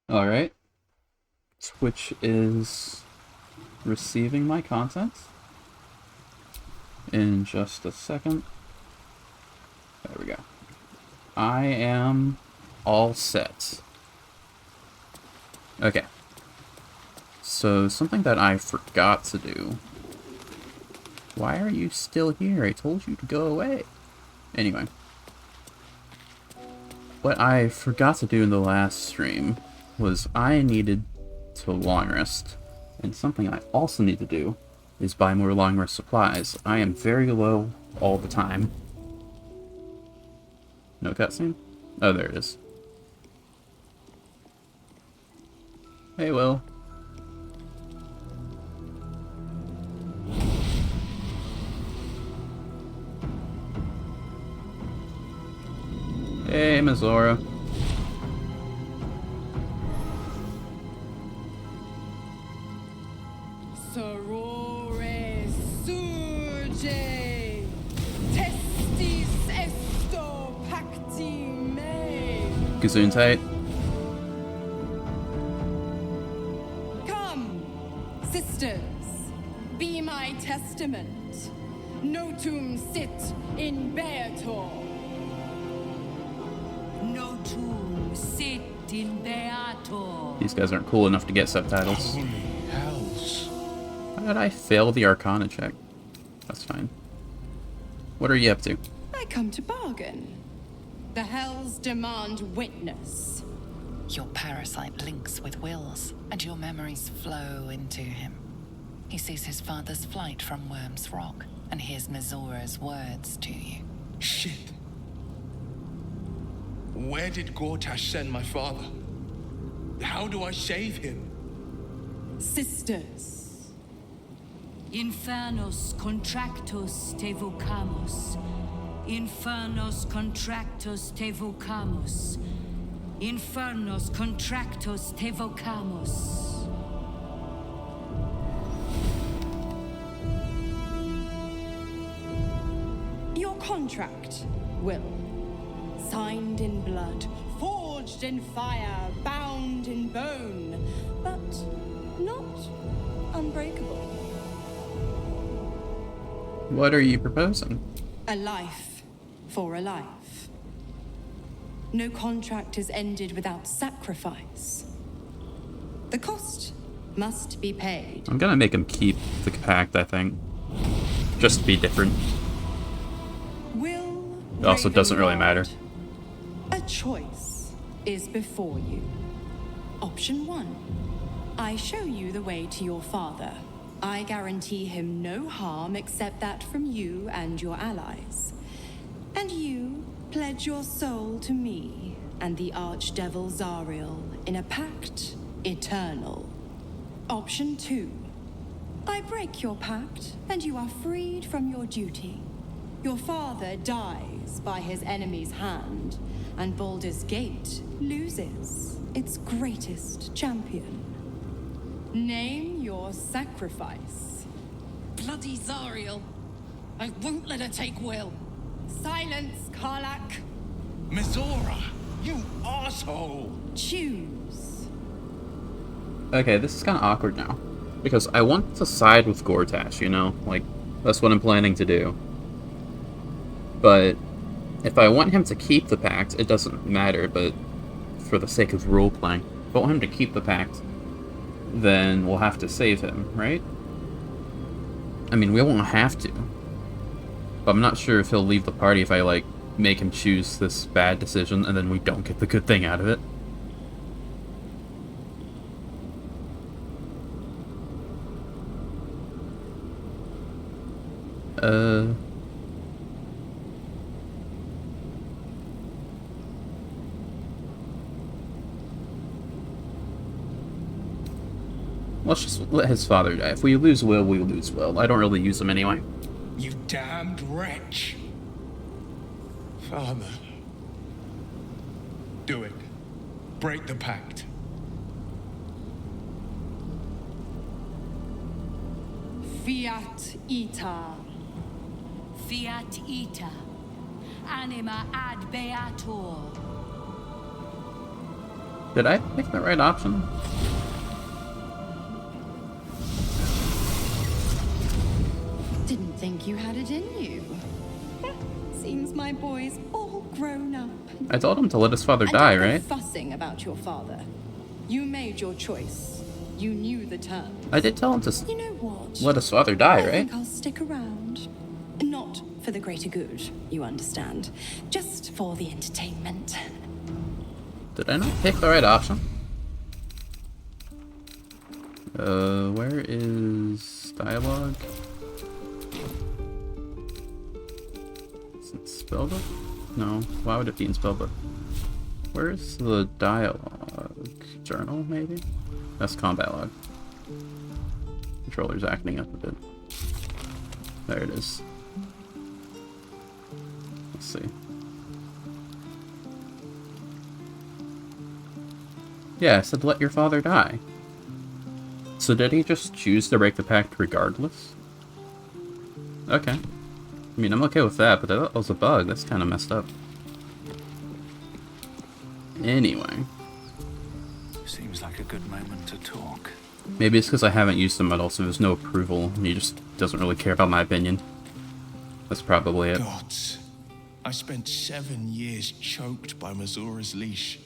Alright. Twitch is receiving my content in just a second. There we go. I am all set. Okay. So, something that I forgot to do. Why are you still here? I told you to go away. Anyway. What I forgot to do in the last stream was I needed to long rest. And something I also need to do is buy more long rest supplies. I am very low all the time. No cutscene? Oh, there it is. Hey, Will. Hey, Mizora. Sorore surge, testis esto pacti me. Gesundheit. Come, sisters, be my testament. Notum sit in beator. Notum sit in beator. These guys aren't cool enough to get subtitles. Holy hells. How did I fail the Arcana check? That's fine. What are you up to? I come to bargain. The hells demand witness. Your parasite links with Will's, and your memories flow into him. He sees his father's flight from Worm's Rock, and hears Mizora's words to you. Shit. Where did Gortash send my father? How do I save him? Sisters. Infernos contractus te vocamus. Infernos contractus te vocamus. Infernos contractus te vocamus. Your contract, Will. Signed in blood, forged in fire, bound in bone, but not unbreakable. What are you proposing? A life for a life. No contract is ended without sacrifice. The cost must be paid. I'm gonna make him keep the pact, I think. Just to be different. Will It also doesn't really matter. A choice is before you. Option 1. I show you the way to your father. I guarantee him no harm except that from you and your allies. And you pledge your soul to me and the archdevil Zariel in a pact eternal. Option 2. I break your pact and you are freed from your duty. Your father dies by his enemy's hand, and Baldur's Gate loses its greatest champion. Name your sacrifice. Bloody Zariel. I won't let her take Will. Silence, Karlak. Mizora, you asshole! Choose. Okay, this is kind of awkward now. Because I want to side with Gortash, you know? Like, that's what I'm planning to do. But if I want him to keep the pact, it doesn't matter, but for the sake of role-playing, if I want him to keep the pact, then we'll have to save him, right? I mean, we won't have to. But I'm not sure if he'll leave the party if I, like, make him choose this bad decision and then we don't get the good thing out of it. Let's just let his father die. If we lose Will, we lose Will. I don't really use him anyway. You damned wretch. Father. Do it. Break the pact. Fiat ita. Fiat ita. Anima ad beator. Did I pick the right option? Didn't think you had it in you. Seems my boy's all grown up. I told him to let his father And die, don't go right? fussing about your father. You made your choice. You knew the terms. I did tell him to You know what? let his father die, I right? think I'll stick around. Not for the greater good, you understand. Just for the entertainment. Did I not pick the right option? Where is dialogue? Is it spellbook? No. Why would it be in spellbook? Where's the dialogue? Journal, maybe? That's combat log. Controller's acting up a bit. There it is. Let's see. Yeah, I said let your father die. So did he just choose to break the pact regardless? Okay. I mean, I'm okay with that, but that was a bug. That's kind of messed up. Anyway. Seems like a good moment to talk. Maybe it's because I haven't used the medal, so there's no approval, and he just doesn't really care about my opinion. That's probably it. Gods, I spent 7 years choked by Mazura's leash.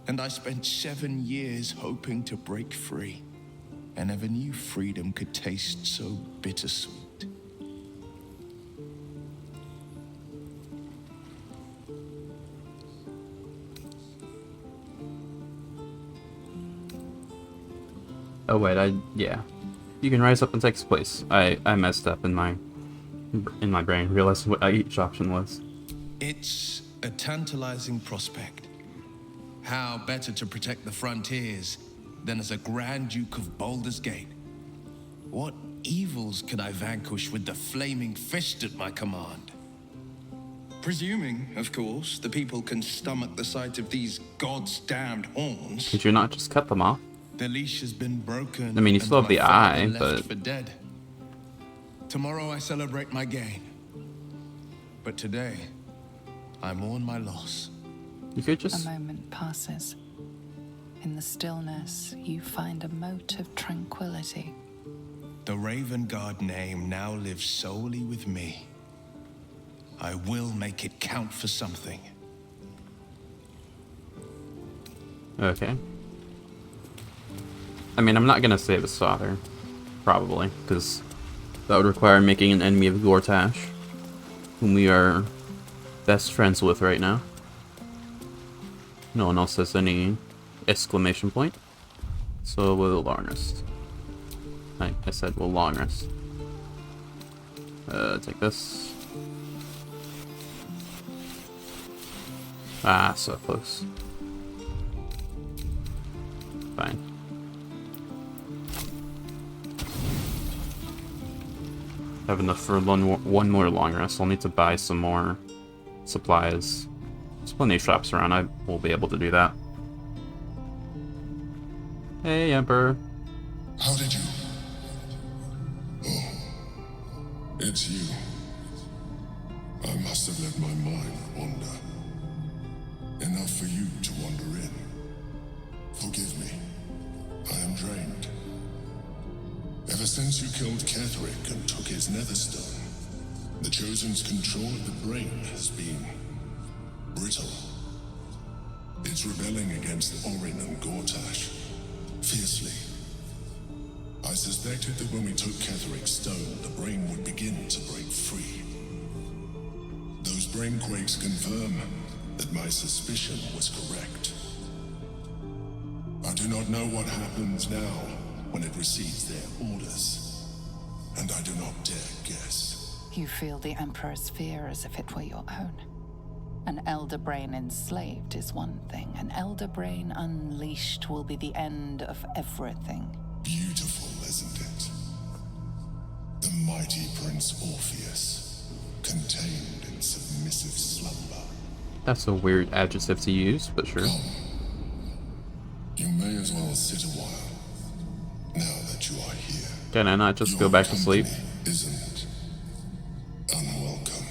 And I spent 7 years hoping to break free. I never knew freedom could taste so bittersweet. Oh wait, yeah. You can rise up and take his place. I messed up in my brain, realized what each option was. It's a tantalizing prospect. How better to protect the frontiers than as a Grand Duke of Baldur's Gate? What evils could I vanquish with the flaming fist at my command? Presuming, of course, the people can stomach the sight of these God's damned horns. Could you not just cut them off? The leash has been broken. I mean, you and still have my the father eye, left but... for dead. Tomorrow I celebrate my gain. But today, I mourn my loss. You could just... A moment passes. In the stillness, you find a mote of tranquility. The Raven Guard name now lives solely with me. I will make it count for something. Okay. I mean, I'm not gonna save his father. Probably, because that would require making an enemy of Gortash, whom we are best friends with right now. No one else has any exclamation point. So we'll long rest. I said we'll long rest. Take this. Ah, so close. Fine. Have enough for one more long rest. I'll need to buy some more supplies. There's plenty of shops around. I will be able to do that. Hey, Emperor. How did you? Oh, it's you. I must have let my mind wander. Enough for you to wander in. Forgive me. I am drained. Ever since you killed Ketherick and took his netherstone, the Chosen's control of the brain has been brittle. It's rebelling against Orin and Gortash, fiercely. I suspected that when we took Ketherick's stone, the brain would begin to break free. Those brain quakes confirm that my suspicion was correct. I do not know what happens now when it receives their orders, and I do not dare guess. You feel the Emperor's fear as if it were your own. An elder brain enslaved is one thing. An elder brain unleashed will be the end of everything. Beautiful, isn't it? The mighty Prince Orpheus, contained in submissive slumber. That's a weird adjective to use, but sure. Come. You may as well sit a while, now that you are here. Can I not just Your go back to sleep? company isn't unwelcome.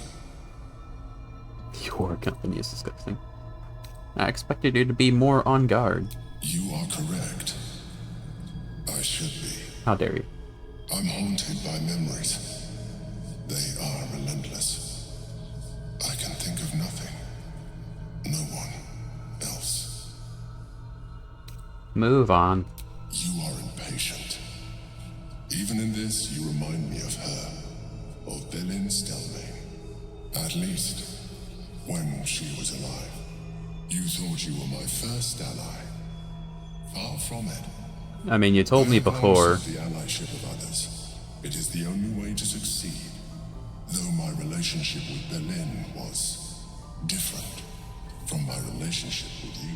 Your company is disgusting. I expected you to be more on guard. You are correct. I should be. How dare you? I'm haunted by memories. They are relentless. I can think of nothing. No one else. Move on. You are impatient. Even in this, you remind me of her, of Belin Stelmane. At least, when she was alive. You thought you were my first ally. Far from it. I mean, you told me before. The allyship of others. It is the only way to succeed. Though my relationship with Belin was different from my relationship with you.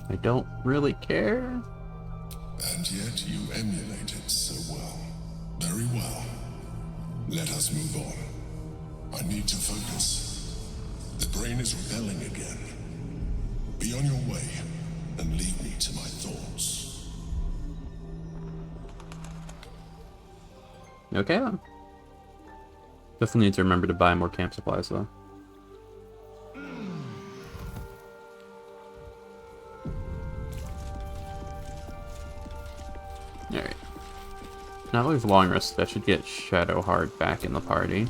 I don't really care. And yet you emulate it so well. Very well. Let us move on. I need to focus. The brain is rebelling again. Be on your way and lead me to my thoughts. Okay then. Definitely need to remember to buy more camp supplies though. Alright. Now that we've long rested, I should get Shadowheart back in the party.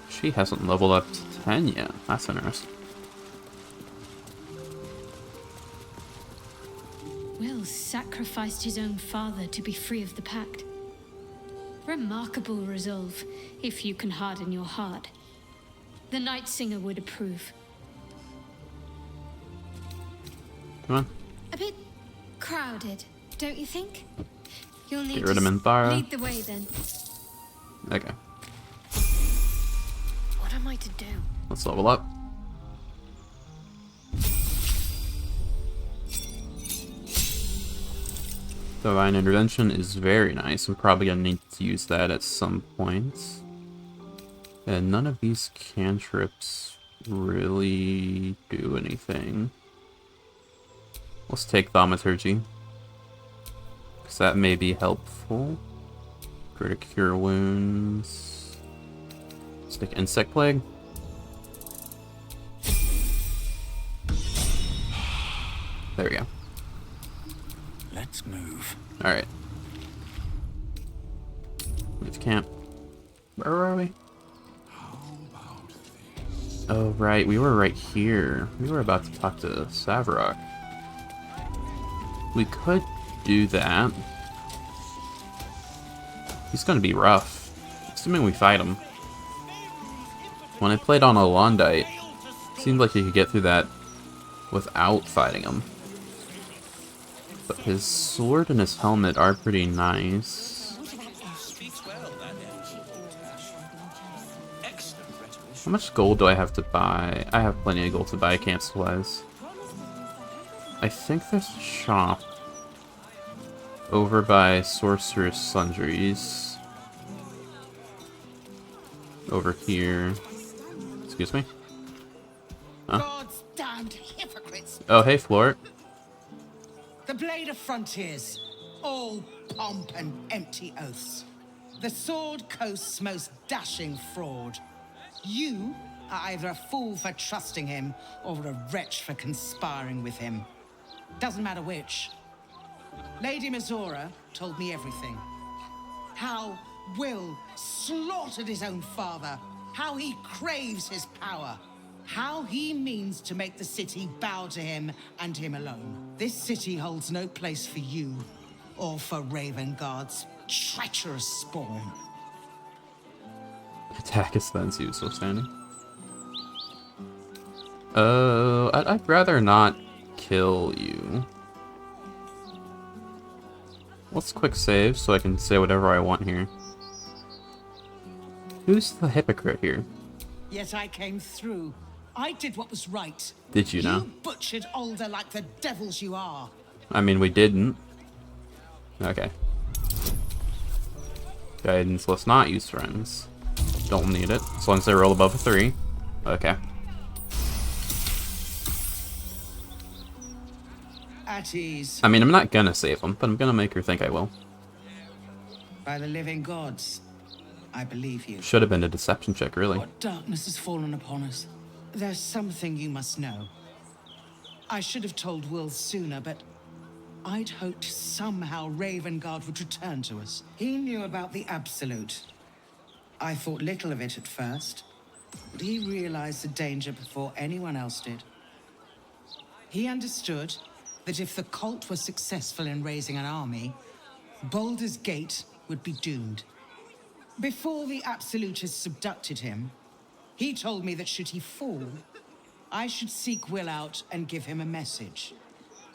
She hasn't leveled up to 10 yet. That's interesting. Will sacrificed his own father to be free of the pact. Remarkable resolve, if you can harden your heart. The Night Singer would approve. Come on. A bit crowded, don't you think? You'll need Get rid of to Minthara. lead the way then. Okay. What am I to do? Let's level up. Divine Intervention is very nice. We're probably gonna need to use that at some point. And none of these cantrips really do anything. Let's take Thaumaturgy, because that may be helpful. Critic Cure Wounds. Let's take Insect Plague. There we go. Let's move. Alright. Leave camp. Where are we? Oh, right. We were right here. We were about to talk to Savarok. We could do that. He's gonna be rough. Assuming we fight him. When I played on Alondite, it seemed like you could get through that without fighting him. But his sword and his helmet are pretty nice. How much gold do I have to buy? I have plenty of gold to buy camp supplies. I think there's a shop over by Sorcerer's Sundries. Over here. Excuse me? Huh? God's damned hypocrites! Oh, hey, Flort. The Blade of Frontiers, all pomp and empty oaths. The Sword Coast's most dashing fraud. You are either a fool for trusting him, or a wretch for conspiring with him. Doesn't matter which. Lady Mizora told me everything. How Will slaughtered his own father. How he craves his power. How he means to make the city bow to him and him alone. This city holds no place for you, or for Ravengard's treacherous spawn. Attack is then useless standing. I'd rather not kill you. Let's quick save so I can say whatever I want here. Who's the hypocrite here? Yet I came through. I did what was right. Did you now? You butchered Alder like the devils you are. I mean, we didn't. Okay. Guidance, let's not use friends. Don't need it, as long as they roll above a 3. Okay. At ease. I mean, I'm not gonna save them, but I'm gonna make her think I will. By the living gods, I believe you. Should have been a deception check, really. What darkness has fallen upon us? There's something you must know. I should have told Will sooner, but I'd hoped somehow Ravengard would return to us. He knew about the Absolute. I thought little of it at first, but he realized the danger before anyone else did. He understood that if the cult was successful in raising an army, Baldur's Gate would be doomed. Before the Absolutists abducted him, he told me that should he fall, I should seek Will out and give him a message.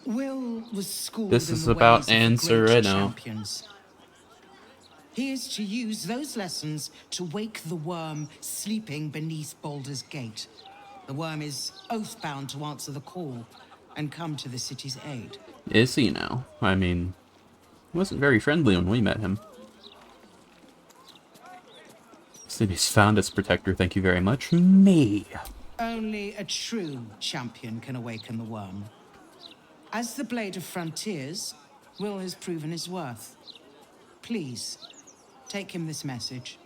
Will was schooled This in is the about ways of answer great right now. champions. He is to use those lessons to wake the worm sleeping beneath Baldur's Gate. The worm is oath-bound to answer the call and come to the city's aid. Is he now? I mean, he wasn't very friendly when we met him. City's found its protector, thank you very much. Me. Only a true champion can awaken the worm. As the Blade of Frontiers, Will has proven his worth. Please, take him this message.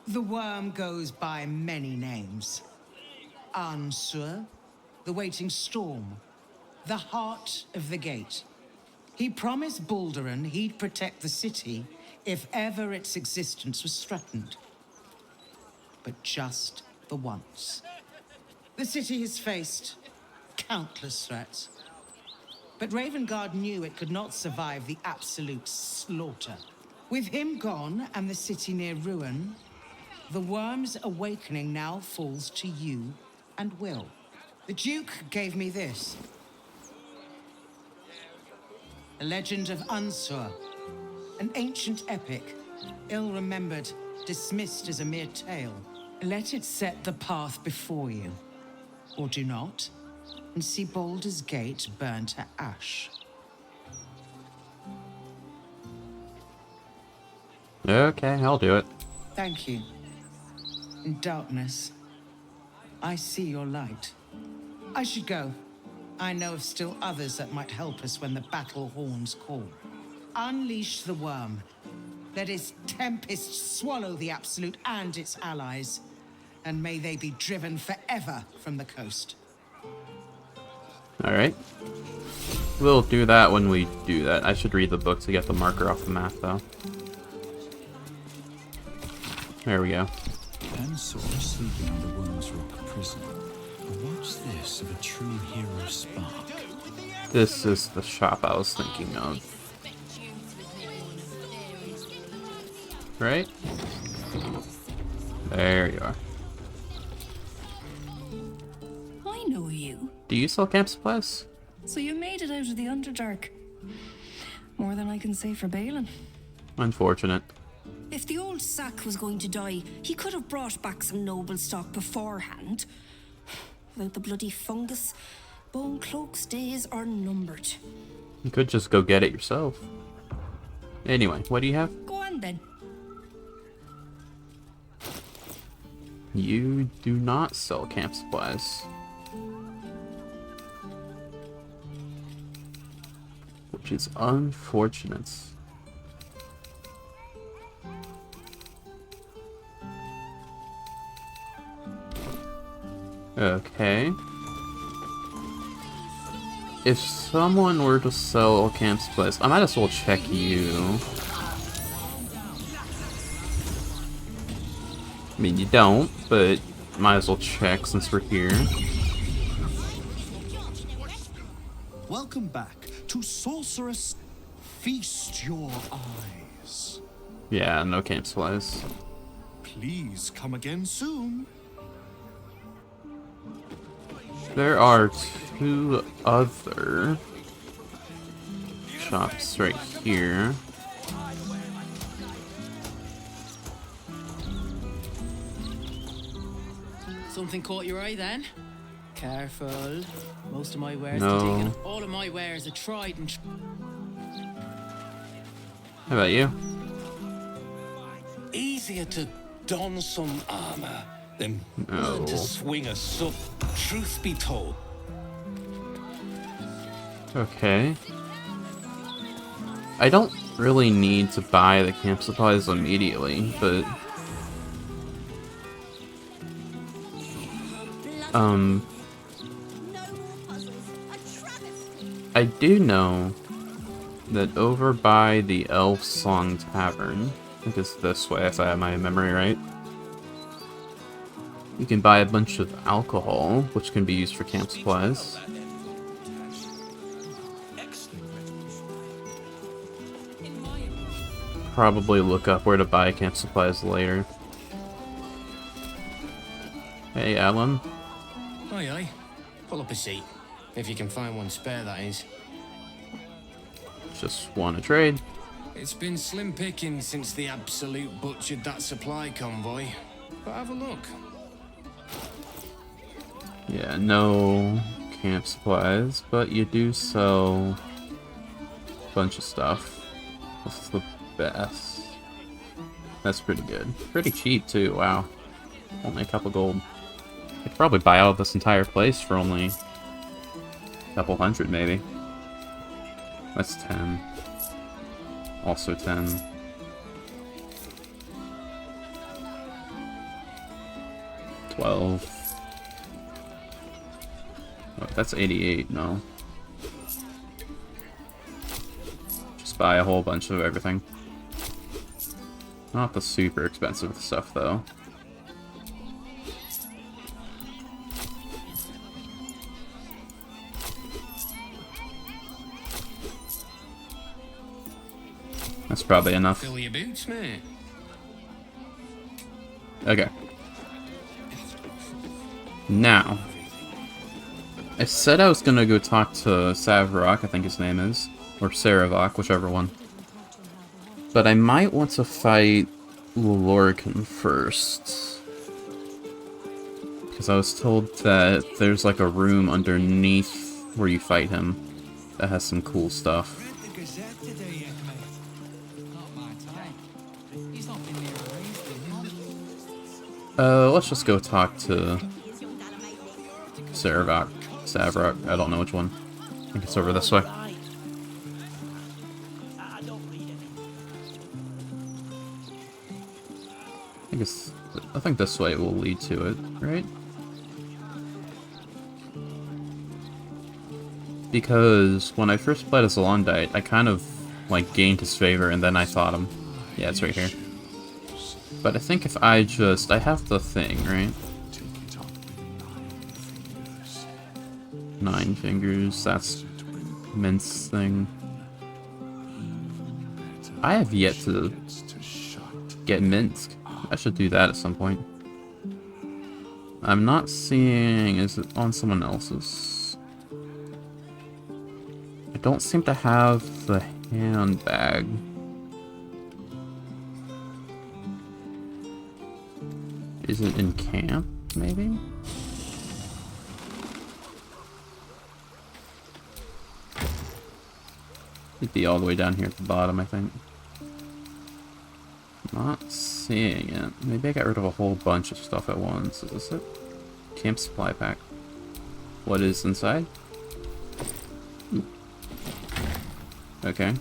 The worm goes by many names. Ansur, the Waiting Storm, the Heart of the Gate. He promised Balduran he'd protect the city if ever its existence was threatened. But just the once. The city has faced countless threats. But Ravengard knew it could not survive the absolute slaughter. With him gone and the city near ruin, the worm's awakening now falls to you and Will. The Duke gave me this. A legend of Ansur, an ancient epic, ill-remembered, dismissed as a mere tale. Let it set the path before you, or do not, and see Baldur's Gate burn to ash. Okay, I'll do it. Thank you. In darkness, I see your light. I should go. I know of still others that might help us when the battle horns call. Unleash the worm. Let its tempest swallow the Absolute and its allies. And may they be driven forever from the coast. Alright. We'll do that when we do that. I should read the book to get the marker off the map, though. There we go. Ansur sleeping on the Worm's Rock prison. But what's this of a true hero spark? This is the shop I was thinking of. Right? There you are. I know you. Do you sell camp supplies? So you made it out of the Underdark. More than I can say for Balin. Unfortunate. If the old sack was going to die, he could have brought back some noble stock beforehand. Without the bloody fungus, Bone Cloak's days are numbered. You could just go get it yourself. Anyway, what do you have? Go on then. You do not sell camp supplies. Which is unfortunate. Okay. If someone were to sell camp supplies, I might as well check you. I mean, you don't, but might as well check since we're here. Welcome back to Sorceress. Feast your eyes. Yeah, no camp supplies. Please come again soon. There are two other shops right here. Something caught your eye then? Careful. Most of my wares No. are taken. All of my wares are tried and How about you? Easier to don some armor than No. to swing a sword. Truth be told. Okay. I don't really need to buy the camp supplies immediately, but I do know that over by the Elf Song Tavern, I think it's this way if I have my memory right, you can buy a bunch of alcohol, which can be used for camp supplies. Probably look up where to buy camp supplies later. Hey, Alan. Aye, aye. Pull up a seat. If you can find one spare, that is. Just want to trade. It's been slim picking since the Absolute butchered that supply convoy. But have a look. Yeah, no camp supplies, but you do sell a bunch of stuff. What's the best? That's pretty good. Pretty cheap too, wow. Only a couple gold. I could probably buy out this entire place for only a couple hundred maybe. That's 10. Also 10. $12. Oh, that's 88, no. Just buy a whole bunch of everything. Not the super expensive stuff, though. That's probably enough. Fill your boots, mate. Okay. Now, I said I was gonna go talk to Savarok, I think his name is, or Saravok, whichever one. But I might want to fight Lorcan first. Because I was told that there's like a room underneath where you fight him that has some cool stuff. Let's just go talk to Savarok. I don't know which one. I think it's over this way. I think this way will lead to it, right? Because when I first played as Alondite, I kind of like gained his favor and then I fought him. Yeah, it's right here. But I think if I have the thing, right? 9 fingers, that's Mint's thing. I have yet to get Mint. I should do that at some point. I'm not seeing, is it on someone else's? I don't seem to have the handbag. Is it in camp, maybe? It'd be all the way down here at the bottom, I think. Not seeing it. Maybe I got rid of a whole bunch of stuff at once. Is this it? Camp supply pack. What is inside? Ooh. Okay.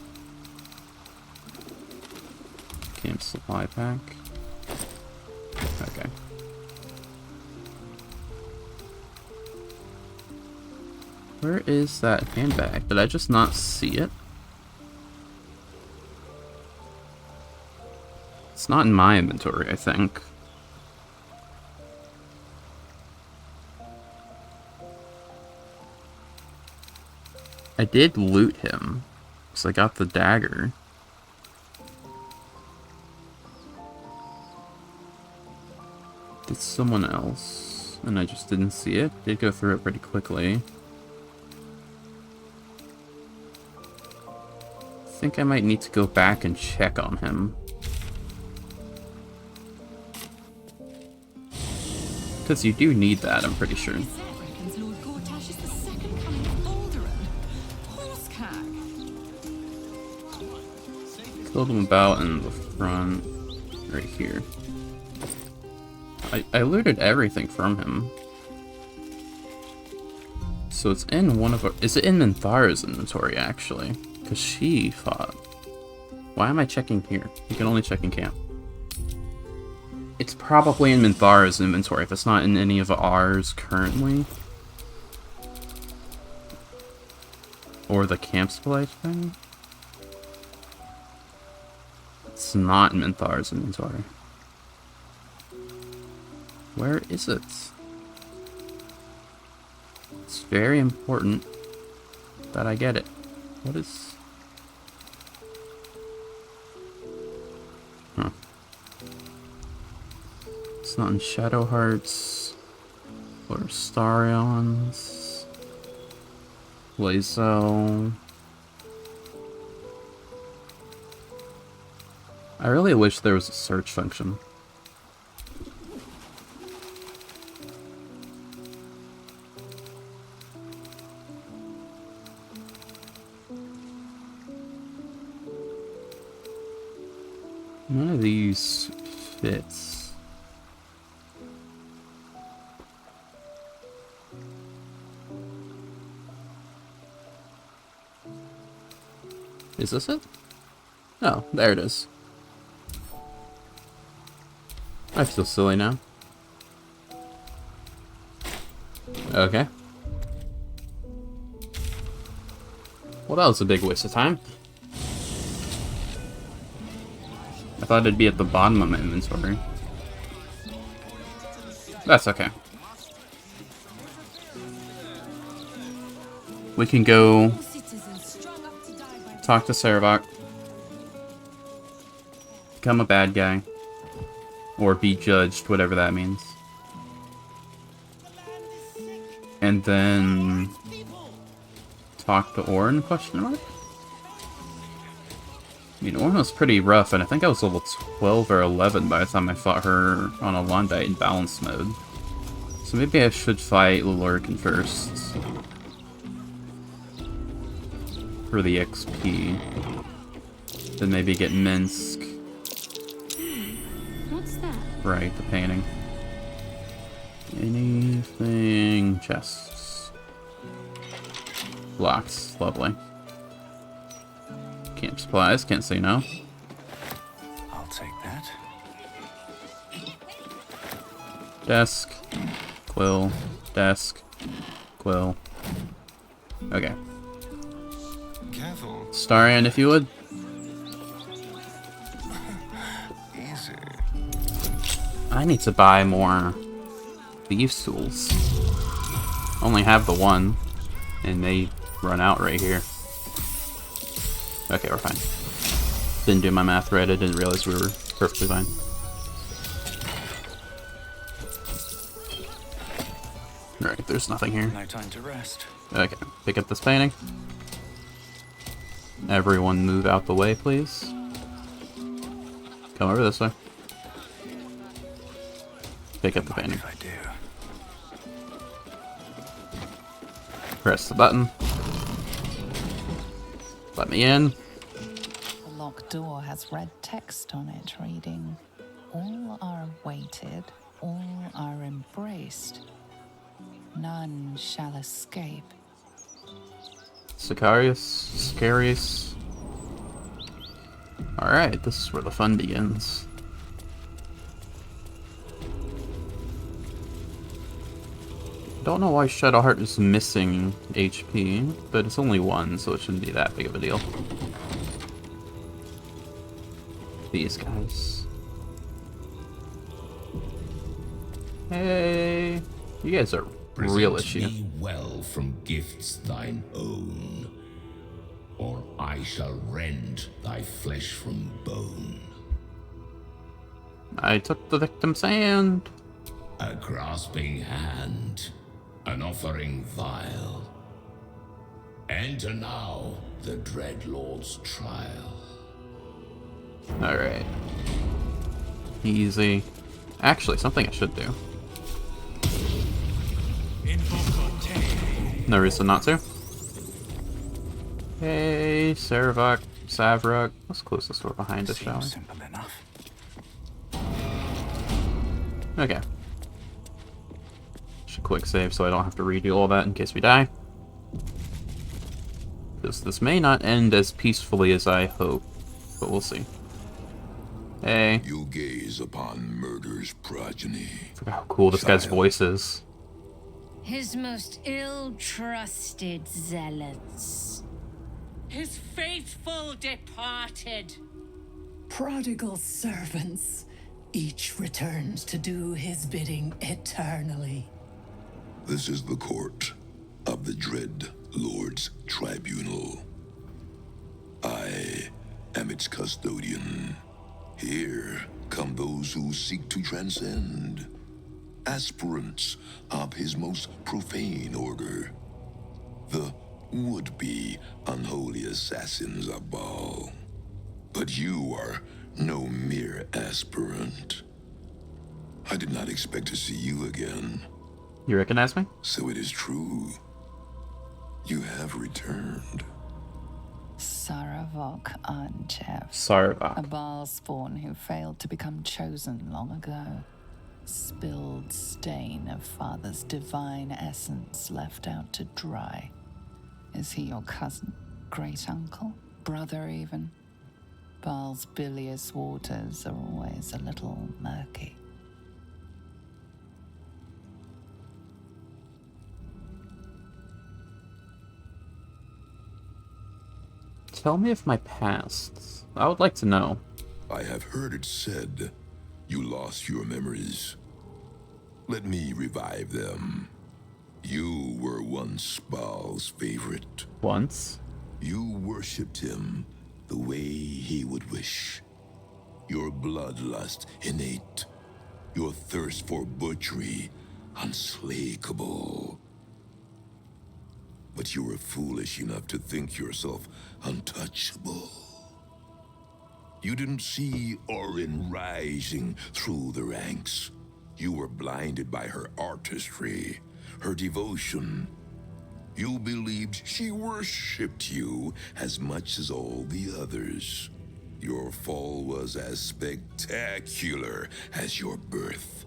Camp supply pack. Okay. Where is that handbag? Did I just not see it? It's not in my inventory, I think. I did loot him, because I got the dagger. Did someone else, and I just didn't see it. Did go through it pretty quickly. I think I might need to go back and check on him. Because you do need that, I'm pretty sure. Killed him about in the front, right here. I looted everything from him. So it's in one of our... Is it in Minthara's inventory, actually? Because she fought. Why am I checking here? You can only check in camp. It's probably in Minthara's inventory if it's not in any of ours currently. Or the camp supply thing. It's not in Minthara's inventory. Where is it? It's very important that I get it. What is... Huh. It's not in Shadow Hearts or Starions. Lazo. I really wish there was a search function. None of these fits. Is this it? Oh, there it is. I feel silly now. Okay. Well, that was a big waste of time. I thought it'd be at the bottom of my inventory. That's okay. We can go talk to Sarevok. Become a bad guy. Or be judged, whatever that means. And then talk to Orin, question mark? I mean, Orin was pretty rough, and I think I was level 12 or 11 by the time I fought her on a Londite in balance mode. So maybe I should fight Lurkin first. For the XP. Then maybe get Minsk. What's that? Right, the painting. Anything... chests. Blocks. Lovely. Camp supplies, can't say no. I'll take that. Desk. Quill. Desk. Quill. Okay. Careful. Starion, if you would. Easy. I need to buy more thieves' tools. Only have the one, and they run out right here. Okay, we're fine. Didn't do my math right, I didn't realize we were perfectly fine. Alright, there's nothing here. No time to rest. Okay, pick up this painting. Everyone move out the way, please. Come over this way. Pick up the painting. If I do. Press the button. Let me in. The locked door has red text on it reading, "All are awaited, all are embraced. None shall escape." Sicarius, Scarius. Alright, this is where the fun begins. Don't know why Shadowheart is missing HP, but it's only one, so it shouldn't be that big of a deal. These guys. Hey, you guys are real issue. Present me well from gifts thine own, or I shall rend thy flesh from bone. I took the victim's hand. A grasping hand, an offering vile. Enter now the Dreadlord's trial. Alright. Easy. Actually, something I should do. No reason not to. Hey, Sarevok, Savrok. Let's close this door behind us, shall we? Simple enough. Okay. Should quick save so I don't have to redo all that in case we die. Because this may not end as peacefully as I hope, but we'll see. Hey. You gaze upon murder's progeny. I forgot how cool this guy's voice is. His most ill-trusted zealots. His faithful departed. Prodigal servants, each returns to do his bidding eternally. This is the court of the Dread Lord's Tribunal. I am its custodian. Here come those who seek to transcend, aspirants of his most profane order, the would-be unholy assassins of Baal. But you are no mere aspirant. I did not expect to see you again. You recognize me? So it is true. You have returned. Saravok Anchev. Saravok. A Baal spawn who failed to become chosen long ago. Spilled stain of Father's divine essence left out to dry. Is he your cousin? Great uncle? Brother even? Baal's bilious waters are always a little murky. Tell me of my past. I would like to know. I have heard it said you lost your memories. Let me revive them. You were once Baal's favorite. Once? You worshipped him the way he would wish. Your bloodlust innate. Your thirst for butchery unslakable. But you were foolish enough to think yourself untouchable. You didn't see Orin rising through the ranks. You were blinded by her artistry, her devotion. You believed she worshipped you as much as all the others. Your fall was as spectacular as your birth.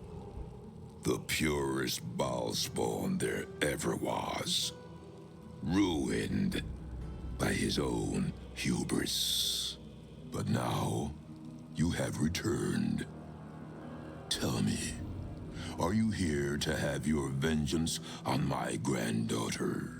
The purest Baal spawn there ever was. Ruined by his own hubris. But now, you have returned. Tell me, are you here to have your vengeance on my granddaughter?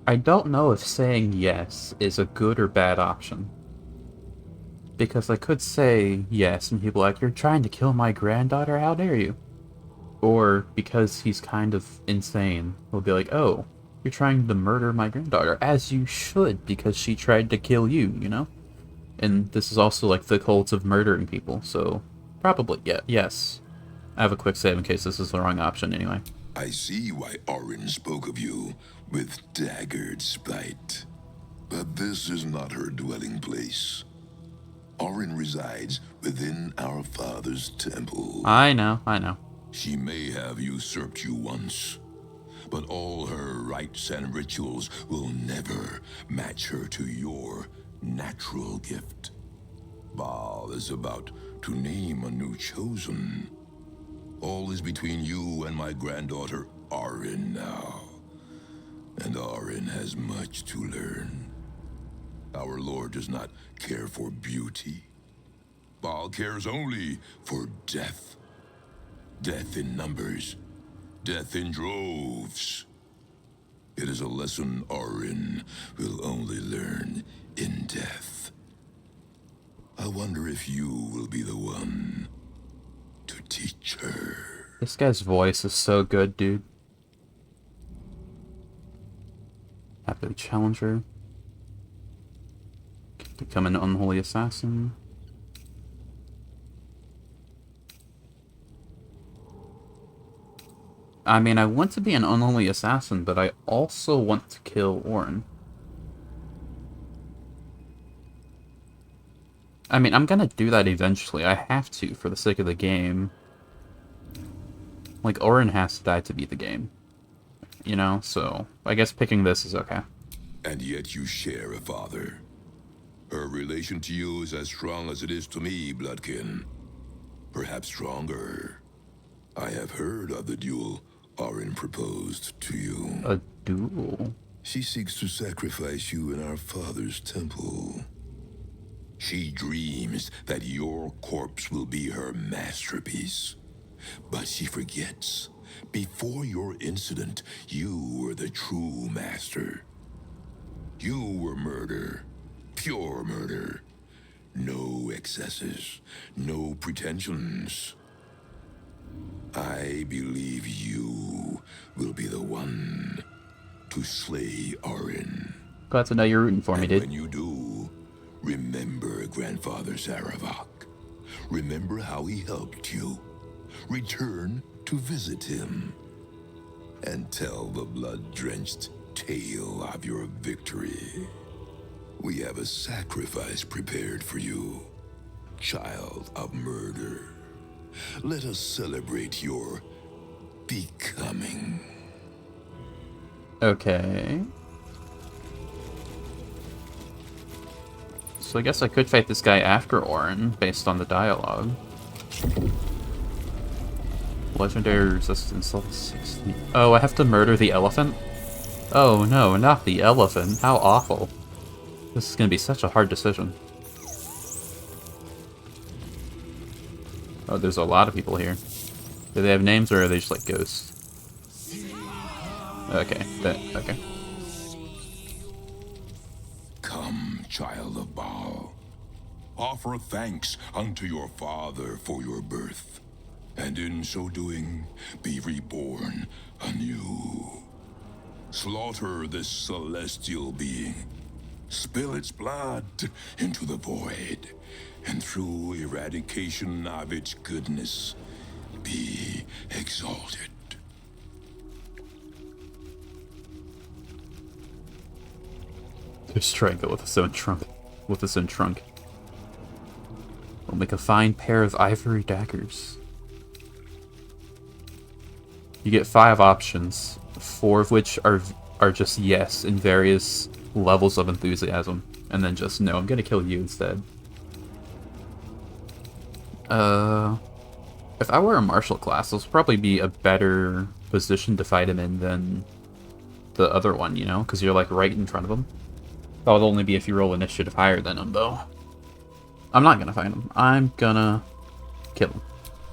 I don't know if saying yes is a good or bad option. Because I could say yes and people are like, you're trying to kill my granddaughter, how dare you? Or because he's kind of insane, he'll be like, oh, you're trying to murder my granddaughter, as you should, because she tried to kill you, you know? And this is also like the cult of murdering people, so probably, yeah, yes. I have a quick save in case this is the wrong option anyway. I see why Orin spoke of you with daggered spite. But this is not her dwelling place. Orin resides within our father's temple. I know. She may have usurped you once, but all her rites and rituals will never match her to your natural gift. Baal is about to name a new chosen. All is between you and my granddaughter, Orin, now. And Orin has much to learn. Our Lord does not care for beauty. Baal cares only for death. Death in numbers. Death in droves. It is a lesson Orin will only learn in death. I wonder if you will be the one to teach her. This guy's voice is so good, dude. Happily Challenger. Become an unholy assassin. I mean, I want to be an unholy assassin, but I also want to kill Orin. I mean, I'm gonna do that eventually. I have to, for the sake of the game. Like, Orin has to die to beat the game. You know, so I guess picking this is okay. And yet you share a father. Her relation to you is as strong as it is to me, Bloodkin. Perhaps stronger. I have heard of the duel Orin proposed to you. A duel? She seeks to sacrifice you in our father's temple. She dreams that your corpse will be her masterpiece. But she forgets, before your incident, you were the true master. You were murder, pure murder. No excesses, no pretensions. I believe you will be the one to slay Orin. Glad to know you're rooting for me, dude. When you do, remember Grandfather Saravak. Remember how he helped you. Return to visit him. And tell the blood-drenched tale of your victory. We have a sacrifice prepared for you, child of murder. Let us celebrate your becoming. Okay. So I guess I could fight this guy after Orin, based on the dialogue. Legendary resistance level 60. Oh, I have to murder the elephant? Oh no, not the elephant. How awful. This is gonna be such a hard decision. Oh, there's a lot of people here. Do they have names or are they just like ghosts? Okay, okay. Come, child of Baal. Offer thanks unto your father for your birth, and in so doing, be reborn anew. Slaughter this celestial being. Spill its blood into the void, and through eradication of its goodness, be exalted. There's strangle with its own trunk. We'll make a fine pair of ivory daggers. You get 5 options, 4 of which are just yes in various levels of enthusiasm, and then just no, I'm gonna kill you instead. If I were a martial class, this would probably be a better position to fight him in than the other one, you know? Because you're like right in front of him. That would only be if you roll initiative higher than him, though. I'm not gonna fight him. I'm gonna kill him.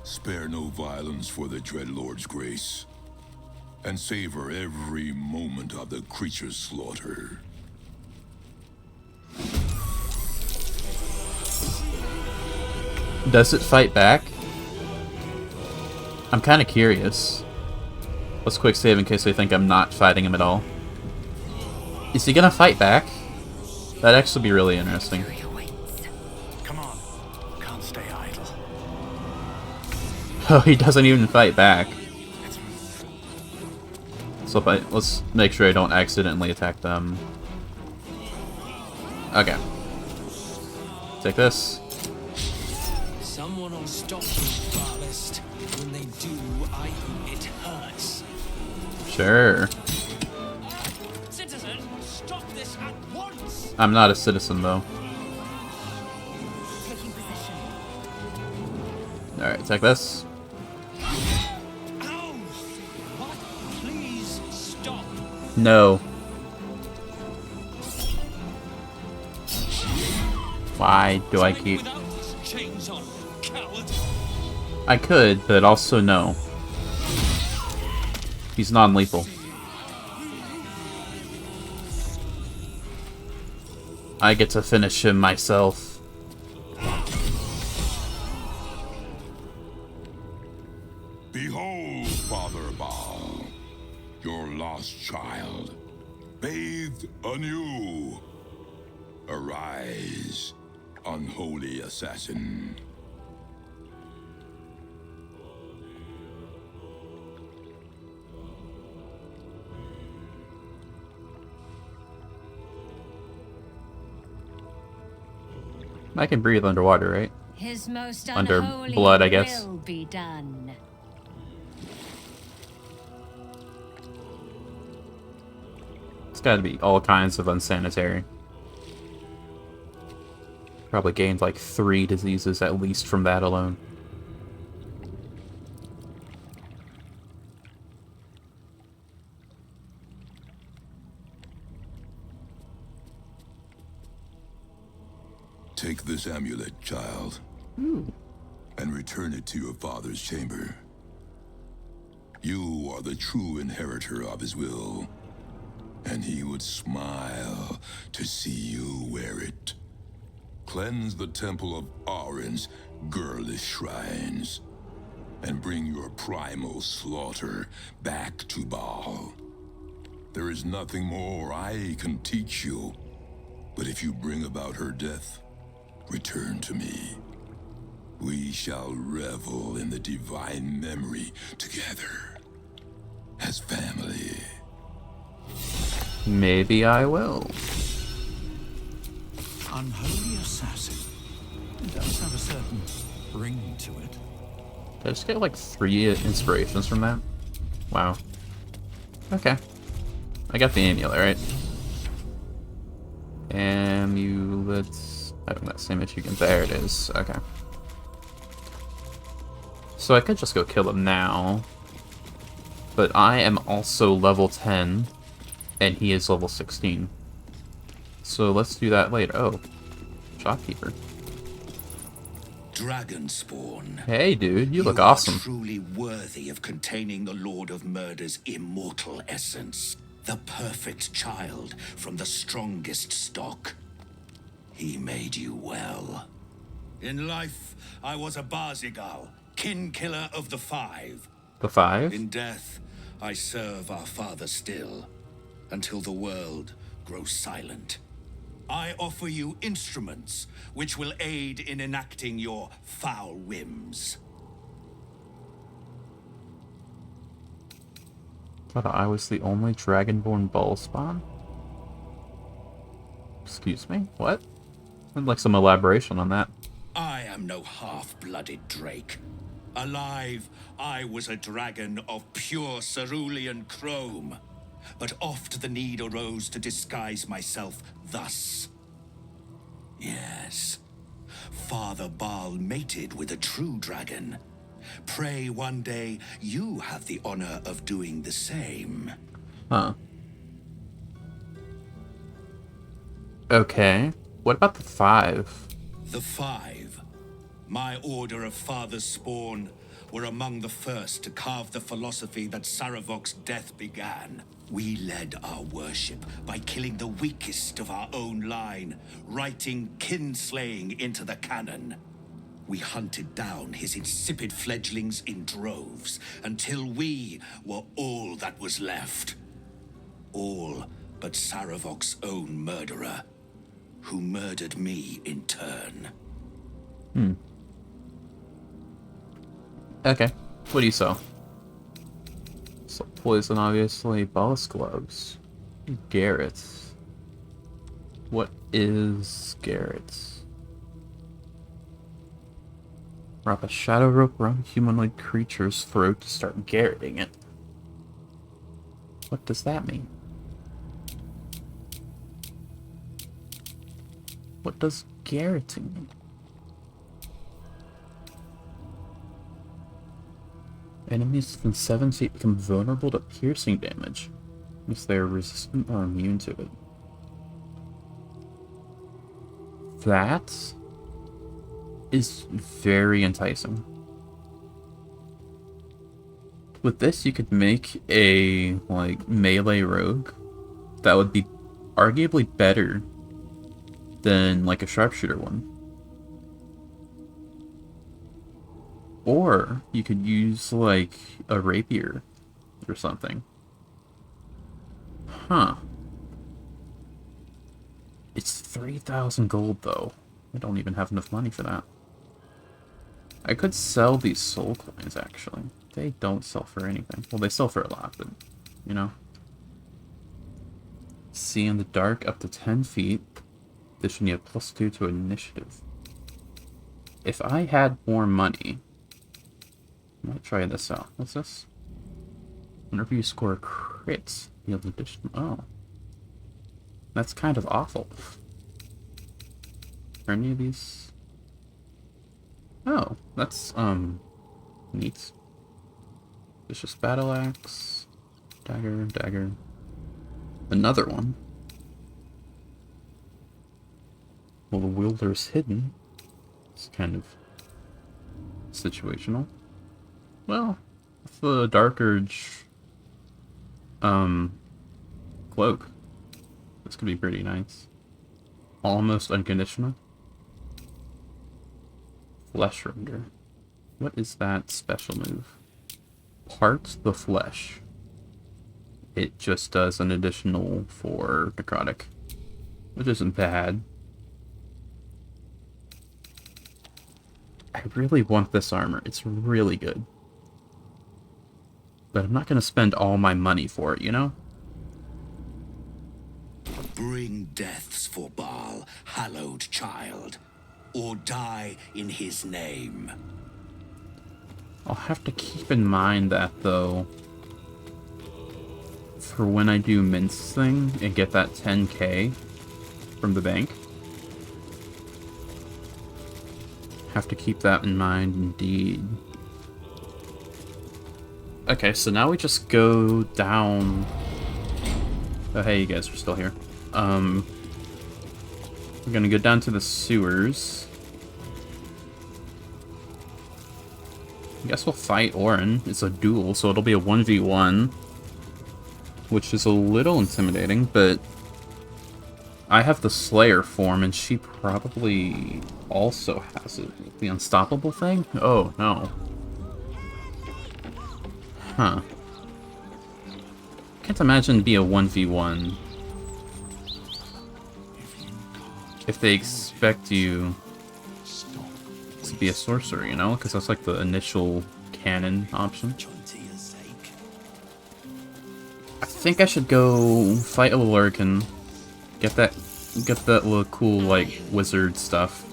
Spare no violence for the Dreadlord's grace, and savor every moment of the creature's slaughter. Does it fight back? I'm kind of curious. Let's quick save in case they think I'm not fighting him at all. Is he gonna fight back? That'd actually be really interesting. Come on, can't stay idle. Oh, he doesn't even fight back. So let's make sure I don't accidentally attack them. Okay. Take this. Someone will stop you, Ballast. When they do, I hope it hurts. Sure. Citizen, stop this at once! I'm not a citizen, though. Alright, take this. Ow! What? Please stop. No. Why do I keep... Chains on, coward. I could, but also no. He's non-lethal. I get to finish him myself. Behold, Father Baal, your lost child, bathed anew. Arise, unholy assassin. I can breathe underwater, right? His most Under unholy blood, I guess. will be done. It's gotta be all kinds of unsanitary. Probably gained like 3 diseases at least from that alone. Take this amulet, child, and return it to your father's chamber. You are the true inheritor of his will, and he would smile to see you wear it. Cleanse the temple of Arin's girlish shrines, and bring your primal slaughter back to Baal. There is nothing more I can teach you, but if you bring about her death, return to me. We shall revel in the divine memory together, as family. Maybe I will. Unholy assassin. It does have a certain ring to it. Did I just get like 3 inspirations from that? Wow. Okay. I got the amulet, right? Amulets. I think that same issue again. There it is. Okay. So I could just go kill him now. But I am also level 10. And he is level 16. So let's do that later. Oh. Shopkeeper. Dragonspawn. Hey dude, you look are awesome. Truly worthy of containing the Lord of Murder's immortal essence. The perfect child from the strongest stock. He made you well. In life, I was a Barzigal, kin killer of the Five. The Five? In death, I serve our father still, until the world grows silent. I offer you instruments which will aid in enacting your foul whims. Thought I was the only Dragonborn ball spawn? Excuse me? What? I'd like some elaboration on that. I am no half-blooded Drake. Alive, I was a dragon of pure cerulean chrome. But oft the need arose to disguise myself thus. Yes, Father Baal mated with a true dragon. Pray one day you have the honor of doing the same. Huh. Okay. What about the Five? The Five, my order of father's spawn, were among the first to carve the philosophy that Saravok's death began. We led our worship by killing the weakest of our own line, writing kinslaying into the canon. We hunted down his insipid fledglings in droves until we were all that was left. All but Saravok's own murderer, who murdered me in turn. Okay. What do you sell? So poison, obviously. Ballast gloves. Garrett's. What is Garrett's? Wrap a shadow rope around a humanoid creature's throat to start garroting it. What does that mean? What does garroting mean? Enemies within 7 feet become vulnerable to piercing damage, unless they are resistant or immune to it. That is very enticing. With this, you could make a, like, melee rogue that would be arguably better than, like, a sharpshooter one. Or you could use, like, a rapier or something. Huh. It's 3,000 gold, though. I don't even have enough money for that. I could sell these soul coins, actually. They don't sell for anything. Well, they sell for a lot, but, you know. See in the dark up to 10 feet. This should need a +2 to initiative. If I had more money... I might try this out. What's this? Whenever you score crits, you have additional... Oh. That's kind of awful. Are any of these... Oh, that's, neat. Vicious Battle Axe. Dagger, dagger. Another one. Well, the wielder's hidden. It's kind of situational. Well, with the Dark Urge cloak, this could be pretty nice. Almost unconditional. Flesh Render. What is that special move? Part the flesh. It just does an additional for necrotic, which isn't bad. I really want this armor. It's really good. But I'm not going to spend all my money for it, you know? Bring deaths for Baal, hallowed child, or die in his name. I'll have to keep in mind that, though, for when I do Mince thing and get that 10k from the bank. Have to keep that in mind, indeed. Okay, so now we just go down... Oh, hey, you guys are still here. We're gonna go down to the sewers. I guess we'll fight Orin. It's a duel, so it'll be a 1v1. Which is a little intimidating, but... I have the Slayer form, and she probably also has it. The Unstoppable thing? Oh, no. Huh. Can't imagine it'd be a 1v1 if they expect you to be a sorcerer, you know? Because that's like the initial canon option. I think I should go fight a Lurkin, get that little cool, like, wizard stuff.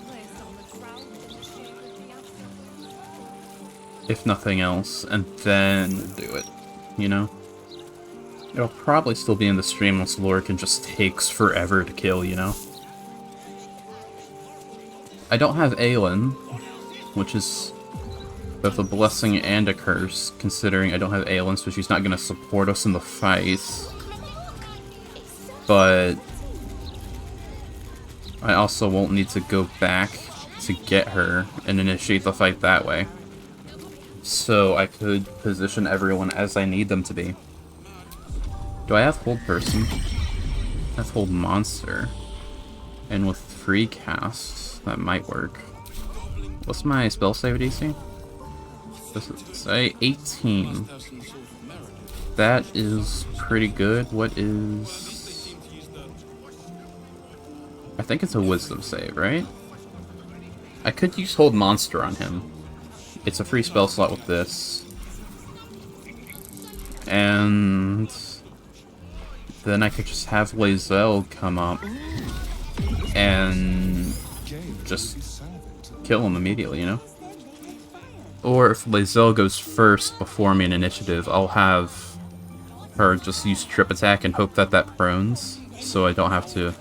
If nothing else, and then do it, you know? It'll probably still be in the stream unless Lorcan just takes forever to kill, you know? I don't have Aelin, which is both a blessing and a curse, considering I don't have Aelin, so she's not going to support us in the fight. But I also won't need to go back to get her and initiate the fight that way. So I could position everyone as I need them to be. Do I have Hold Person? I have Hold Monster. And with free casts, that might work. What's my spell save DC? Does it say 18? That is pretty good. What is... I think it's a Wisdom save, right? I could use Hold Monster on him. It's a free spell slot with this. And then I could just have Lae'zel come up and just kill him immediately, you know? Or if Lae'zel goes first before me in initiative, I'll have her just use Trip Attack and hope that that prones, so I don't have to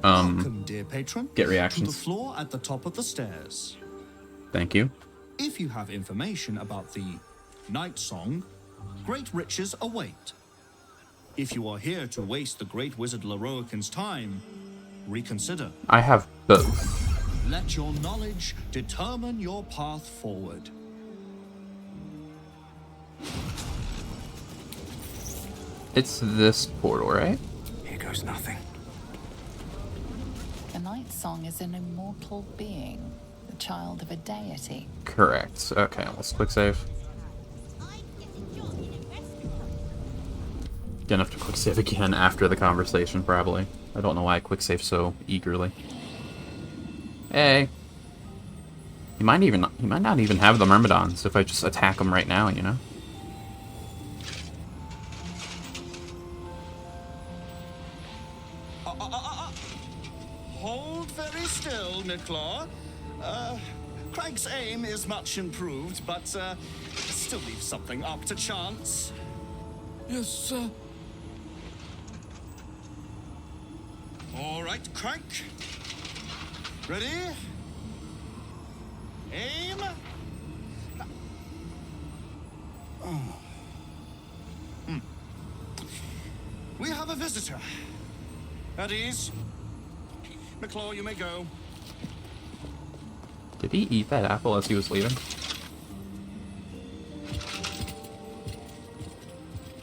Welcome, dear patron, get reactions. to the floor at the top of the stairs. Thank you. If you have information about the Night Song, great riches await. If you are here to waste the great wizard Leroican's time, reconsider. I have both. Let your knowledge determine your path forward. It's this portal, right? Here goes nothing. The Night Song is an immortal being, the child of a deity. Correct. Okay, let's quick save. Gonna have to quick save again after the conversation, probably. I don't know why I quick save so eagerly. Hey. He might not even have the Myrmidons if I just attack him right now, you know? Hold very still, Nicklaw. Craig's aim is much improved, but still leaves something up to chance. Yes, sir. All right, Craig. Ready? Aim. Oh. We have a visitor. At ease. McClaw, you may go. Did he eat that apple as he was leaving?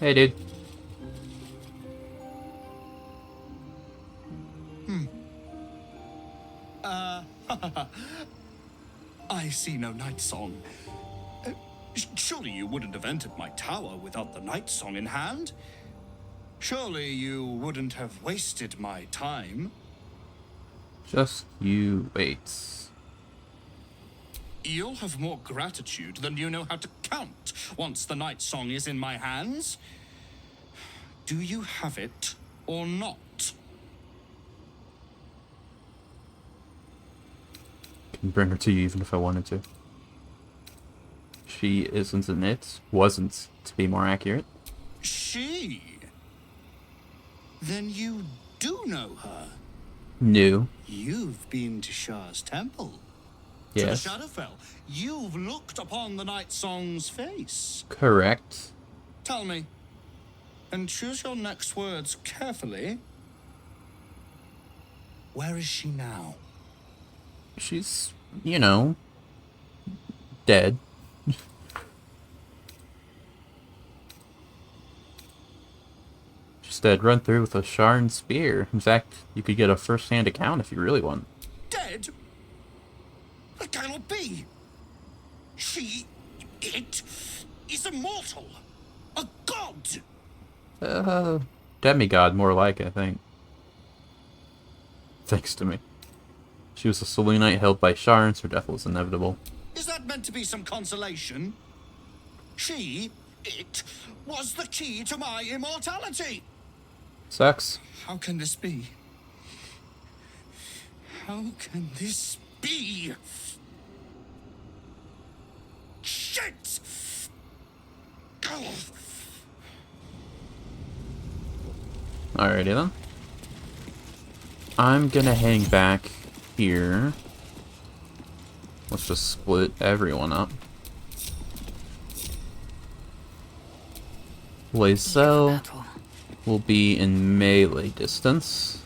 Hey, dude. I see no night song. Surely you wouldn't have entered my tower without the night song in hand? Surely you wouldn't have wasted my time? Just you wait. You'll have more gratitude than you know how to count once the night song is in my hands. Do you have it or not? Can bring her to you even if I wanted to. She isn't in it. Wasn't, to be more accurate. She? Then you do know her. New. You've been to Shah's temple. Yes. To the Shadowfell. You've looked upon the night song's face. Correct. Tell me, and choose your next words carefully. Where is she now? She's, you know, dead. She's dead run through with a Sharn spear. In fact, you could get a first-hand account if you really want. Dead? That cannot be. It is immortal. A god. Demigod more like, I think. Thanks to me. She was a Selûnite held by Sharn, so her death was inevitable. Is that meant to be some consolation? It was the key to my immortality. Sucks. How can this be? How can this be? Shit! Alrighty then. I'm gonna hang back here. Let's just split everyone up. Lae'zel will be in melee distance.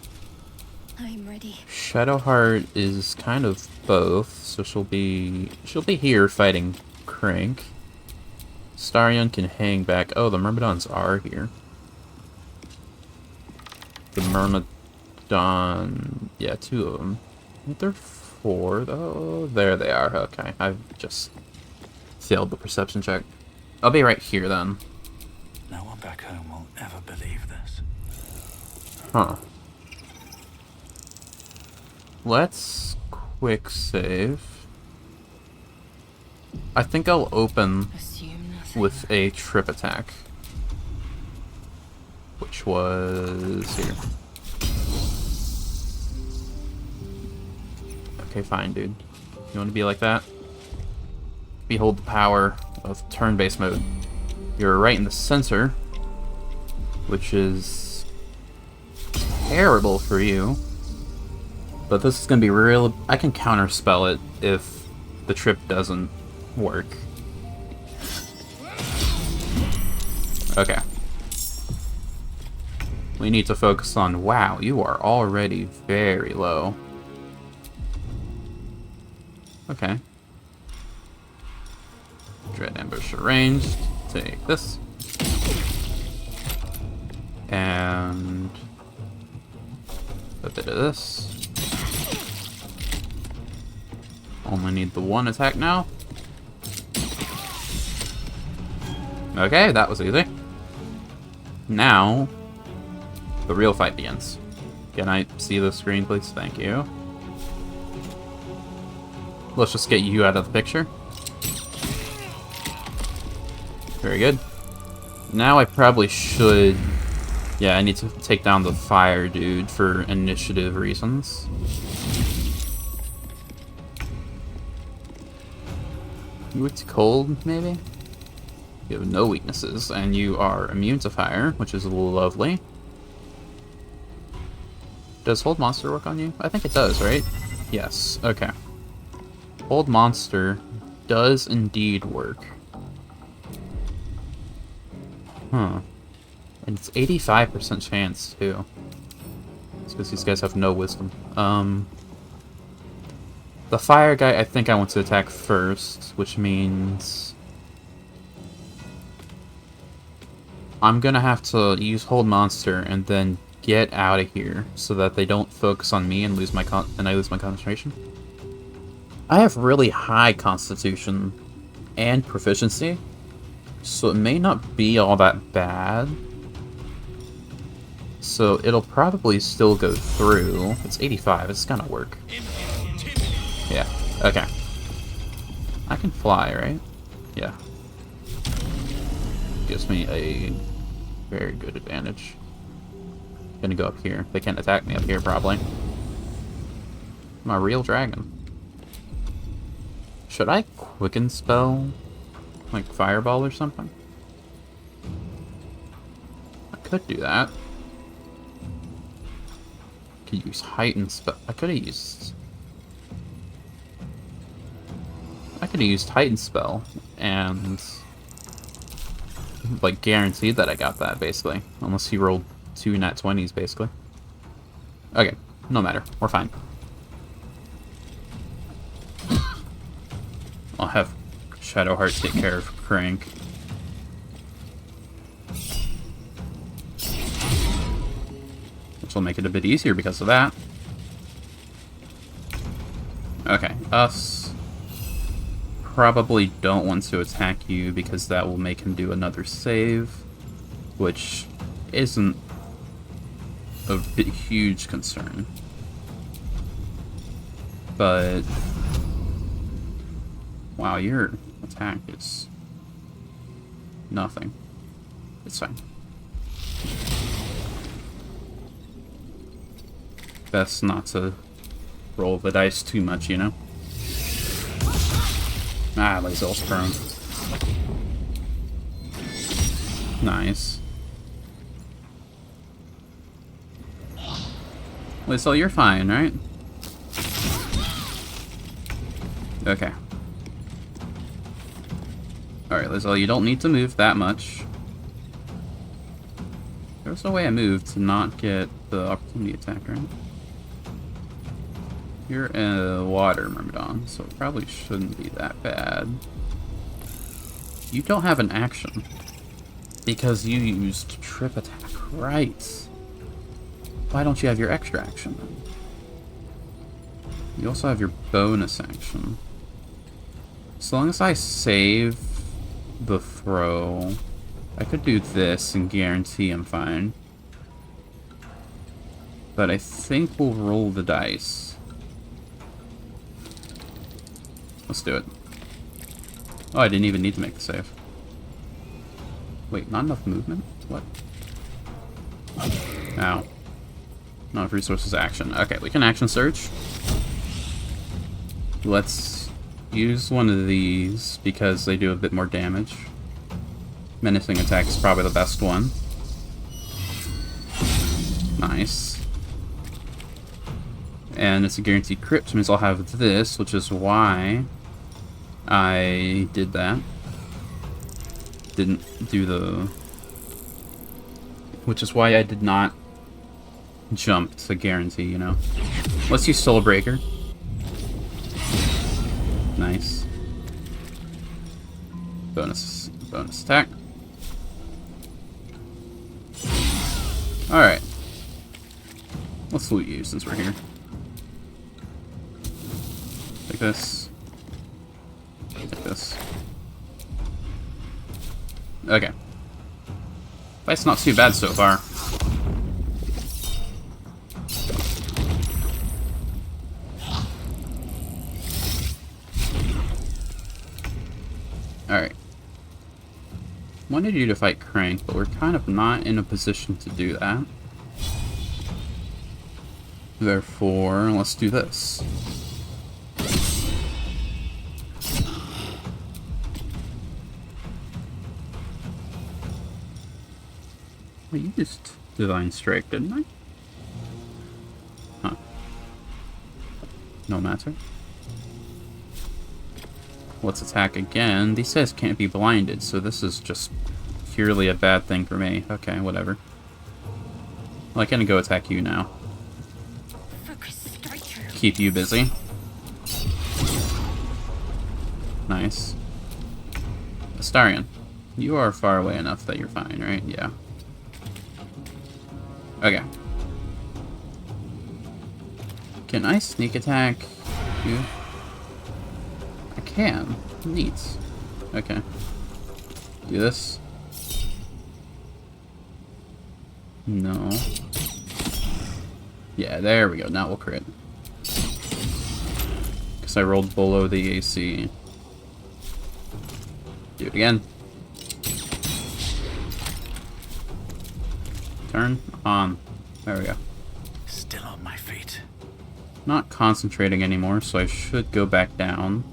I'm ready. Shadowheart is kind of both, so she'll be here fighting Crank. Starion can hang back. Oh, the Myrmidons are here. The Myrmidon, yeah, 2 of them. I think they're 4 though. There they are. Okay, I've just failed the perception check. I'll be right here then. No one back home will ever believe this. Huh. Let's quick save. I think I'll open with a trip attack. Which was here. Okay, fine, dude. You want to be like that? Behold the power of turn-based mode. You're right in the center, which is terrible for you. But this is going to be real. I can counterspell it if the trip doesn't work. Okay. We need to focus on, wow, you are already very low. Okay. Dread Ambush arranged. Take this. And a bit of this. Only need the 1 attack now. Okay, that was easy. Now, the real fight begins. Can I see the screen, please? Thank you. Let's just get you out of the picture. Very good. Now I probably should... Yeah, I need to take down the fire dude for initiative reasons. You weak to cold, maybe? You have no weaknesses, and you are immune to fire, which is lovely. Does Hold Monster work on you? I think it does, right? Yes, okay. Hold Monster does indeed work. Huh. And it's 85% chance, too. because these guys have no wisdom. The fire guy, I think I want to attack first, which means I'm gonna have to use hold monster and then get out of here so that they don't focus on me and lose my I lose my concentration. I have really high constitution and proficiency, so it may not be all that bad. So it'll probably still go through. It's 85, it's gonna work. Yeah, okay. I can fly, right? Yeah. Gives me a very good advantage. Gonna go up here. They can't attack me up here, probably. I'm a real dragon. Should I quicken spell? Like fireball or something? I could do that. Could use heightened spell. I could have used heightened spell and like guaranteed that I got that basically. Unless he rolled 2 nat 20s basically. Okay, no matter. We're fine. I'll have Shadowheart take care of Crank. Which will make it a bit easier because of that. Okay, us probably don't want to attack you because that will make him do another save, which isn't a huge concern. But wow, your attack is nothing. It's fine. Best not to roll the dice too much, you know? Ah, Lazel's prone. Nice. Lazel, you're fine, right? Okay. Alright, Lazel, you don't need to move that much. There's no way I move to not get the opportunity attack, right? You're a water myrmidon, so it probably shouldn't be that bad. You don't have an action because you used trip attack, right? Why don't you have your extra action then? You also have your bonus action. As long as I save the throw, I could do this and guarantee I'm fine. But I think we'll roll the dice. Let's do it. Oh, I didn't even need to make the save. Wait, not enough movement? What? Ow. Not enough resources action. Okay, we can action search. Let's use one of these because they do a bit more damage. Menacing attack is probably the best one. Nice. And it's a guaranteed crit, which means I'll have this, which is why I did that. Didn't do the... Which is why I did not jump to guarantee, you know. Let's use Soul Breaker. Nice. Bonus attack. Alright. Let's loot you since we're here. Take this. Take this. Okay. Fight's not too bad so far. Alright. Wanted you to fight Crank, but we're kind of not in a position to do that. Therefore, let's do this. Well, you just Divine Strike, didn't I? Huh. No matter. Let's attack again. These guys can't be blinded, so this is just purely a bad thing for me. Okay, whatever. Well, I can go attack you now. keep you busy. Nice. Astarion, you are far away enough that you're fine, right? Yeah. Okay. Can I sneak attack you? I can. Neat. Okay. Do this. No. Yeah, there we go. Now we'll crit. Because I rolled below the AC. Do it again. Turn on. There we go. Still on my feet. Not concentrating anymore, so I should go back down.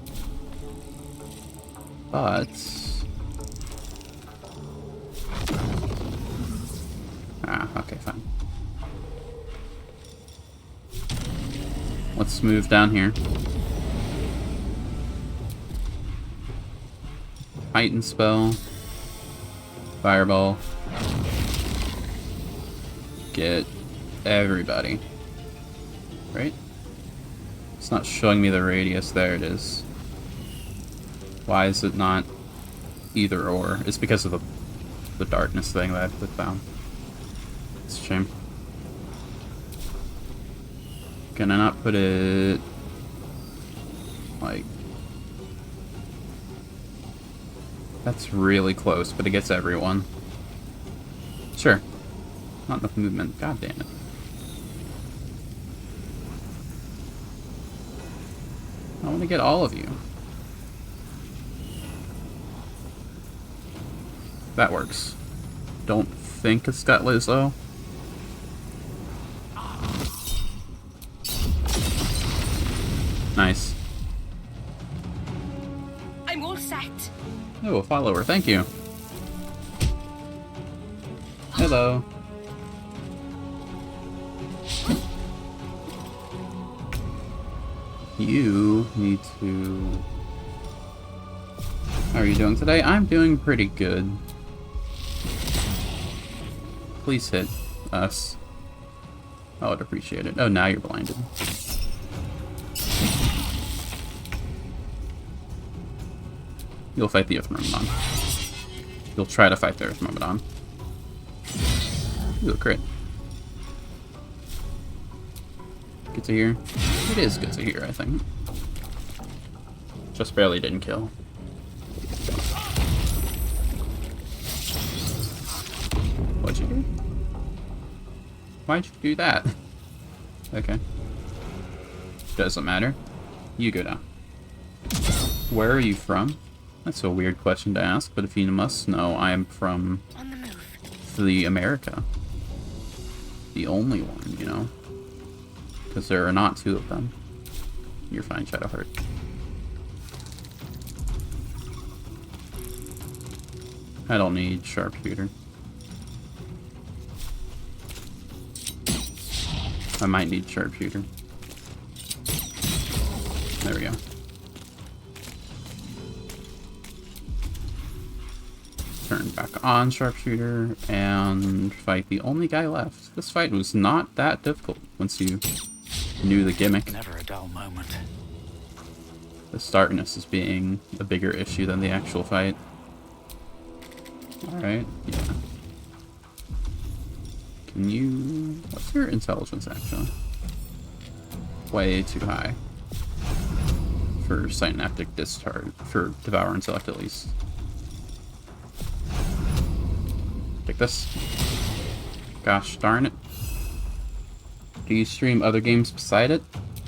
But... ah, okay, fine. Let's move down here. Heighten spell. Fireball. Get everybody. Right? It's not showing me the radius. There it is. Why is it not either or? It's because of the darkness thing that I put down. It's a shame. Can I not put it like... that's really close, but it gets everyone. Sure. Not enough movement. God damn it. I want to get all of you. That works. Don't think it's got Lizzo. Nice. I'm all set. Oh, a follower. Thank you. Hello. You need to... how are you doing today? I'm doing pretty good. Please hit us. I would appreciate it. Oh, now you're blinded. You'll fight the Earth Myrmidon. You'll try to fight the Earth Myrmidon. Ooh, a crit. Good to hear. It is good to hear, I think. Just barely didn't kill. What'd you do? Why'd you do that? Okay. Doesn't matter. You go down. Where are you from? That's a weird question to ask, but if you must know, I am from the America. The only one, you know? Because there are not two of them. You're fine, Shadowheart. I don't need sharpshooter. I might need sharpshooter. There we go. Turn back on sharpshooter and fight the only guy left. This fight was not that difficult once you knew the gimmick. Never a dull moment. The starkness is being a bigger issue than the actual fight. Alright, yeah. Can you... what's your intelligence, actually? Way too high. For synaptic discharge. For Devour Intellect, at least. Take this. Gosh darn it. Do you stream other games beside it?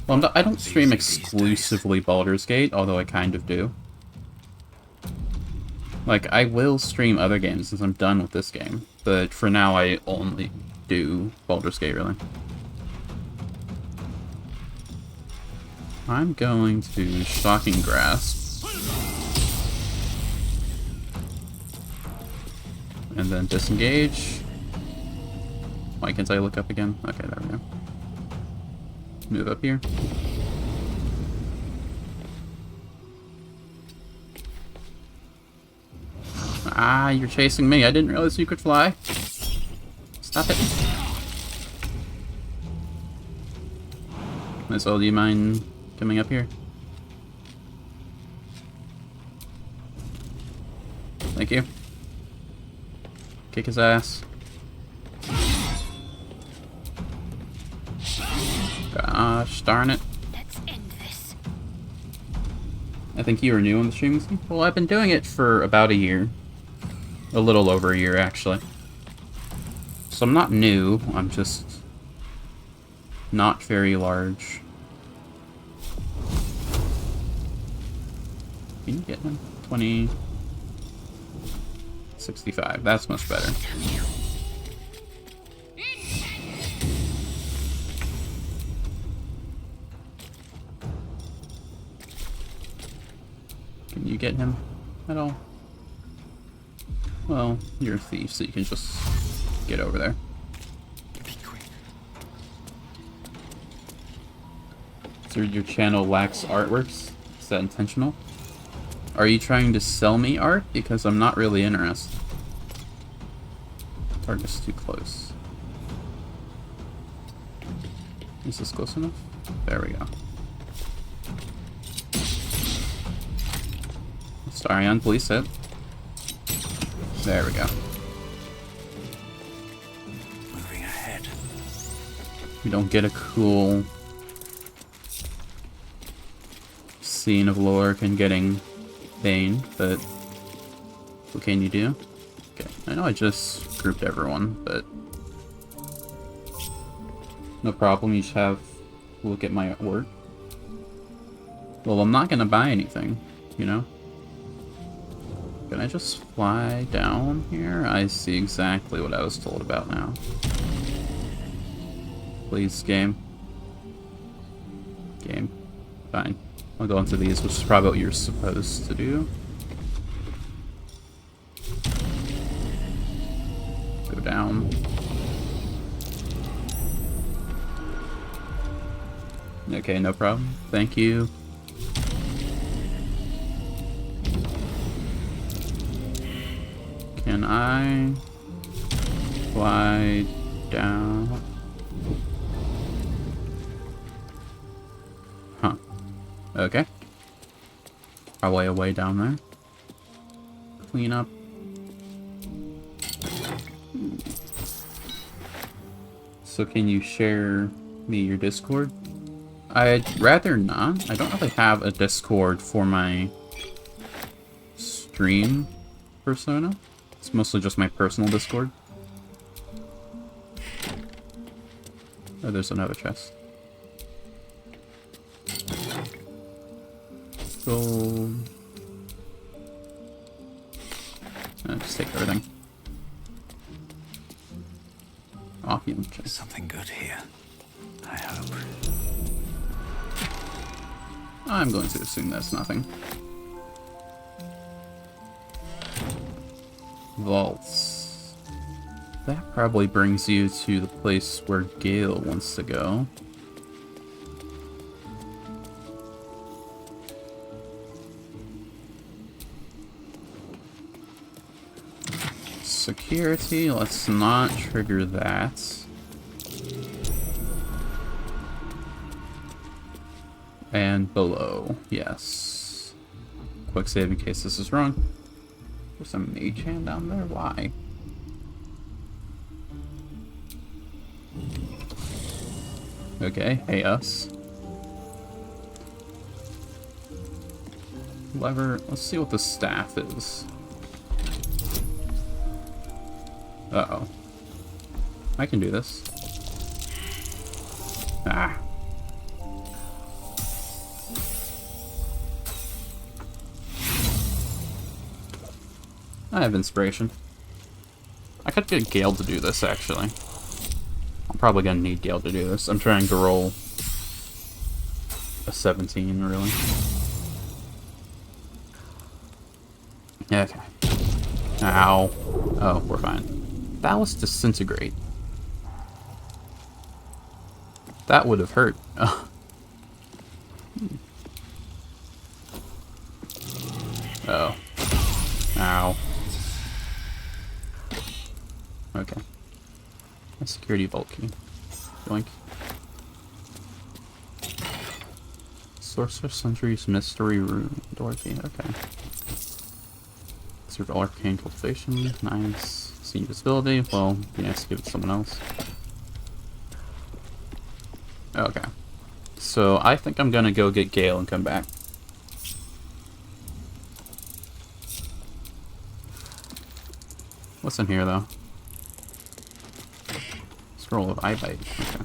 Well, I don't stream exclusively Baldur's Gate, although I kind of do. Like, I will stream other games since I'm done with this game, but for now I only do Baldur's Gate, really. I'm going to Shocking Grasp. And then disengage. Why can't I look up again? Okay, there we go. Move up here. Ah, you're chasing me. I didn't realize you could fly. Stop it. Miss-O, do you mind coming up here? Thank you. Kick his ass. Gosh darn it. Let's end this. I think you were new on the stream. Well, I've been doing it for about a year. A little over a year, actually. So I'm not new, I'm just not very large. Can you get him? 20... 65. That's much better. Can you get him at all? Well, you're a thief, so you can just get over there. So your channel lacks artworks? Is that intentional? Are you trying to sell me art? Because I'm not really interested. Target's too close. Is this close enough? There we go. Starion, please hit. There we go. Moving ahead. We don't get a cool scene of Lorcan getting Bane, but what can you do? Okay, I know I just grouped everyone, but no problem, you should have a look at my work. Well, I'm not gonna buy anything, you know? Can I just fly down here? I see exactly what I was told about now. Please, game. Game. Fine. I'll go into these, which is probably what you're supposed to do. Go down. Okay, no problem. Thank you. Can I fly down? Huh. Okay. Probably a way down there. Clean up. So can you share me your Discord? I'd rather not. I don't really have a Discord for my stream persona. It's mostly just my personal Discord. Oh, there's another chest. Gold. Just take everything. Opium chest. Something good here, I hope. I'm going to assume that's nothing. Vaults. That probably brings you to the place where Gale wants to go. Security, let's not trigger that. And below, yes. Quick save in case this is wrong. There's a mage hand down there? Why? Okay, hey us. Lever, let's see what the staff is. Uh-oh. I can do this. Ah. I have inspiration. I could get Gale to do this, actually. I'm probably gonna need Gale to do this. I'm trying to roll a 17, really. Okay. Ow. Oh, we're fine. Ballast disintegrate. That would have hurt. Oh. Oh. Ow. Okay. A security vault key. Yoink. Sorcerer Century's Mystery Rune. Dorothy, okay. Serve Arcane Cultivation, nice. See invisibility, well, be nice to give it to someone else. Okay. So I think I'm gonna go get Gale and come back. What's in here though? Scroll of Eye Bite, okay.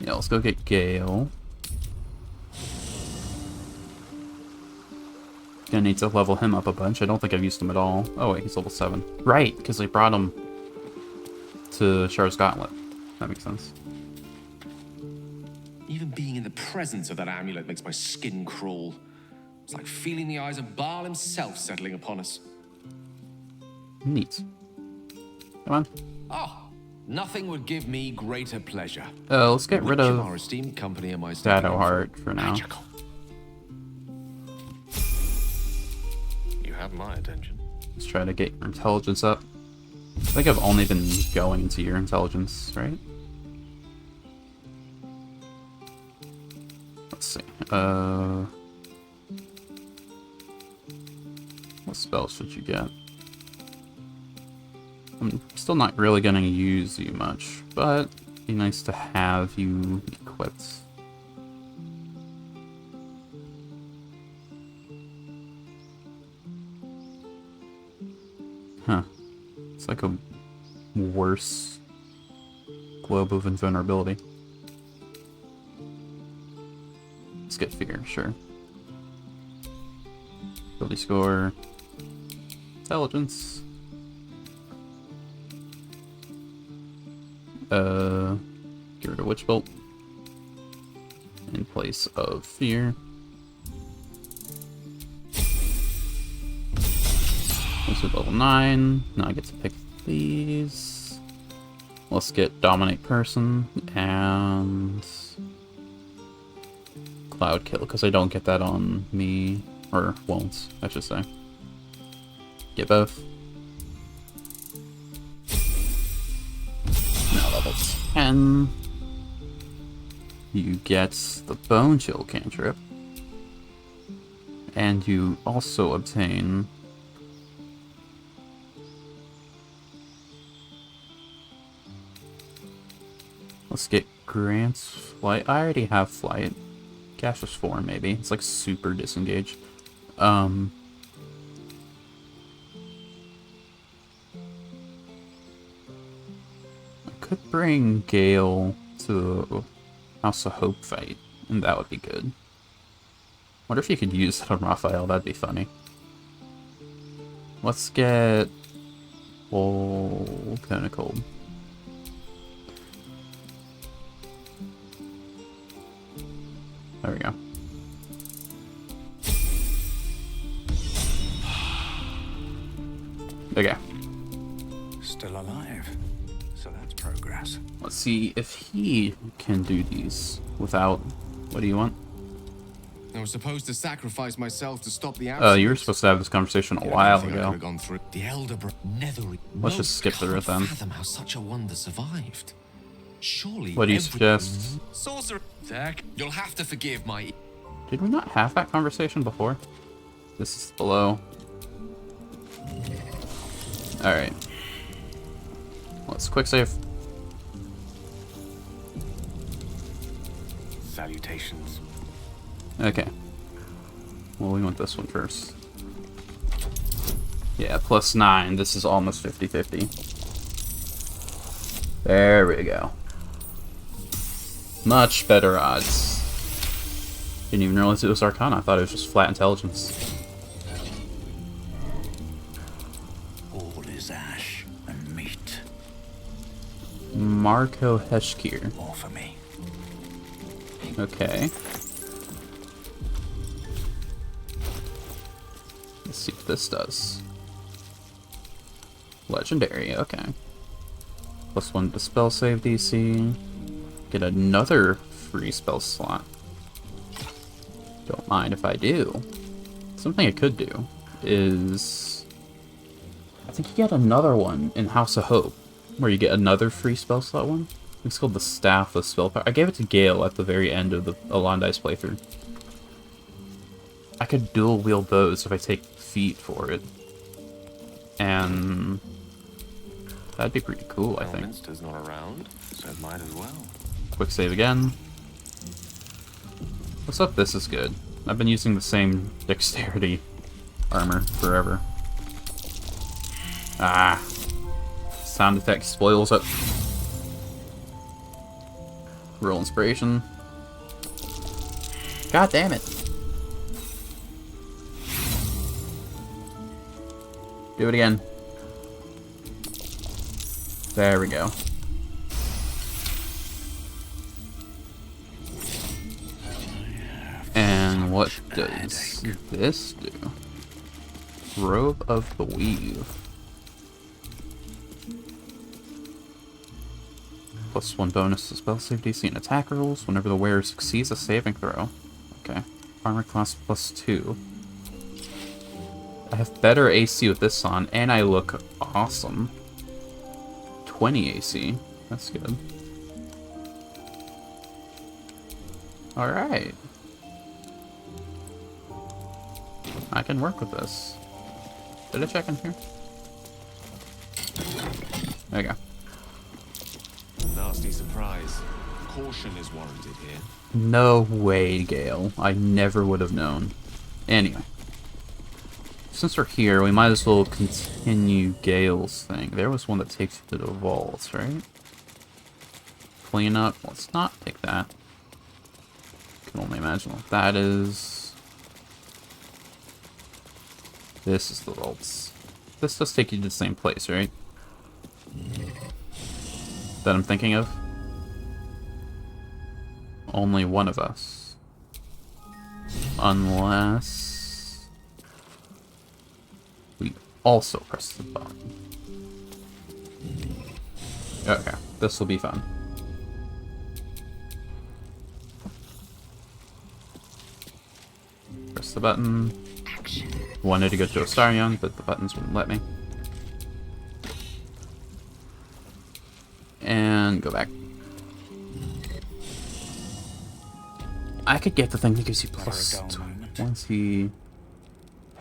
Yeah, let's go get Gale. Gonna need to level him up a bunch. I don't think I've used him at all. Oh wait, he's level 7. Right, because I brought him to Char's Gauntlet. That makes sense. Even being in the presence of that amulet makes my skin crawl. It's like feeling the eyes of Baal himself settling upon us. Neat. Come on. Oh, nothing would give me greater pleasure. Let's get rid of our esteemed company am I Shadowheart for now. Magical. You have my attention. Let's try to get your intelligence up. I think I've only been going into your intelligence, right? Let's see. What spells should you get? I'm still not really gonna use you much, but it'd be nice to have you equipped. Huh. It's like a worse globe of invulnerability. Let's get fear, sure. Ability score. Intelligence. Get rid of Witch Bolt. In place of fear. This is level 9. Now I get to pick these. Let's get Dominate Person and Cloud Kill, because I don't get that on me. Or won't, I should say. Get both. Now level 10. You get the Bone Chill cantrip. And you also obtain let's get Grant's Flight. I already have Flight. Gaseous Form, maybe. It's like super disengaged. I could bring Gale to House of Hope fight, and that would be good. Wonder if you could use that on Raphael, that'd be funny. Let's get Volcanic. There we go. Okay. Still alive. So that's progress. Let's see if he can do these without... What do you want? I was supposed to sacrifice myself to stop the Oh, you were supposed to have this conversation a while ago. The elder Let's just skip through it then. fathom how such a wonder survived. Surely. What do you suggest? Sorcerer. Zach, you'll have to forgive my. Did we not have that conversation before? This is below. Alright. Let's quick save. Salutations. Okay. Well, we want this one first. Yeah, +9. This is almost 50-50. There we go. Much better odds. Didn't even realize it was Arcana. I thought it was just flat intelligence. All is ash and meat. Marco Heshkir. More for me. Okay. Let's see what this does. Legendary, okay. +1 to spell save DC. Get another free spell slot. Don't mind if I do. Something I could do is... I think you get another one in House of Hope, where you get another free spell slot one. It's called the Staff of Spellpower. I gave it to Gale at the very end of the Alondi's playthrough. I could dual wield those if I take feet for it. And that'd be pretty cool, I think. Elminster's not around, so it might as well. Quick save again. What's up? This is good. I've been using the same dexterity armor forever. Ah. Sound effect spoils it. Roll inspiration. God damn it. Do it again. There we go. And what does this do? Robe of the Weave. +1 bonus to spell save DC and attack rolls whenever the wearer succeeds a saving throw. Okay. Armor class +2. I have better AC with this on, and I look awesome. 20 AC. That's good. Alright. I can work with this. Did I check in here? There you go. Nasty surprise. Caution is warranted here. No way, Gale. I never would have known. Anyway. Since we're here, we might as well continue Gale's thing. There was one that takes you to the vaults, right? Clean up. Let's not take that. Can only imagine what that is. This is the vaults. This does take you to the same place, right? That I'm thinking of? Only one of us. Unless we also press the button. Okay, this will be fun. Press the button. Wanted to go to Astarion, but the buttons wouldn't let me. And go back. I could get the thing that gives you +20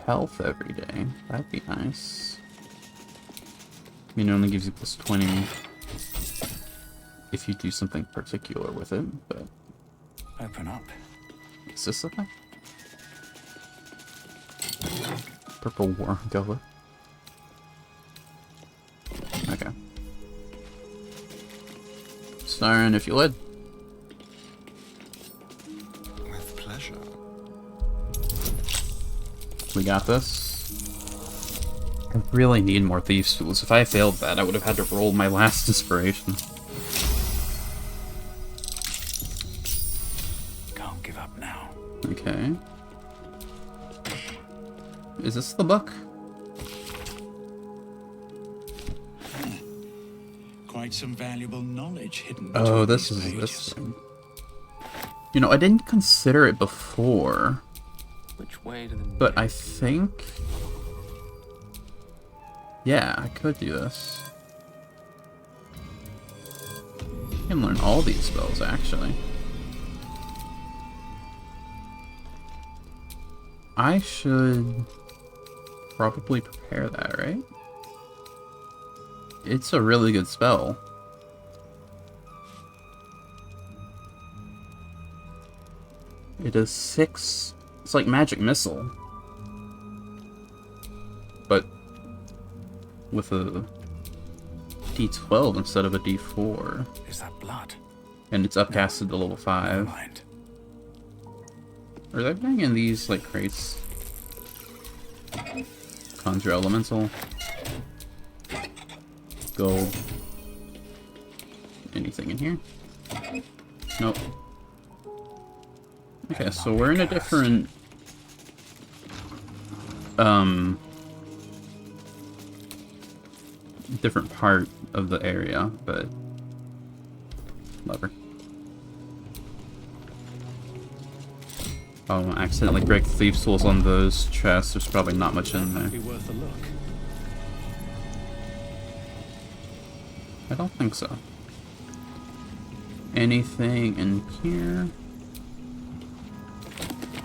health every day. That'd be nice. I mean, it only gives you +20 if you do something particular with it, but... Open up. Is this the thing? Purple War Gullet. Okay. Siren, if you would. With pleasure. We got this. I really need more Thieves' Tools. If I failed that, I would have had to roll my last inspiration. Can't give up now. Okay. Is this the book? Quite some valuable knowledge hidden. Oh, this is this thing. You know, I didn't consider it before. Which way to the... But I think... Yeah, I could do this. I can learn all these spells, actually. I should probably prepare that, right? It's a really good spell. It does 6... It's like Magic Missile. But with a D12 instead of a D4. Is that blood? And it's upcasted to level 5. Mind. Are they bringing in these, like, crates? Conjure Elemental. Gold. Anything in here? Nope. Okay, so we're in a different... different part of the area, but... Whatever. Oh, I accidentally break Thieves' Tools on those chests. There's probably not much in there. Be worth a look. I don't think so. Anything in here?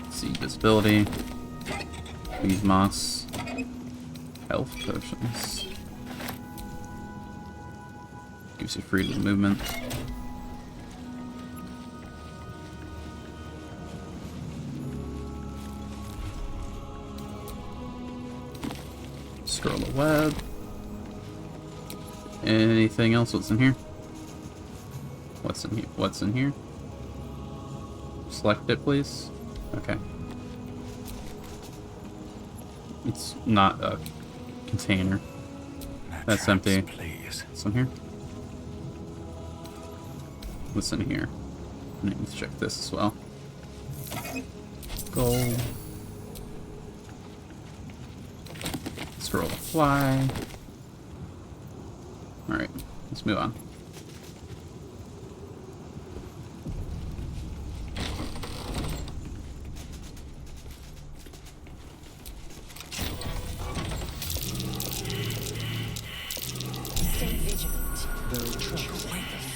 Let's see, visibility. Use moss. Health potions. Gives you freedom of movement. Scroll the web. Anything else? What's in here? What's in here? What's in here? Select it, please. Okay. It's not a container. That's empty. Please. What's in here? What's in here? I need to check this as well. Gold. Scroll to fly. Alright, let's move on.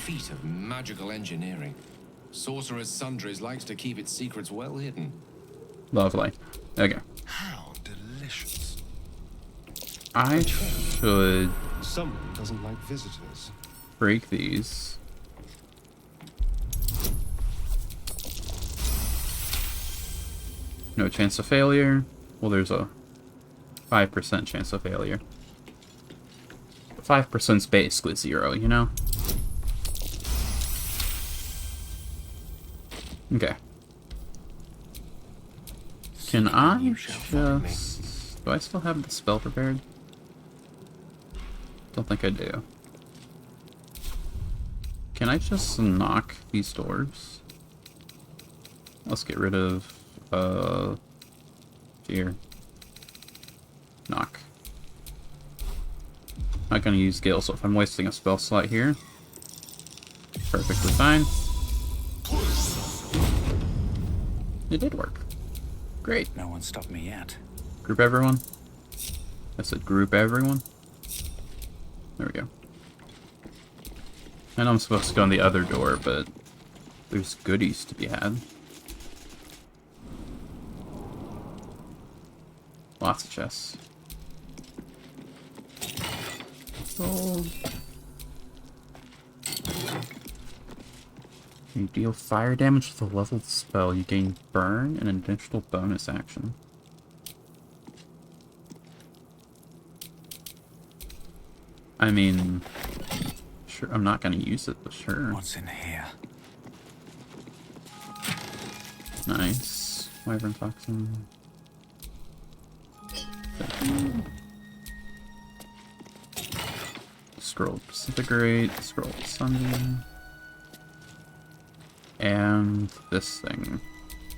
Feat of magical engineering. Sorcerer's Sundries likes to keep its secrets well hidden. Lovely. Okay. How delicious. I should Someone doesn't like visitors. break these. No chance of failure. Well, there's a 5% chance of failure. 5% is basically 0, you know? Okay. Can I just... Do I still have the spell prepared? Don't think I do. Can I just knock these doors? Let's get rid of... Fear. Knock. Not gonna use Gale, so if I'm wasting a spell slot here, perfectly fine. It did work. Great. No one stopped me yet. Group everyone. I said group everyone. There we go. I know I'm supposed to go in the other door, but there's goodies to be had. Lots of chests. Gold. You deal fire damage with a leveled spell. You gain burn and an additional bonus action. I mean, sure, I'm not going to use it, but sure. What's in here? Nice. Wyvern toxin. Scroll disintegrate. Scroll sunbeam. And this thing.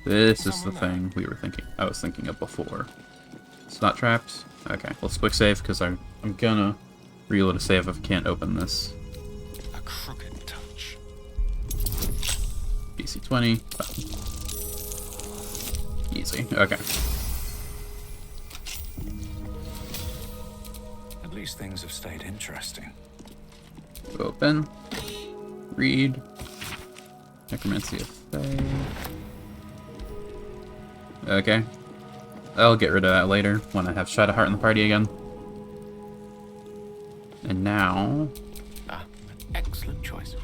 This is the thing we were thinking. I was thinking of before. It's not trapped. Okay, let's quick save because I'm gonna reload a save if I can't open this. A crooked touch. PC 20. Easy. Okay. At least things have stayed interesting. Open. Read. Necromancy of Fae. Okay. I'll get rid of that later when I have Shadowheart in the party again. And now... An excellent choice.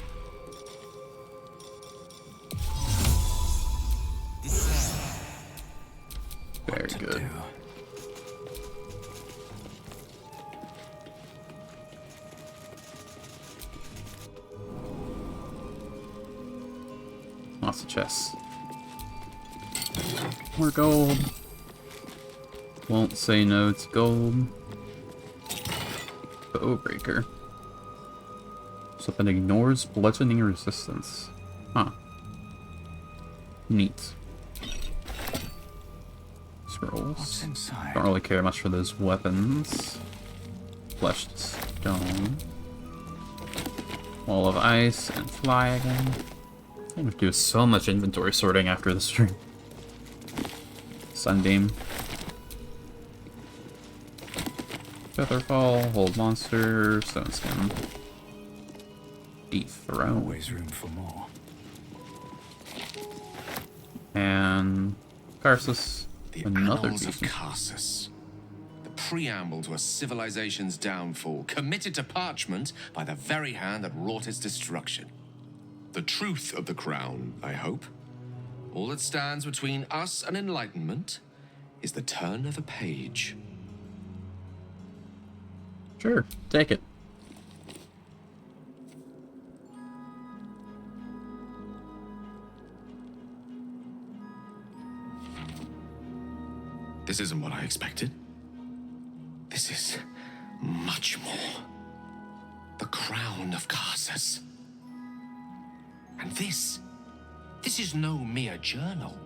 Very good. Lots of chests. More gold. Won't say no to gold. Bowbreaker. Something ignores bludgeoning resistance. Huh. Neat. Scrolls. What's inside? Don't really care much for those weapons. Fleshed stone. Wall of ice and fly again. I'm gonna do so much inventory sorting after the stream. Sunbeam. Featherfall, hold monster, stone skin. Dethrone. Always room for more. And Karsus, another Annals of decent. Karsus. The preamble to a civilization's downfall, committed to parchment by the very hand that wrought its destruction. The truth of the crown, I hope. All that stands between us and enlightenment is the turn of a page. Sure, take it. This isn't what I expected. This is much more. The crown of Karsus. And this is no mere journal.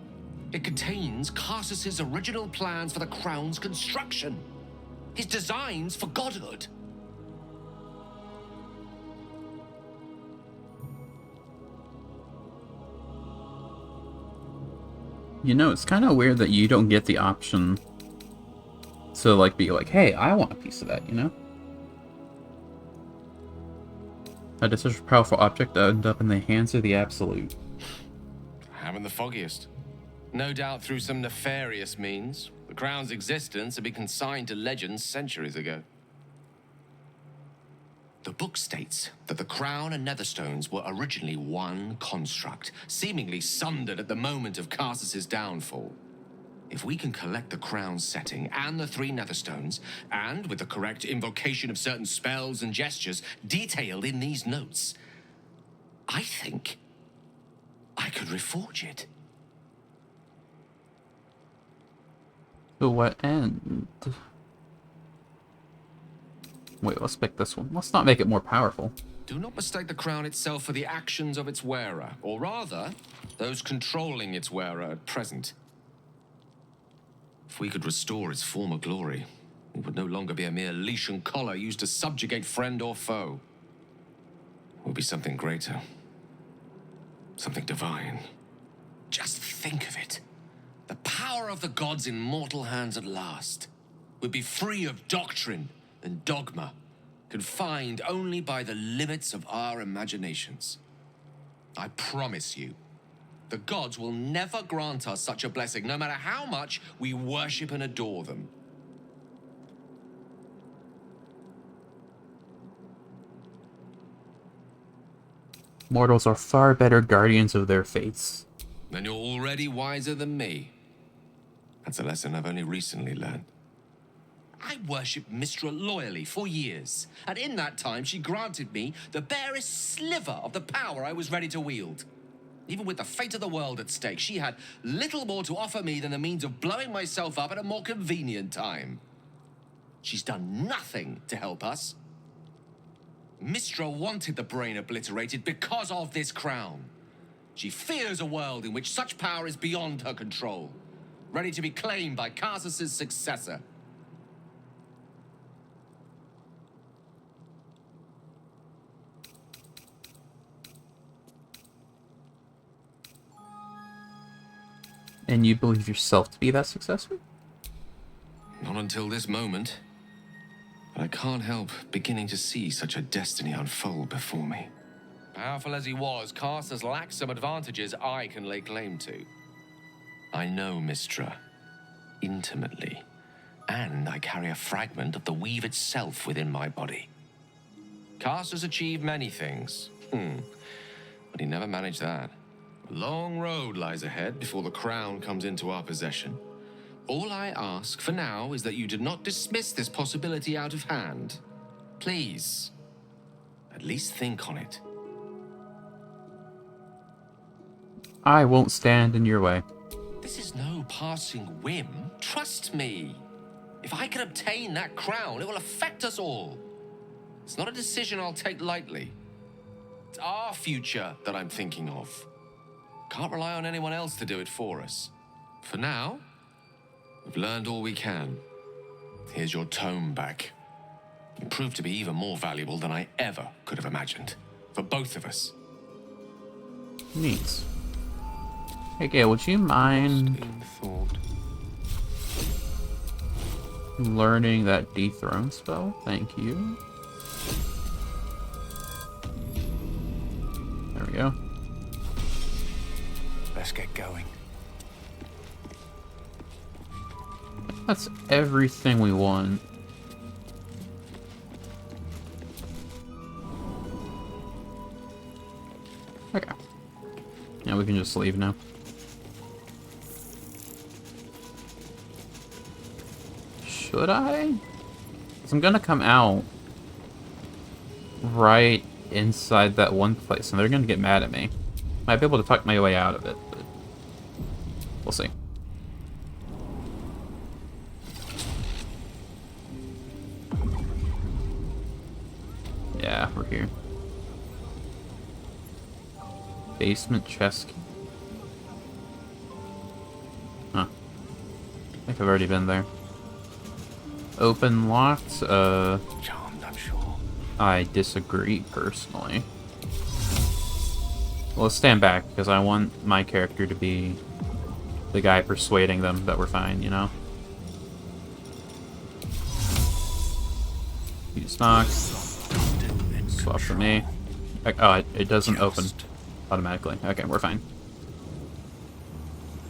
It contains Karsus's original plans for the crown's construction. His designs for godhood. You know, it's kind of weird that you don't get the option to, like, be like, hey, I want a piece of that, you know? How does such a powerful object end up in the hands of the Absolute? Haven't the foggiest. No doubt through some nefarious means, the crown's existence had been consigned to legend centuries ago. The book states that the crown and netherstones were originally one construct, seemingly sundered at the moment of Karsus's downfall. If we can collect the crown's setting and the 3 netherstones, and with the correct invocation of certain spells and gestures detailed in these notes, I think I could reforge it. To what end? Wait, let's pick this one. Let's not make it more powerful. Do not mistake the crown itself for the actions of its wearer, or rather, those controlling its wearer at present. If we could restore its former glory, it would no longer be a mere leash and collar used to subjugate friend or foe. It would be something greater. Something divine. Just think of it. The power of the gods in mortal hands at last would be free of doctrine and dogma, confined only by the limits of our imaginations. I promise you, the gods will never grant us such a blessing, no matter how much we worship and adore them. Mortals are far better guardians of their faiths. Then you're already wiser than me. That's a lesson I've only recently learned. I worshipped Mistra loyally for years, and in that time she granted me the barest sliver of the power I was ready to wield. Even with the fate of the world at stake, she had little more to offer me than the means of blowing myself up at a more convenient time. She's done nothing to help us. Mistra wanted the brain obliterated because of this crown. She fears a world in which such power is beyond her control, ready to be claimed by Karsus's successor. And you believe yourself to be that successful? Not until this moment. But I can't help beginning to see such a destiny unfold before me. Powerful as he was, Karsus lacks some advantages I can lay claim to. I know Mistra intimately, and I carry a fragment of the weave itself within my body. Karsus achieved many things, but he never managed that. A long road lies ahead before the crown comes into our possession. All I ask for now is that you do not dismiss this possibility out of hand. Please, at least think on it. I won't stand in your way. This is no passing whim. Trust me. If I can obtain that crown, it will affect us all. It's not a decision I'll take lightly. It's our future that I'm thinking of. Can't rely on anyone else to do it for us. For now, we've learned all we can. Here's your tome back. It proved to be even more valuable than I ever could have imagined. For both of us. Neat. Hey Gale, would you mind learning that dethrone spell? Thank you. There we go. Let's get going. That's everything we want. Okay. Now we can just leave now. Should I? 'Cause I'm gonna come out right inside that one place, and they're gonna get mad at me. Might be able to tuck my way out of it, but we'll see. Yeah, we're here. Basement chest. Huh. I think I've already been there. Open locked, Charmed, I'm sure. I disagree, personally. Well, let's stand back, because I want my character to be the guy persuading them that we're fine, you know? Use knock. Swap for me. Oh, it doesn't open automatically. Okay, we're fine.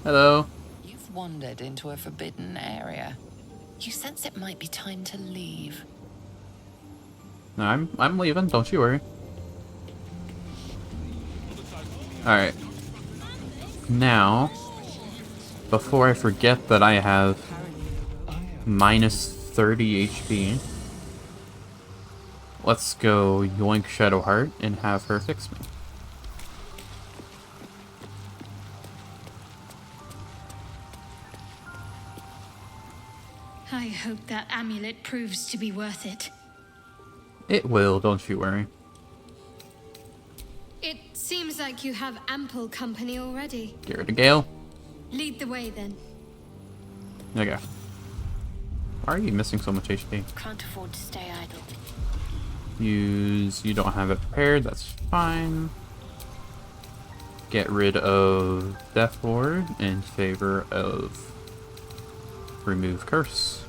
Hello. You've wandered into a forbidden area. You sense it might be time to leave. No, I'm leaving, don't you worry. Alright. Now, before I forget that I have minus 30 HP, let's go yoink Shadowheart and have her fix me. I hope that amulet proves to be worth it. It will, don't you worry. It seems like you have ample company already. Get rid of Gale. Lead the way, then. There you go. Why are you missing so much HP? Can't afford to stay idle. You don't have it prepared, that's fine. Get rid of Death Ward in favor of remove Curse.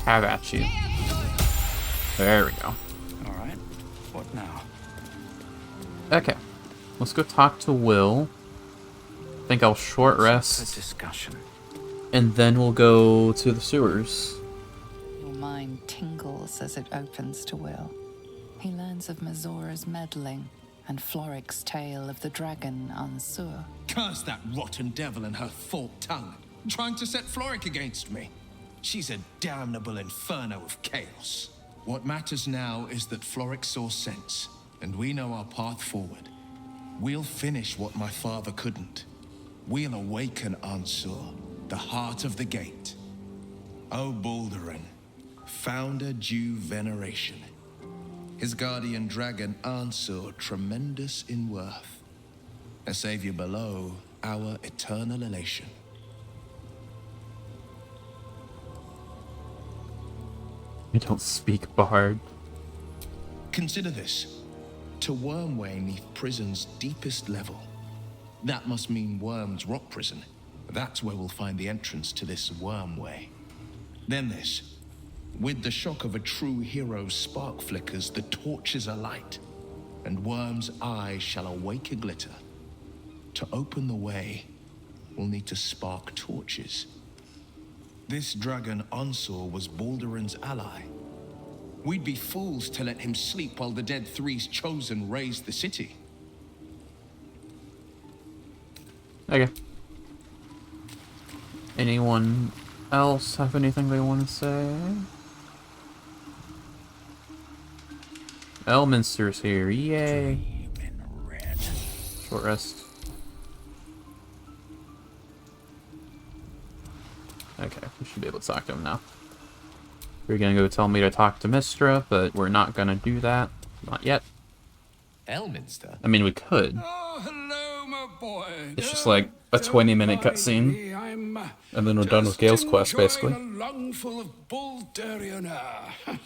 Have at you. There we go. Alright, what now? Okay. Let's go talk to Will. I think I'll short rest. Discussion. And then we'll go to the sewers. Your mind tingles as it opens to Will. He learns of Mazora's meddling and Floric's tale of the dragon Ansur. Curse that rotten devil and her forked tongue, trying to set Floric against me. She's a damnable inferno of chaos. What matters now is that Floric saw sense, and we know our path forward. We'll finish what my father couldn't. We'll awaken Ansur, the heart of the gate. O Baldurin, founder due veneration. His guardian dragon Ansur, tremendous in worth. A savior below, our eternal elation. I don't speak Bard. Consider this. To Wormway neath prison's deepest level. That must mean Worm's rock prison. That's where we'll find the entrance to this Wormway. Then this. With the shock of a true hero's spark flickers, the torches alight, and Worm's eyes shall awake a glitter. To open the way, we'll need to spark torches. This dragon Ansur was Baldurin's ally. We'd be fools to let him sleep while the Dead Three's chosen raised the city. Okay. Anyone else have anything they want to say? Elminster's here, yay! Short rest. Okay, we should be able to talk to him now. You're gonna go tell me to talk to Mystra, but we're not gonna do that. Not yet. Elminster? I mean, we could. Oh, hello, my boy. It's just like a 20-minute cutscene. And then we're done with Gale's quest, basically. A lungful of Baldurian air.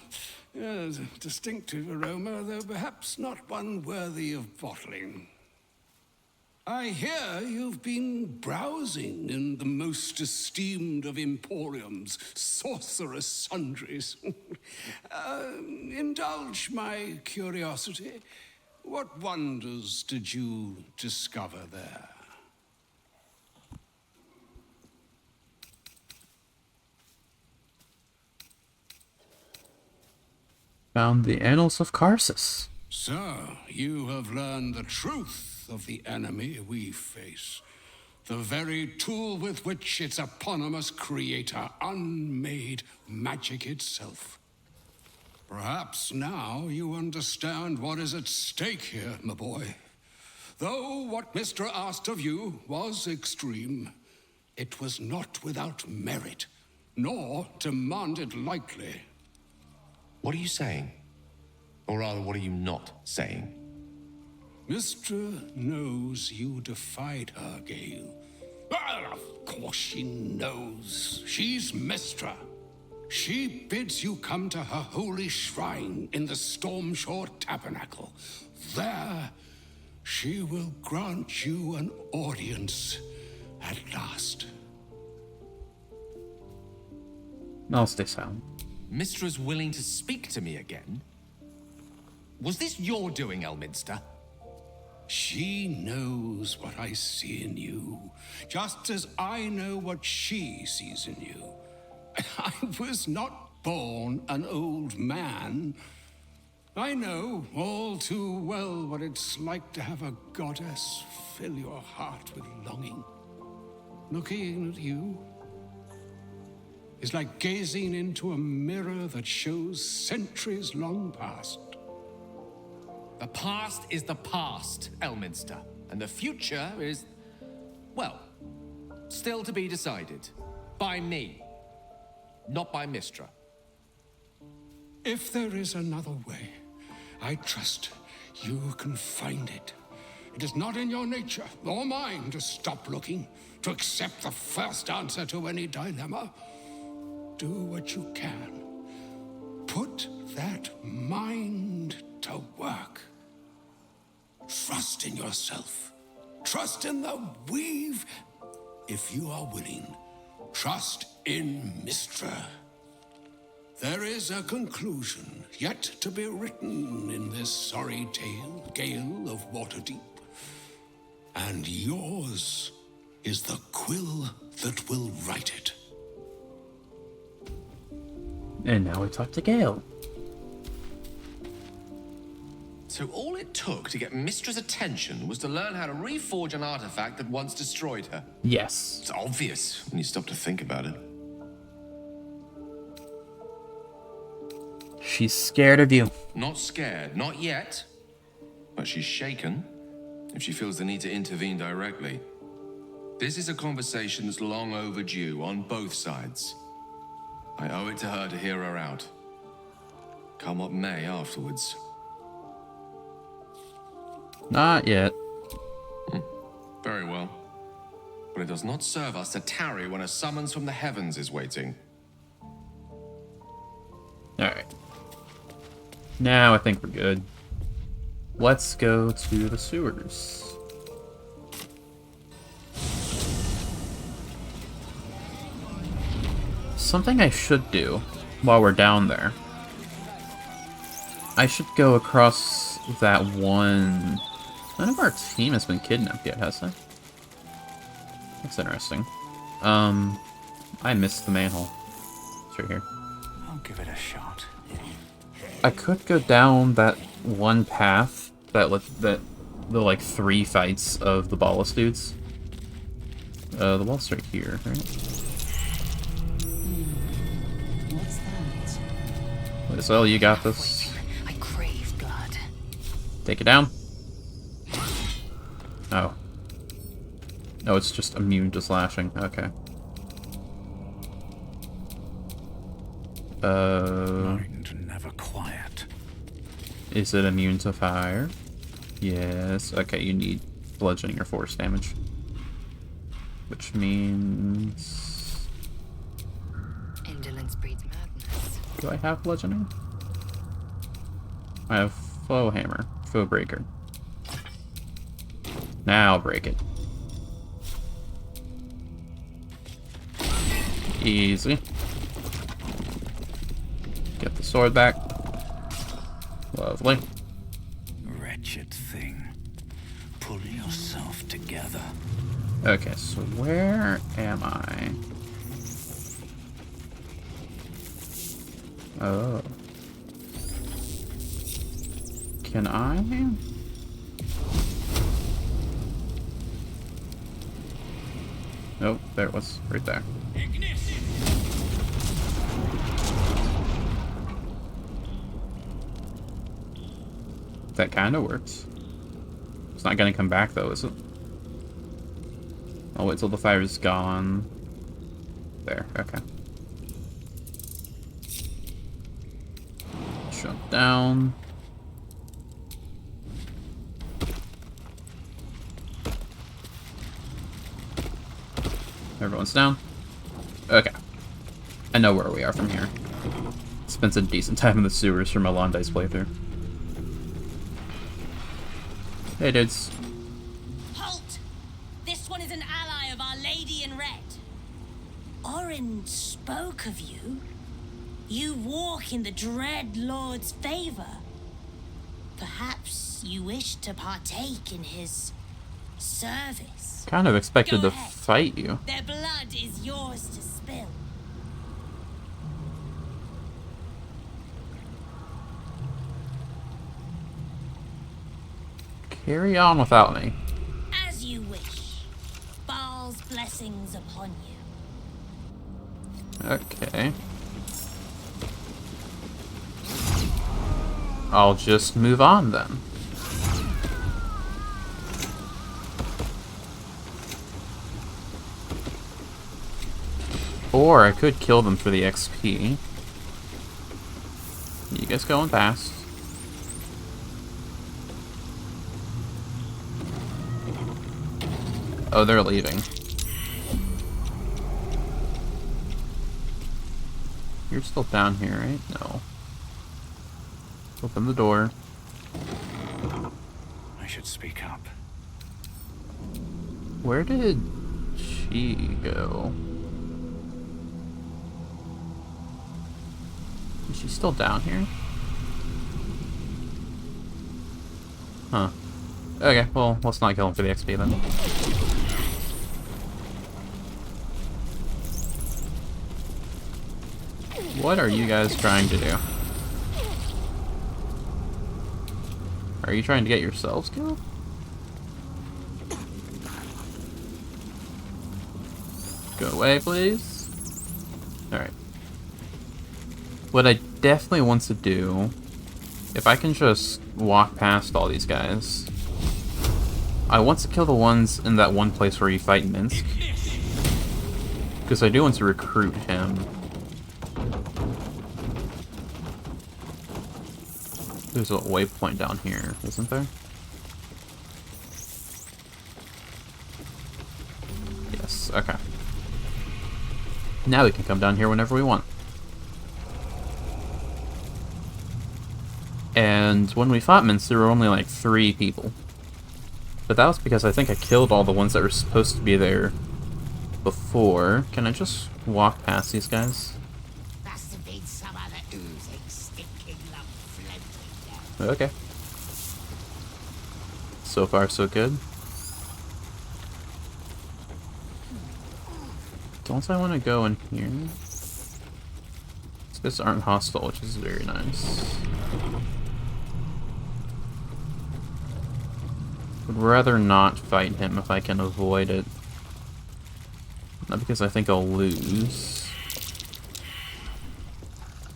Yes, a distinctive aroma, though perhaps not one worthy of bottling. I hear you've been browsing in the most esteemed of emporiums, sorcerous sundries. Indulge my curiosity. What wonders did you discover there? Found the Annals of Karsus. So, you have learned the truth of the enemy we face. The very tool with which its eponymous creator unmade magic itself. Perhaps now you understand what is at stake here, my boy. Though what Mr. asked of you was extreme, it was not without merit, nor demanded lightly. What are you saying? Or rather, what are you not saying? Mr. knows you defied her, Gale. Well, of course she knows. She's Mistra. She bids you come to her holy shrine in the Stormshore Tabernacle. There, she will grant you an audience at last. I'll stay silent. Mistra's willing to speak to me again? Was this your doing, Elminster? She knows what I see in you, just as I know what she sees in you. I was not born an old man. I know all too well what it's like to have a goddess fill your heart with longing. Looking at you is like gazing into a mirror that shows centuries long past. The past is the past, Elminster. And the future is, well, still to be decided. By me. Not by Mistra. If there is another way, I trust you can find it. It is not in your nature, or mine, to stop looking, to accept the first answer to any dilemma. Do what you can. Put that mind to work. Trust in yourself. Trust in the weave. If you are willing, trust in Mistra. There is a conclusion yet to be written in this sorry tale, Gale of Waterdeep. And yours is the quill that will write it. And now we talk to Gale. So all it took to get Mistra's attention was to learn how to reforge an artifact that once destroyed her. Yes. It's obvious when you stop to think about it. She's scared of you. Not scared, not yet. But she's shaken if she feels the need to intervene directly. This is a conversation that's long overdue on both sides. I owe it to her to hear her out. Come what may afterwards. Not yet. Very well. But it does not serve us to tarry when a summons from the heavens is waiting. Alright. Now I think we're good. Let's go to the sewers. Something I should do while we're down there. I should go across that one... None of our team has been kidnapped yet, has it? That's interesting. I missed the manhole. It's right here. I'll give it a shot. I could go down that one path that the like 3 fights of the Ballas dudes. The wall's right here, right? What's that? So you got this. I crave blood. Take it down. Oh. Oh, it's just immune to slashing. Okay. Mind never quiet. Is it immune to fire? Yes. Okay, you need bludgeoning or force damage. Which means... Indolence breeds madness. Do I have bludgeoning? I have foe hammer, foe breaker. Now break it. Easy. Get the sword back. Lovely. Wretched thing. Pull yourself together. Okay, so where am I? Oh. Can I? Nope, there it was, right there. That kind of works. It's not gonna come back though, is it? I'll wait till the fire's gone. There, okay. Jump down. Everyone's down. Okay. I know where we are from here. Spent a decent time in the sewers for my Londice playthrough. Hey, dudes. Halt! This one is an ally of Our Lady in Red. Orin spoke of you. You walk in the Dread Lord's favor. Perhaps you wish to partake in his service. Kind of expected Go to ahead. fight you. Their blood is yours to spill. Carry on without me. As you wish. Baal's blessings upon you. Okay. I'll just move on then. Or I could kill them for the XP. You guys going past. Oh, they're leaving. You're still down here, right? No. Open the door. I should speak up. Where did she go? Is she still down here? Huh. Okay, well, let's not kill him for the XP then. What are you guys trying to do? Are you trying to get yourselves killed? Go away, please. Alright. What I definitely want to do, if I can just walk past all these guys, I want to kill the ones in that one place where you fight Minsk. Because I do want to recruit him. There's a waypoint down here, isn't there? Yes, okay. Now we can come down here whenever we want. And when we fought Minsk, there were only like 3 people. But that was because I think I killed all the ones that were supposed to be there before. Can I just walk past these guys? Must have been some other oozing, stinking lump floating down. Okay. So far, so good. Don't I want to go in here? These guys aren't hostile, which is very nice. Would rather not fight him if I can avoid it. Not because I think I'll lose,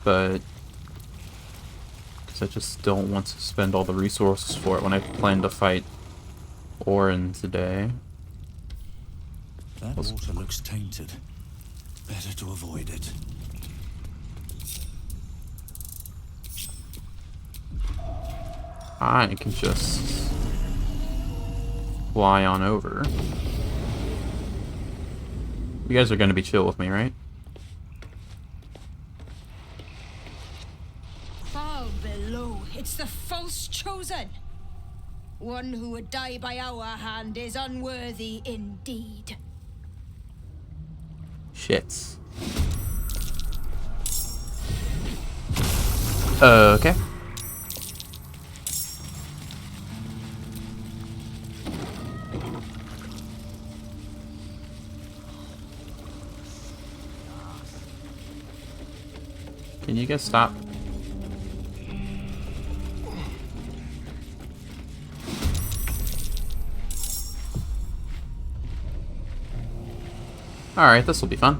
but because I just don't want to spend all the resources for it when I plan to fight Orin today. That water looks tainted. Better to avoid it. I can just fly on over. You guys are going to be chill with me, right? Far below, it's the false chosen. One who would die by our hand is unworthy indeed. Shits. Okay. Can you guys stop? Alright, this will be fun.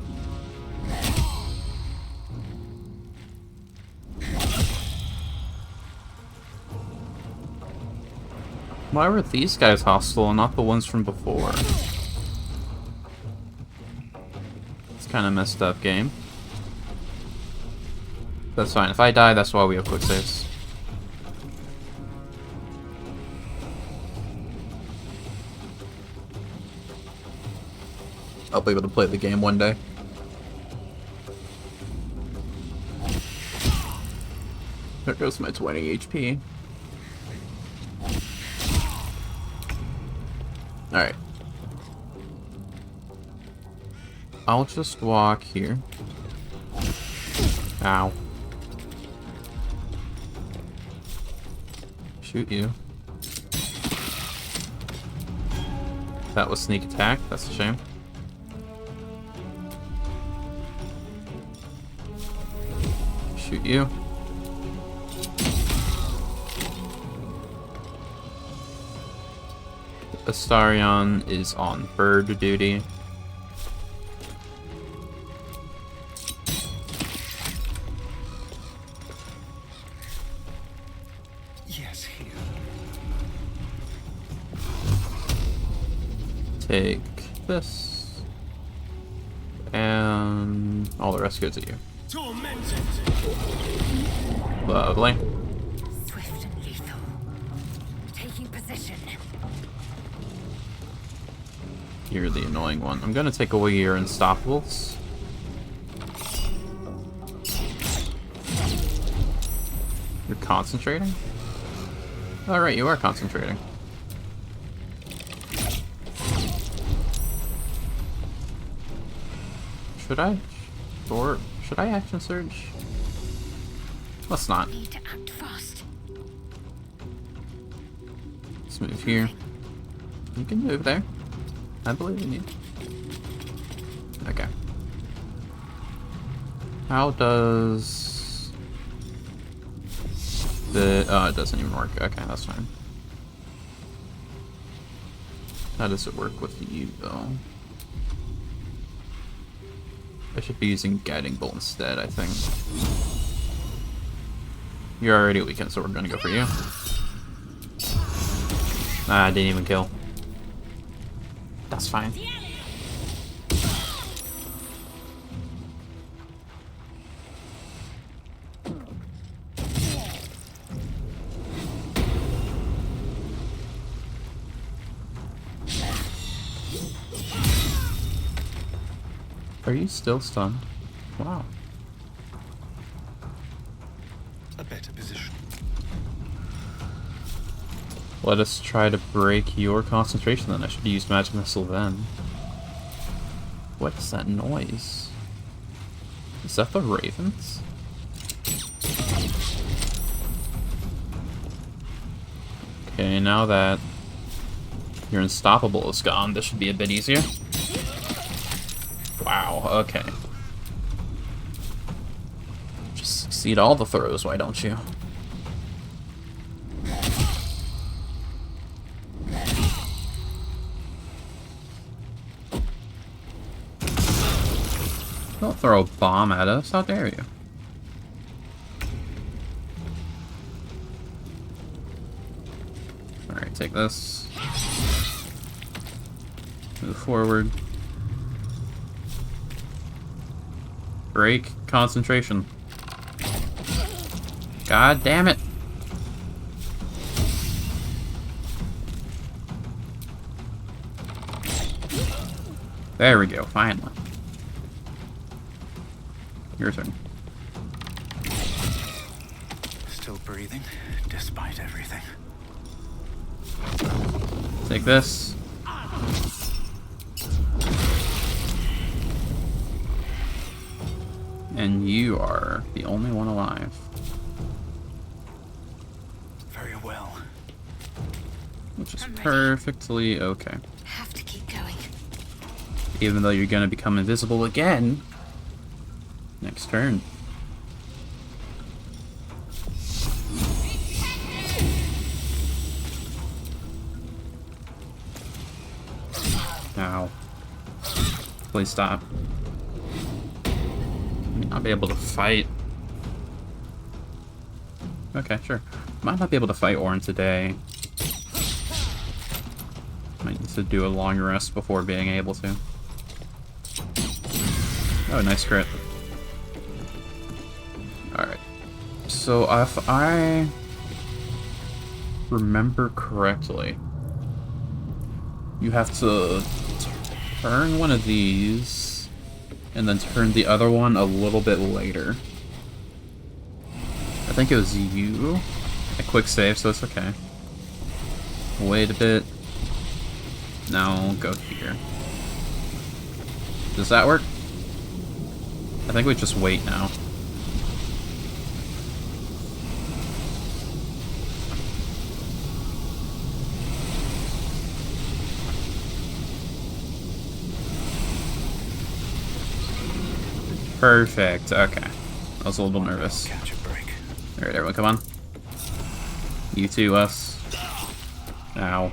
Why were these guys hostile and not the ones from before? It's kind of messed up, game. That's fine. If I die, that's why we have quick saves. I'll be able to play the game one day. There goes my 20 HP. Alright. I'll just walk here. Ow. Shoot you. That was sneak attack. That's a shame. Shoot you. Astarion is on bird duty. Yes, here. Take this. And all the rest goes at you. Lovely. Swift and lethal. Taking position. You're the annoying one. I'm gonna take away your unstoppables. You're concentrating? Alright, you are concentrating. Should I? Or should I action surge? Let's not. Need to act fast. Let's move here. You can move there. I believe in you. Okay. How does the it doesn't even work. Okay, that's fine. How does it work with you though? I should be using Guiding Bolt instead, I think. You're already weakened, so we're gonna go for you. Ah, I didn't even kill. That's fine. Are you still stunned? Wow. A better position. Let us try to break your concentration then. I should use Magic Missile then. What is that noise? Is that the ravens? Okay, now that your unstoppable is gone, this should be a bit easier. Wow, okay. Just succeed all the throws, why don't you? Don't throw a bomb at us, how dare you? Alright, take this. Move forward. Break concentration. God damn it. There we go, finally. Your turn. Still breathing, despite everything. Take this. And you are the only one alive. Very well. Which is perfectly okay. Have to keep going. Even though you're gonna become invisible again next turn. Ow. Please stop. Not be able to fight. Okay, sure. Might not be able to fight Orin today. Might need to do a long rest before being able to. Oh, nice crit. Alright. So if I remember correctly, you have to turn one of these and then turn the other one a little bit later. I think it was you. A quick save, so it's okay. Wait a bit. Now go here. Does that work? I think we just wait now. Perfect. Okay. I was a little nervous. Catch a break. Alright, everyone, come on. You too, us. Ow.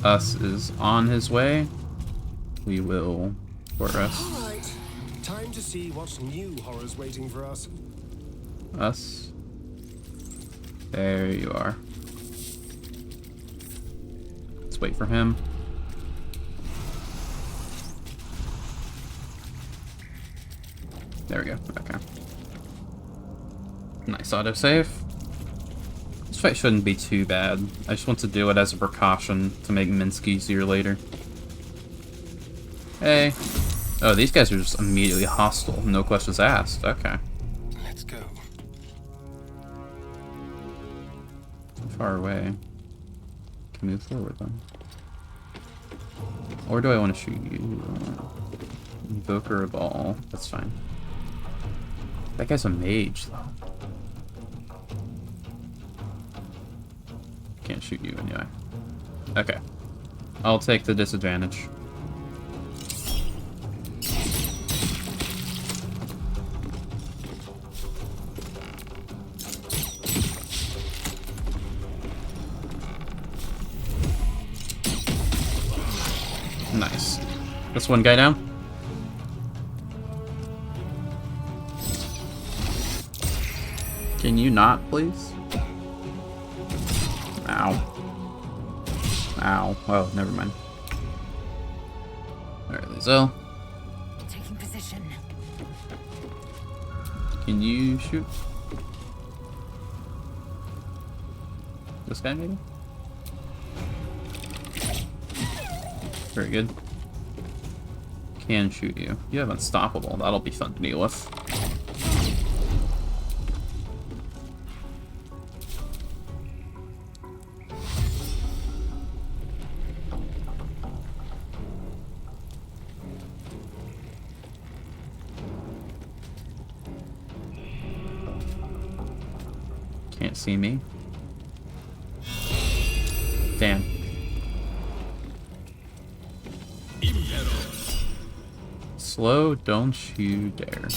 Us is on his way. We will short rest. Alright. Time to see what new horror's waiting for us. Us. There you are. Let's wait for him. There we go. Okay. Nice autosave. This fight shouldn't be too bad. I just want to do it as a precaution to make Minsk easier later. Hey. Oh, these guys are just immediately hostile. No questions asked. Okay. Let's go. Far away. Can move forward then. Or do I want to shoot you? Invoker of all. That's fine. That guy's a mage, though. Can't shoot you anyway. Okay. I'll take the disadvantage. Nice. This one guy down? Can you not, please? Ow. Ow. Oh, never mind. Alright, Lizelle. Taking position. Can you shoot? This guy, maybe? Very good. Can shoot you. You have unstoppable. That'll be fun to deal with. Can't see me. Damn. Slow, don't you dare.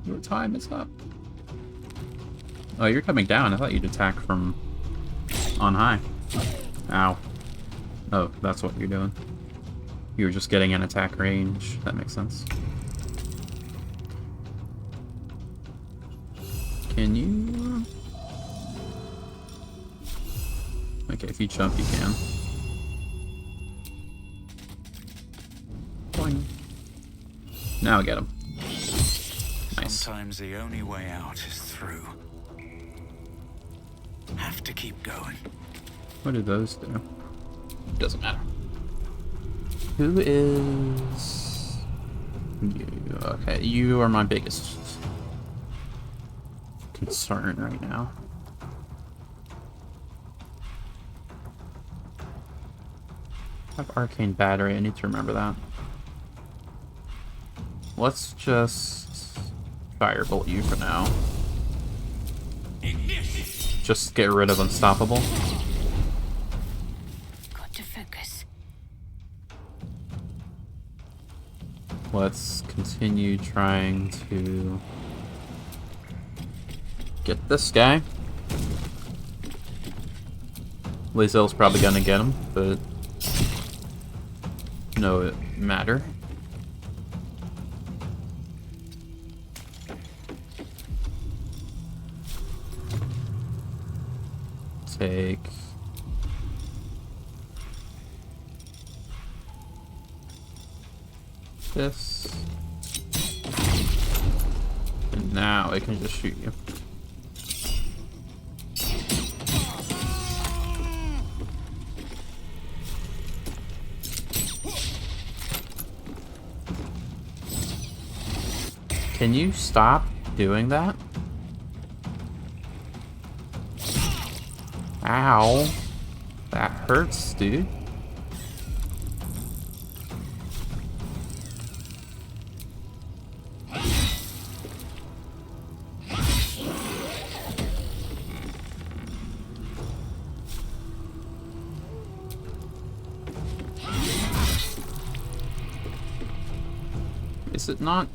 Your time is up. Oh, you're coming down. I thought you'd attack from on high. Ow. Oh, that's what you're doing. You were just getting an attack range. That makes sense. Can you... Okay, if you jump, you can. Boing. Now get him. Nice. Sometimes the only way out is through. Have to keep going. What do those do? Doesn't matter. Who is you? Okay, you are my biggest concern right now. I have arcane battery, I need to remember that. Let's just firebolt you for now. Just get rid of unstoppable. Got to focus. Let's continue trying to get this guy. Lae'zel's probably gonna get him, but no matter. Take this, and now I can just shoot you. Can you stop doing that? Ow. That hurts, dude. Is it not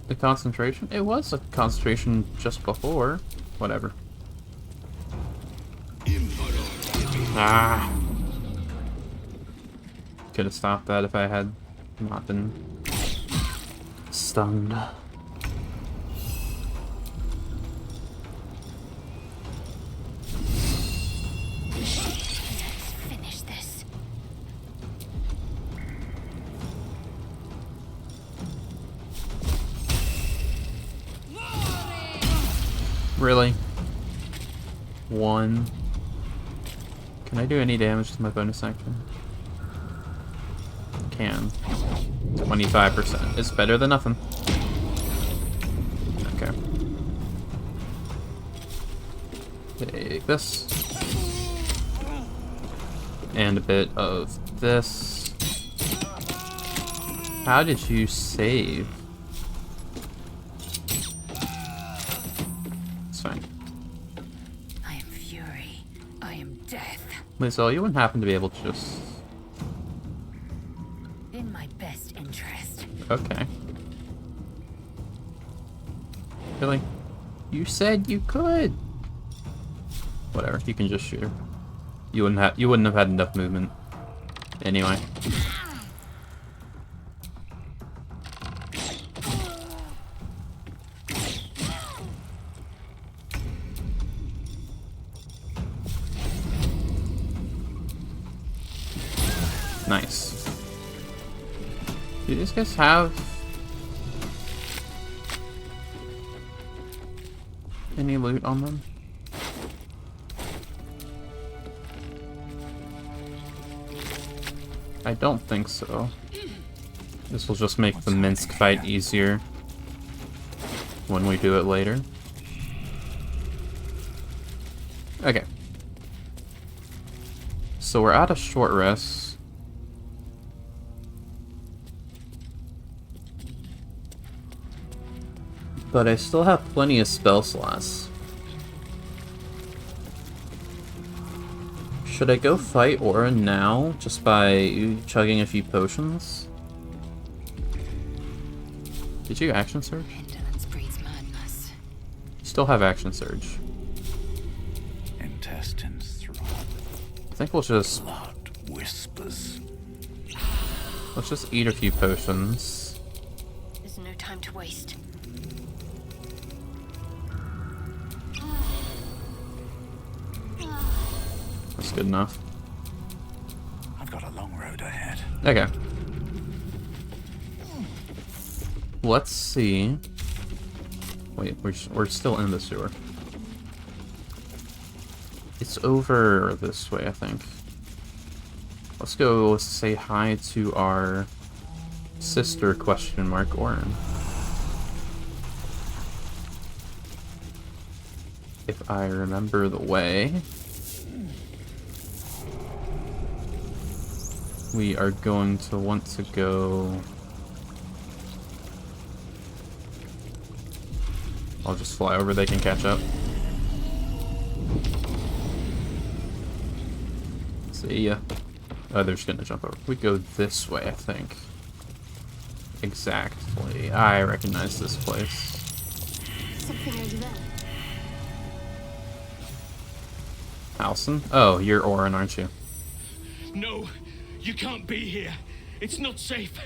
the concentration? It was a concentration just before. Whatever. Ah. Could have stopped that if I had not been stunned. Finish this. Really? One. Can I do any damage to my bonus action? Can. 25%. It's better than nothing. Okay. Take this. And a bit of this. How did you save? It's fine. I am fury. I am death. Lae'zel, you wouldn't happen to be able to just... In my best interest. Okay. Really? You said you could! Whatever, you can just shoot her. You wouldn't have had enough movement. Anyway. Nice. Do these guys have any loot on them? I don't think so. This will just make the Minsk fight easier when we do it later. Okay. So we're at a short rest. But I still have plenty of spell slots. Should I go fight Aura now, just by chugging a few potions? Did you action surge? Indolence breeds madness. You still have action surge. Intestines throb. I think we'll just... Blood whispers. Let's just eat a few potions. There's no time to waste. That's good enough. I've got a long road ahead. Okay. Let's see. Wait, we're still in the sewer. It's over this way, I think. Let's go say hi to our sister Orin. If I remember the way, we are going to want to go... I'll just fly over, they can catch up. See ya. Oh, they're just gonna jump over. We go this way, I think. Exactly. I recognize this place. Something over there. Halson? Oh, you're Orin, aren't you? No, you can't be here. It's not safe.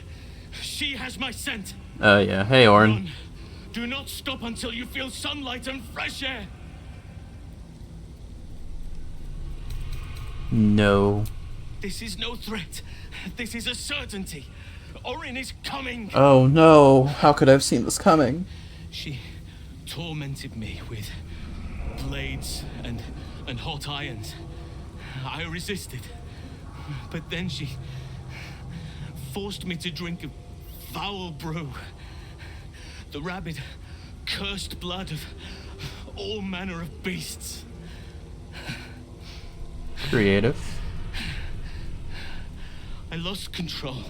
She has my scent. Yeah. Hey, Orin. Run. Do not stop until you feel sunlight and fresh air. No. This is no threat. This is a certainty. Orin is coming. Oh no. How could I have seen this coming? She tormented me with blades and hot irons. I resisted. But then she forced me to drink a foul brew. The rabid, cursed blood of all manner of beasts. Creative. I lost control.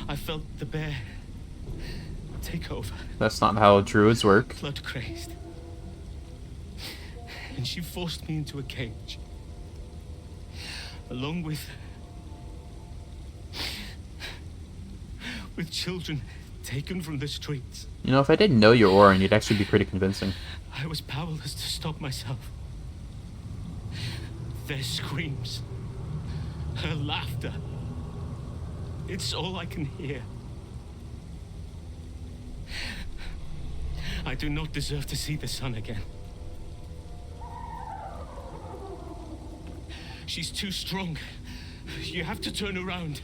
I felt the bear take over. That's not how druids work. Blood crazed. And she forced me into a cage. Along with children taken from the streets. You know, if I didn't know your Orin, you'd actually be pretty convincing. I was powerless to stop myself. Their screams, her laughter, it's all I can hear. I do not deserve to see the sun again. She's too strong. You have to turn around.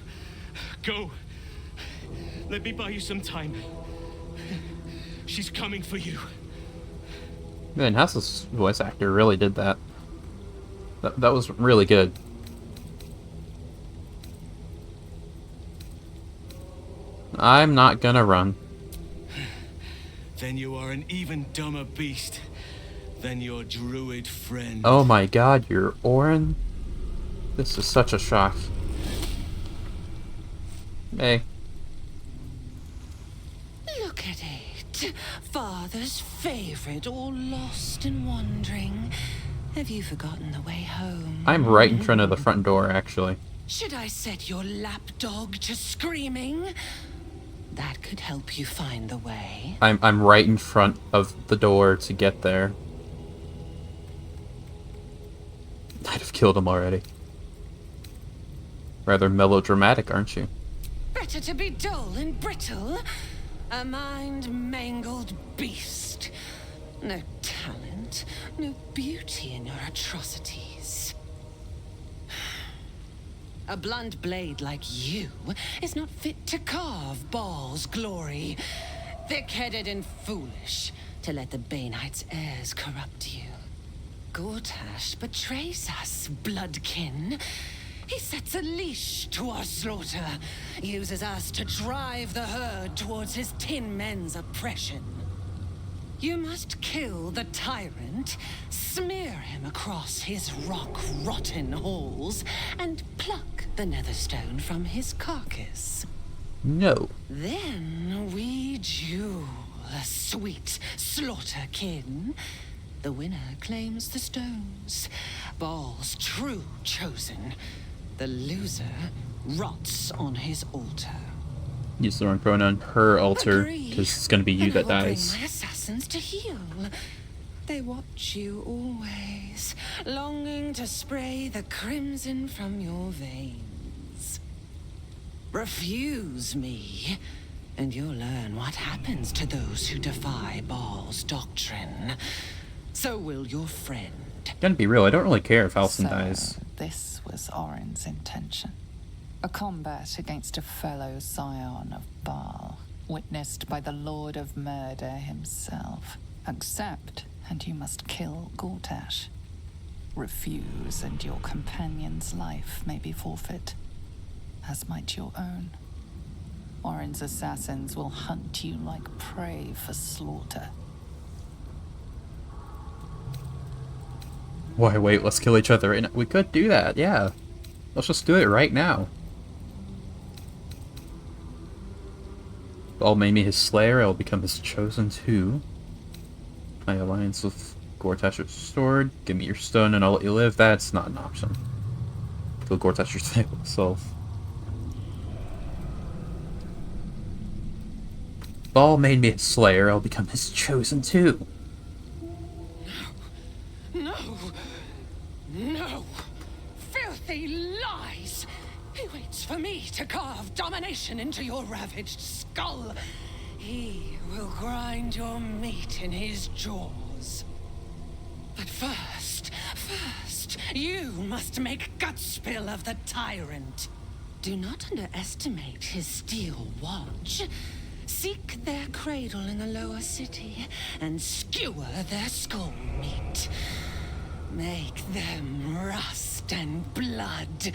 Go. Let me buy you some time. She's coming for you. Man, Hass's voice actor really did that. That was really good. I'm not gonna run. Then you are an even dumber beast than your druid friend. Oh my god, you're Orin? This is such a shock. Hey. Look at it. Father's favorite, all lost and wandering. Have you forgotten the way home? I'm right in front of the front door, actually. Should I set your lapdog to screaming? That could help you find the way. I'm right in front of the door to get there. I'd have killed him already. Rather melodramatic, aren't you? Better to be dull and brittle. A mind-mangled beast. No talent, no beauty in your atrocities. A blunt blade like you is not fit to carve Baal's glory. Thick-headed and foolish to let the Baneites' heirs corrupt you. Gortash betrays us, bloodkin. He sets a leash to our slaughter, uses us to drive the herd towards his tin men's oppression. You must kill the tyrant, smear him across his rock-rotten halls, and pluck the netherstone from his carcass. No. Then we duel, sweet slaughterkin. The winner claims the stones, Baal's true chosen. The loser rots on his altar. Use the wrong pronoun, her altar, because it's gonna be you that dies. Bring my assassins to heal. They watch you always, longing to spray the crimson from your veins. Refuse me, and you'll learn what happens to those who defy Baal's doctrine. So will your friend. Gonna be real, I don't really care if Halson dies. This was Orin's intention. A combat against a fellow scion of Baal, witnessed by the Lord of Murder himself. Accept, and you must kill Gortash. Refuse, and your companion's life may be forfeit, as might your own. Orin's assassins will hunt you like prey for slaughter. Why wait, let's kill each other. And we could do that, yeah. Let's just do it right now. Baal made me his slayer, I will become his chosen too. My alliance with Gortash is restored. Give me your stone and I'll let you live. That's not an option. Kill Gortash yourself. Baal made me his slayer, I'll become his chosen too. No! No! Filthy lies! He waits for me to carve domination into your ravaged skull. He will grind your meat in his jaws. But first, you must make gut spill of the tyrant. Do not underestimate his steel watch. Seek their cradle in the lower city and skewer their skull meat. Make them rust and blood.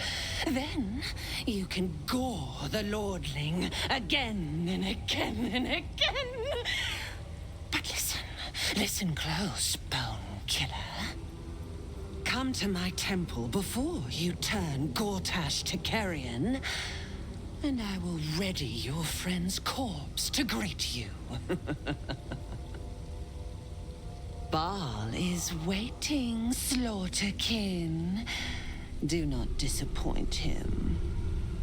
Then you can gore the lordling again and again and again. But listen close, Bone Killer. Come to my temple before you turn Gortash to carrion, and I will ready your friend's corpse to greet you. Baal is waiting, Slaughterkin. Do not disappoint him.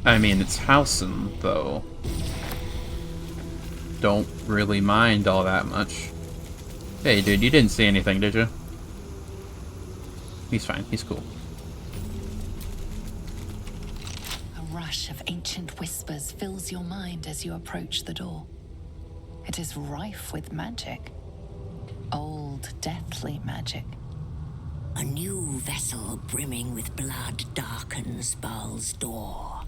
I mean, it's Housen, though. Don't really mind all that much. Hey, dude, you didn't see anything, did you? He's fine. He's cool. A rush of ancient whispers fills your mind as you approach the door. It is rife with magic. Old, deathly magic. A new vessel brimming with blood darkens Baal's door.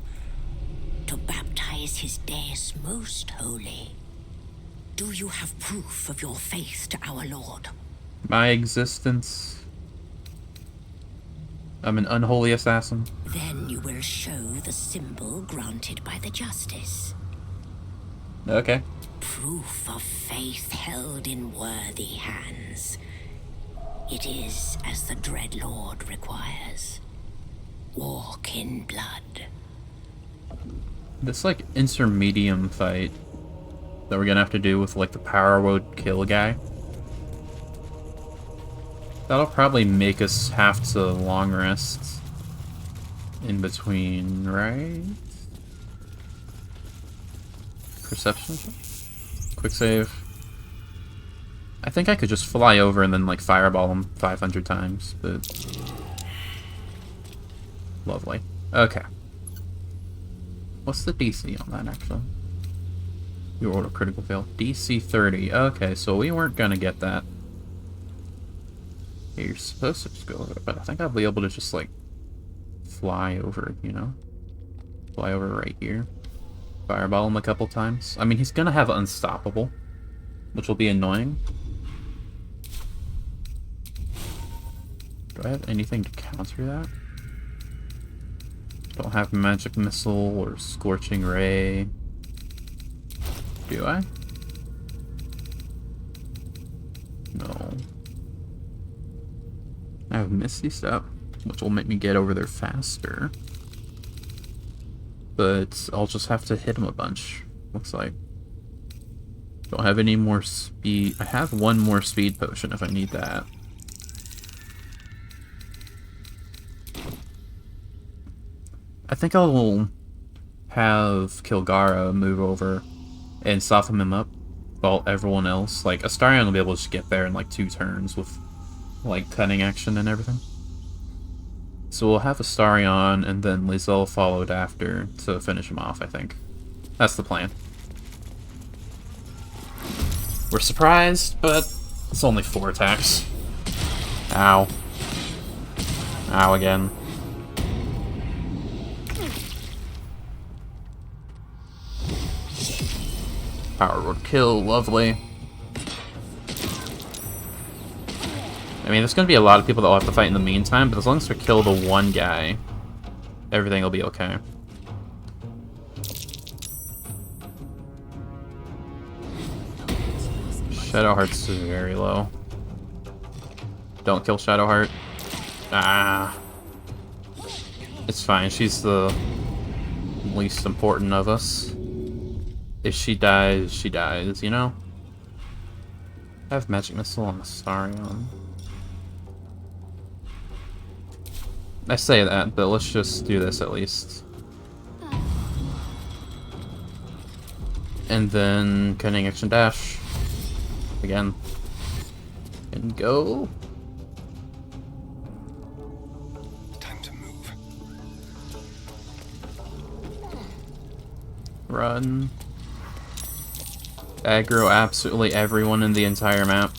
To baptize his deus most holy. Do you have proof of your faith to our Lord? My existence. I'm an unholy assassin. Then you will show the symbol granted by the justice. Okay. Proof of faith held in worthy hands. It is as the Dread Lord requires. Walk in blood. This, like, intermedium fight that we're gonna have to do with, like, the power would kill guy. That'll probably make us have to long rest in between, right? Perception? Quick save. I think I could just fly over and then, like, fireball him 500 times, but... Lovely. Okay. What's the DC on that, actually? Your auto critical fail. DC 30. Okay, so we weren't gonna get that. Yeah, you're supposed to just go over it, but I think I'll be able to just, like, fly over, you know? Fly over right here. Fireball him a couple times. I mean, he's gonna have Unstoppable, which will be annoying. Do I have anything to counter that? Don't have Magic Missile or Scorching Ray. Do I? No. I have Misty Step, which will make me get over there faster. But I'll just have to hit him a bunch, looks like. Don't have any more speed. I have one more speed potion if I need that. I think I'll have Kilgara move over and soften him up while everyone else, like, Astarion will be able to just get there in like 2 turns with, like, cutting action and everything. So we'll have Astarion and then Lizel followed after to finish him off, I think. That's the plan. We're surprised, but it's only 4 attacks. Ow. Ow again. Power Word kill, lovely. mean, there's going to be a lot of people that will have to fight in the meantime, but as long as we kill the one guy, everything will be okay. Shadowheart's very low. Don't kill Shadowheart. Ah. It's fine, she's the least important of us. If she dies, you know? I have Magic Missile on Astarion. I say that, but let's just do this at least. And then Cunning Action Dash. Again. And go. Time to move. Run. Aggro absolutely everyone in the entire map.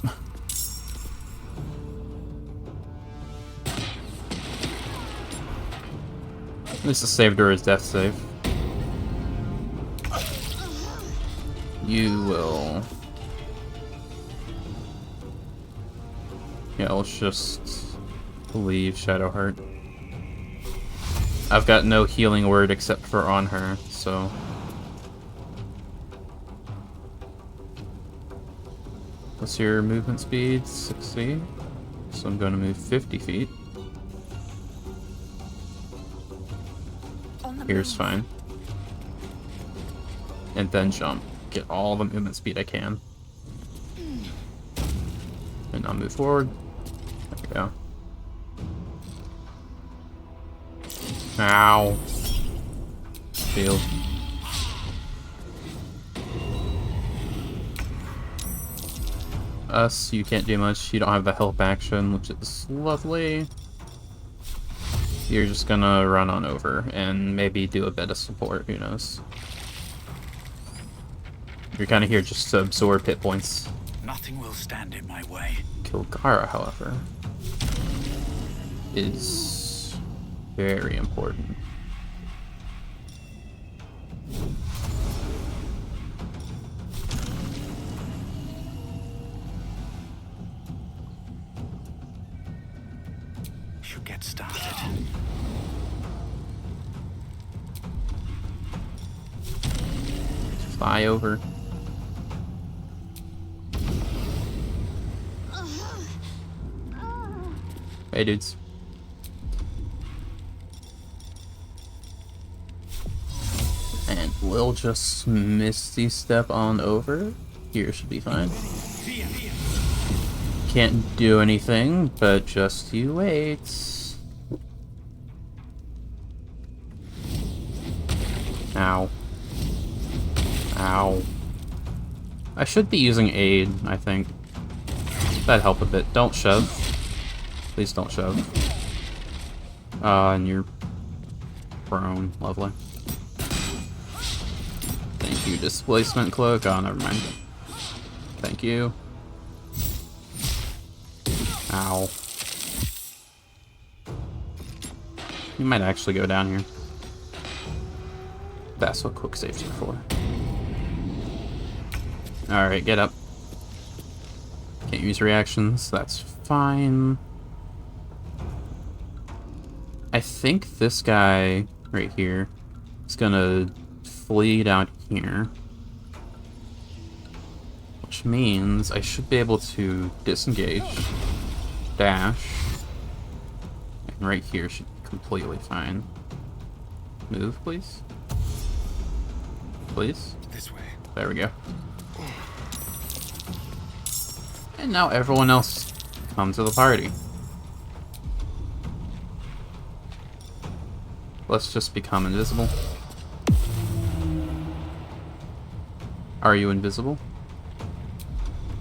This is saved or his death save. You will... Yeah, let's just leave Shadowheart. I've got no healing word except for on her, so... What's your movement speed? 60. So I'm going to move 50 feet. Here's fine. And then jump. Get all the movement speed I can. And I'll move forward. There we go. Ow. Shield. Us, you can't do much. You don't have the help action, which is lovely. You're just gonna run on over and maybe do a bit of support, who knows. You're kind of here just to absorb hit points. Nothing will stand in my way. Kilgara, however, is very important. Should get started. Fly over. Hey, dudes. And we'll just Misty Step on over. Here should be fine. Can't do anything, but just you wait. Ow. Ow. I should be using aid, I think. That'd help a bit. Don't shove. Please don't shove. And you're prone. Lovely. Thank you, Displacement Cloak. Oh, never mind. Thank you. Ow. You might actually go down here. That's what quick saves are for. Alright, get up. Can't use reactions, that's fine. I think this guy right here is gonna flee down here. Which means I should be able to disengage, dash, and right here should be completely fine. Move, please. Please. This way. There we go. And now everyone else come to the party. Let's just become invisible. Are you invisible?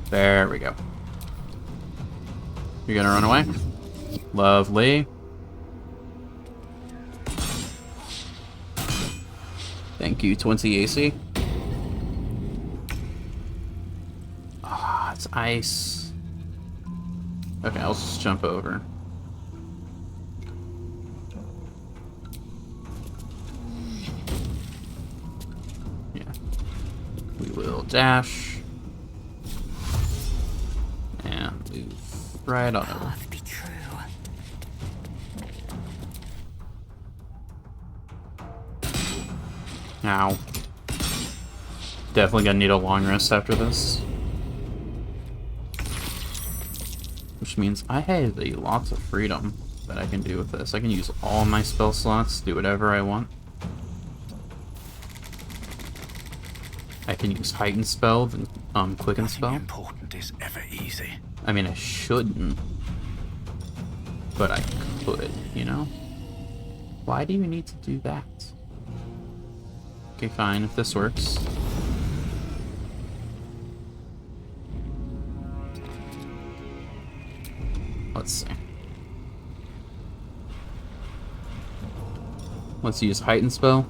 There we go. You're gonna run away? Lovely. Thank you, 20 AC. Ah, it's ice. Okay, I'll just jump over. Yeah. We will dash. And move right on over. Be true. Ow. Definitely gonna need a long rest after this. Which means I have lots of freedom that I can do with this. I can use all my spell slots, do whatever I want. I can use Heightened Spell, then Quicken Spell. Important is ever easy. I mean, I shouldn't. But I could, you know? Why do you need to do that? Okay, fine, if this works. Let's see. Let's use Heightened Spell.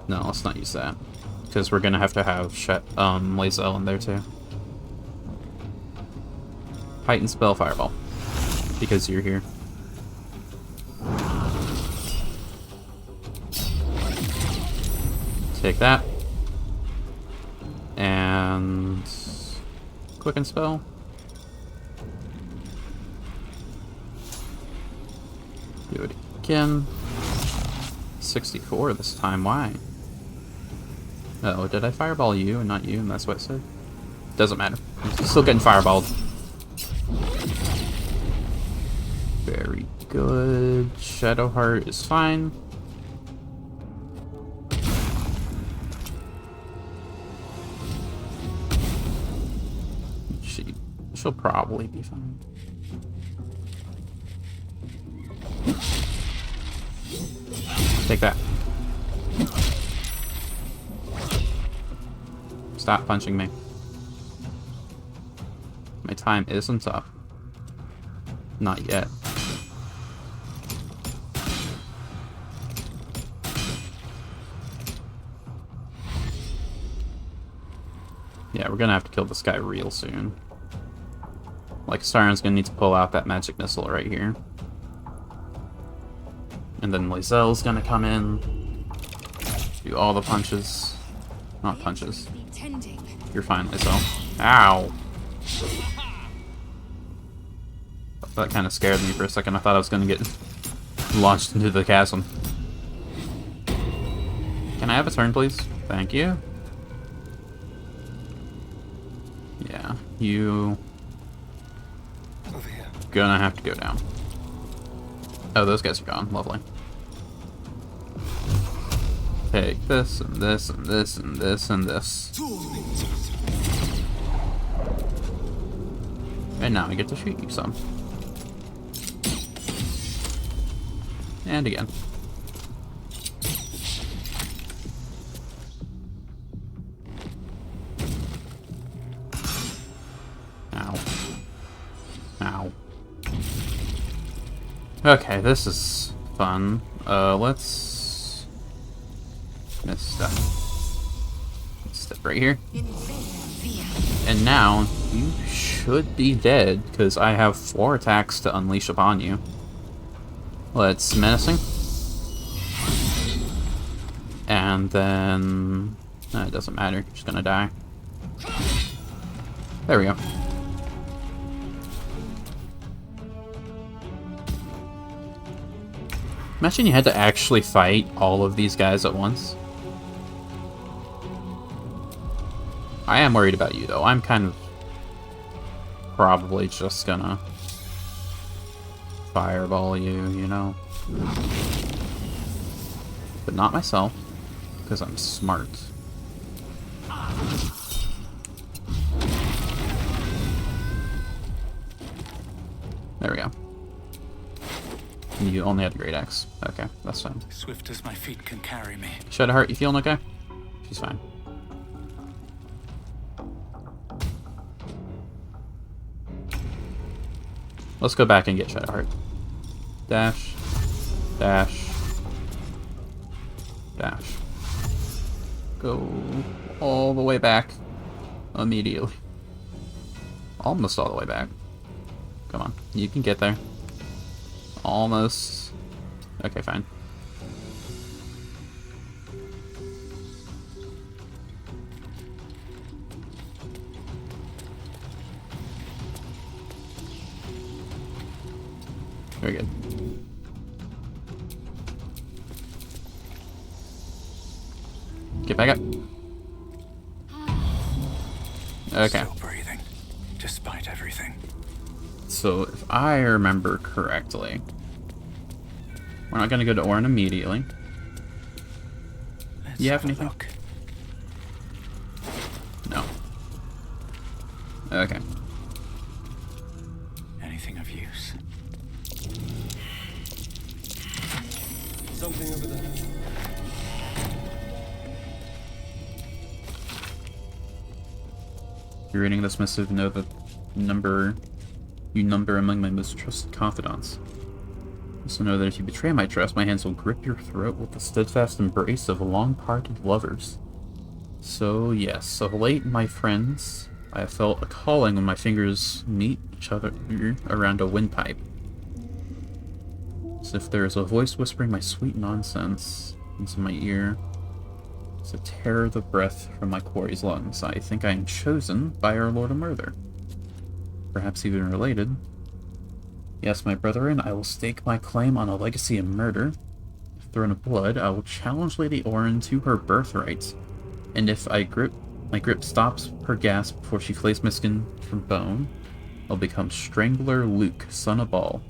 No, let's not use that. Because we're gonna have Lae'zel in there too. Heightened Spell, Fireball. Because you're here. Take that. And Quicken Spell. Do it again. 64 this time, why? Oh, did I fireball you and not you, and that's what it said? Doesn't matter. I'm still getting fireballed. Very good. Shadowheart is fine. She'll probably be fine. Take that. Stop punching me. My time isn't up. Not yet. Yeah, we're gonna have to kill this guy real soon. Like, Starin's gonna need to pull out that magic missile right here. And then Lae'zel's gonna come in, do all the punches. Not punches. You're fine, Lae'zel. Ow! That kind of scared me for a second. I thought I was gonna get launched into the chasm. Can I have a turn, please? Thank you. Yeah, you... gonna have to go down. Oh, those guys are gone. Lovely. Take this, and this, and this, and this, and this. And now I get to shoot you some. And again. Ow. Ow. Okay, this is fun. Let's step right here. And now you should be dead because I have 4 attacks to unleash upon you. Let's menacing. And then it doesn't matter, you're just gonna die. There we go. Imagine you had to actually fight all of these guys at once. I am worried about you, though. I'm kind of probably just gonna fireball you, you know? But not myself, because I'm smart. There we go. You only had a great axe. Okay, that's fine. Swift as my feet can carry me. Shadowheart, you feeling okay? She's fine. Let's go back and get Shadowheart. Dash. Dash. Dash. Go all the way back. Immediately. Almost all the way back. Come on, you can get there. Almost. Okay, fine. Very good. Get back up. Okay. Still breathing, despite everything. So, if I remember correctly, we're not going to go to Orin immediately. You have anything? No. Okay. Anything of use? Something over there. If you're reading this missive, know that you number among my most trusted confidants. Also know that if you betray my trust, my hands will grip your throat with the steadfast embrace of long-parted lovers. So yes, of late, my friends, I have felt a calling when my fingers meet each other around a windpipe. As if there is a voice whispering my sweet nonsense into my ear. To tear the breath from my quarry's lungs, I think I am chosen by our Lord of Murder. Perhaps even related. Yes, my brethren, I will stake my claim on a legacy of murder. If throne of blood, I will challenge Lady Orin to her birthright. And if my grip stops her gasp before she flays my skin from bone, I'll become Strangler Luke, son of Baal.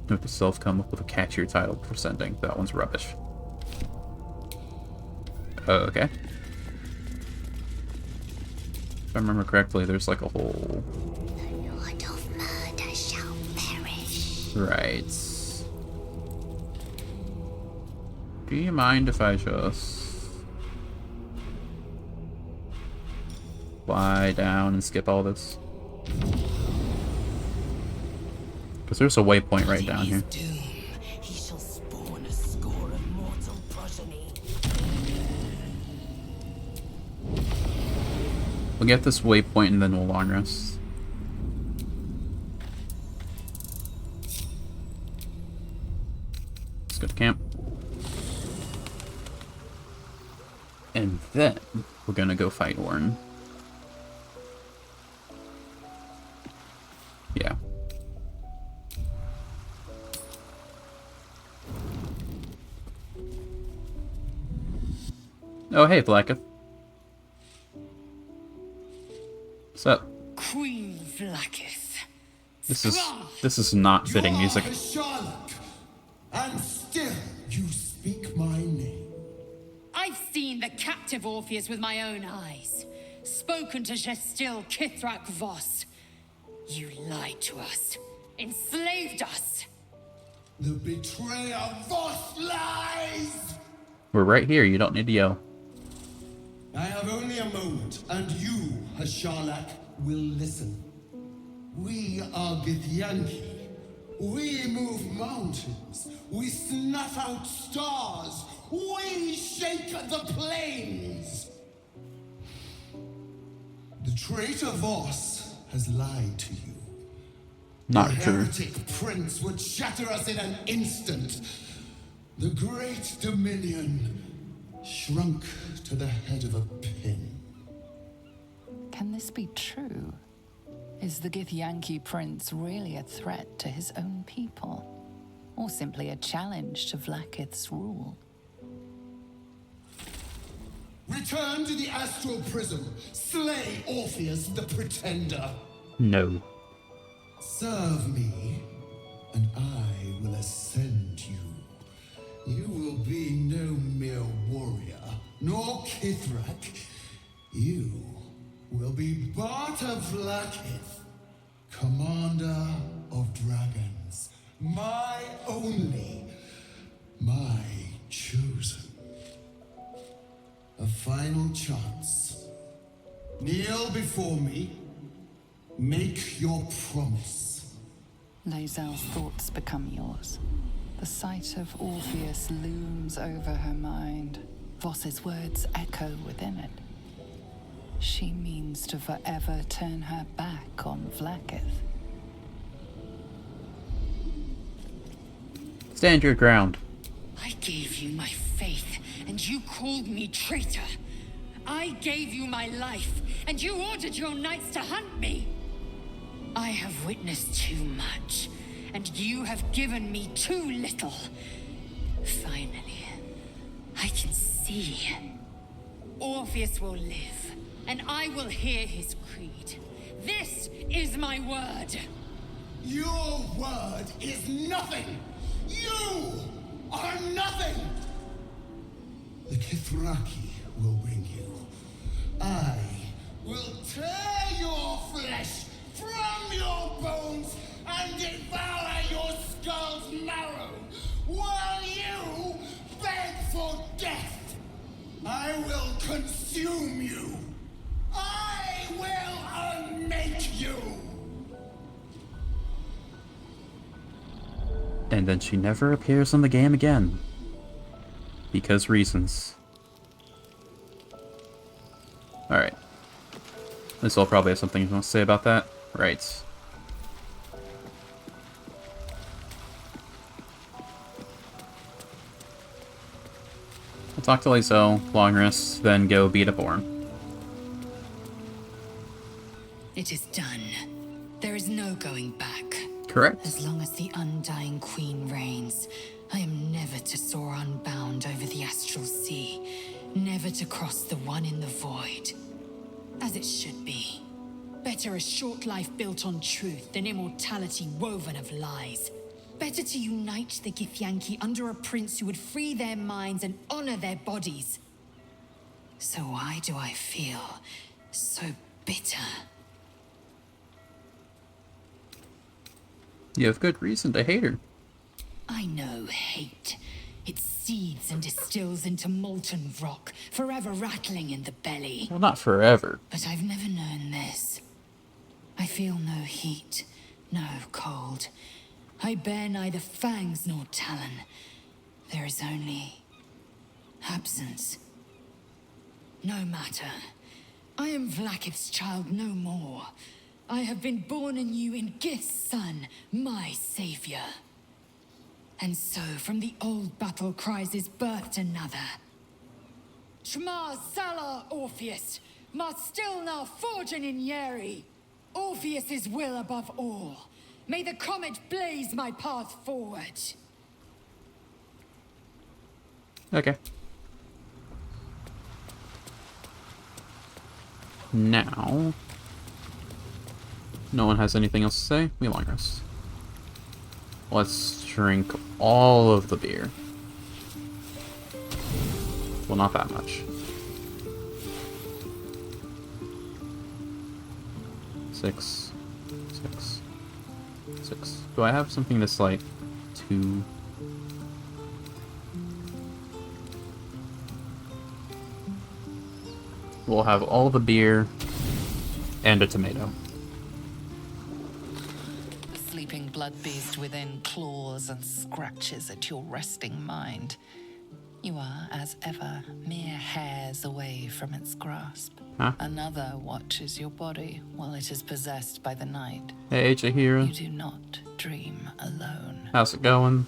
Note to self, come up with a catchier title for sending. That one's rubbish. Okay. If I remember correctly, there's like a whole... The Lord of Murder shall perish. Right. Do you mind if I just... lie down and skip all this? Because there's a waypoint right down here. He shall spawn a score of mortal progeny. We'll get this waypoint and then we'll long rest. Let's go to camp. And then we're gonna go fight Orin. Yeah. Oh, hey, Blacketh. What's up? Queen Vlaakith. This is not fitting music. Charlotte, and still you speak my name. I've seen the captive Orpheus with my own eyes. Spoken to Gestil Kithrak Voss. You lied to us. Enslaved us. The betrayer Voss lies! We're right here, you don't need to yell. I have only a moment, and you, Hasharlak, will listen. We are Githyanki. We move mountains. We snuff out stars. We shake the plains. The traitor Voss has lied to you. Not the true. heretic prince would shatter us in an instant. The great dominion shrunk to the head of a pin. Can this be true? Is the Githyanki prince really a threat to his own people? Or simply a challenge to Vlaakith's rule? Return to the astral prism. Slay Orpheus the Pretender. No. Serve me, and I will ascend you. You will be no mere warrior, nor Kithrak. You will be Barta Vlaakith, commander of dragons. My only, my chosen. A final chance. Kneel before me. Make your promise. Lae'zel's thoughts become yours. The sight of Orpheus looms over her mind. Voss's words echo within it. She means to forever turn her back on Vlaakith. Stand your ground. I gave you my faith, and you called me traitor. I gave you my life, and you ordered your knights to hunt me. I have witnessed too much, and you have given me too little. Finally, I can see. Orpheus will live, and I will hear his creed. This is my word. Your word is nothing! You are nothing! The Kithraki will bring you. I will tear your flesh from your bones and devour your skull's marrow while you beg for death. I will consume you. I will unmake you. And then she never appears in the game again. Because reasons. Alright. This will probably have something you want to say about that. Right. I'll talk to Lizzo, long rest, then go beat up Orn. It is done. There is no going back. Correct. As long as the Undying Queen reigns, I am never to soar unbound over the astral sea, never to cross the one in the void. As it should be. Better a short life built on truth than immortality woven of lies. Better to unite the Githyanki under a prince who would free their minds and honor their bodies. So why do I feel so bitter? You have good reason to hate her. I know hate. It seeds and distills into molten rock, forever rattling in the belly. Well, not forever. But I've never known this. I feel no heat, no cold. I bear neither fangs nor talon. There is only absence. No matter. I am Vlaakith's child no more. I have been born anew in Gith's son, my savior. And so from the old battle cries is birthed another. Shma Salah Orpheus, Ma Stilna Forgin in Yeri. Orpheus's will above all. May the comet blaze my path forward. Okay. Now, no one has anything else to say. We long rest. Let's drink all of the beer. Well, not that much. 6, 6, 6. Do I have something that's like 2? We'll have all the beer and a tomato. The sleeping blood beast within claws and scratches at your resting mind. You are, as ever, mere hairs away from its grasp. Huh? Another watches your body while it is possessed by the night. Hey, Chihiro. You do not dream alone. How's it going?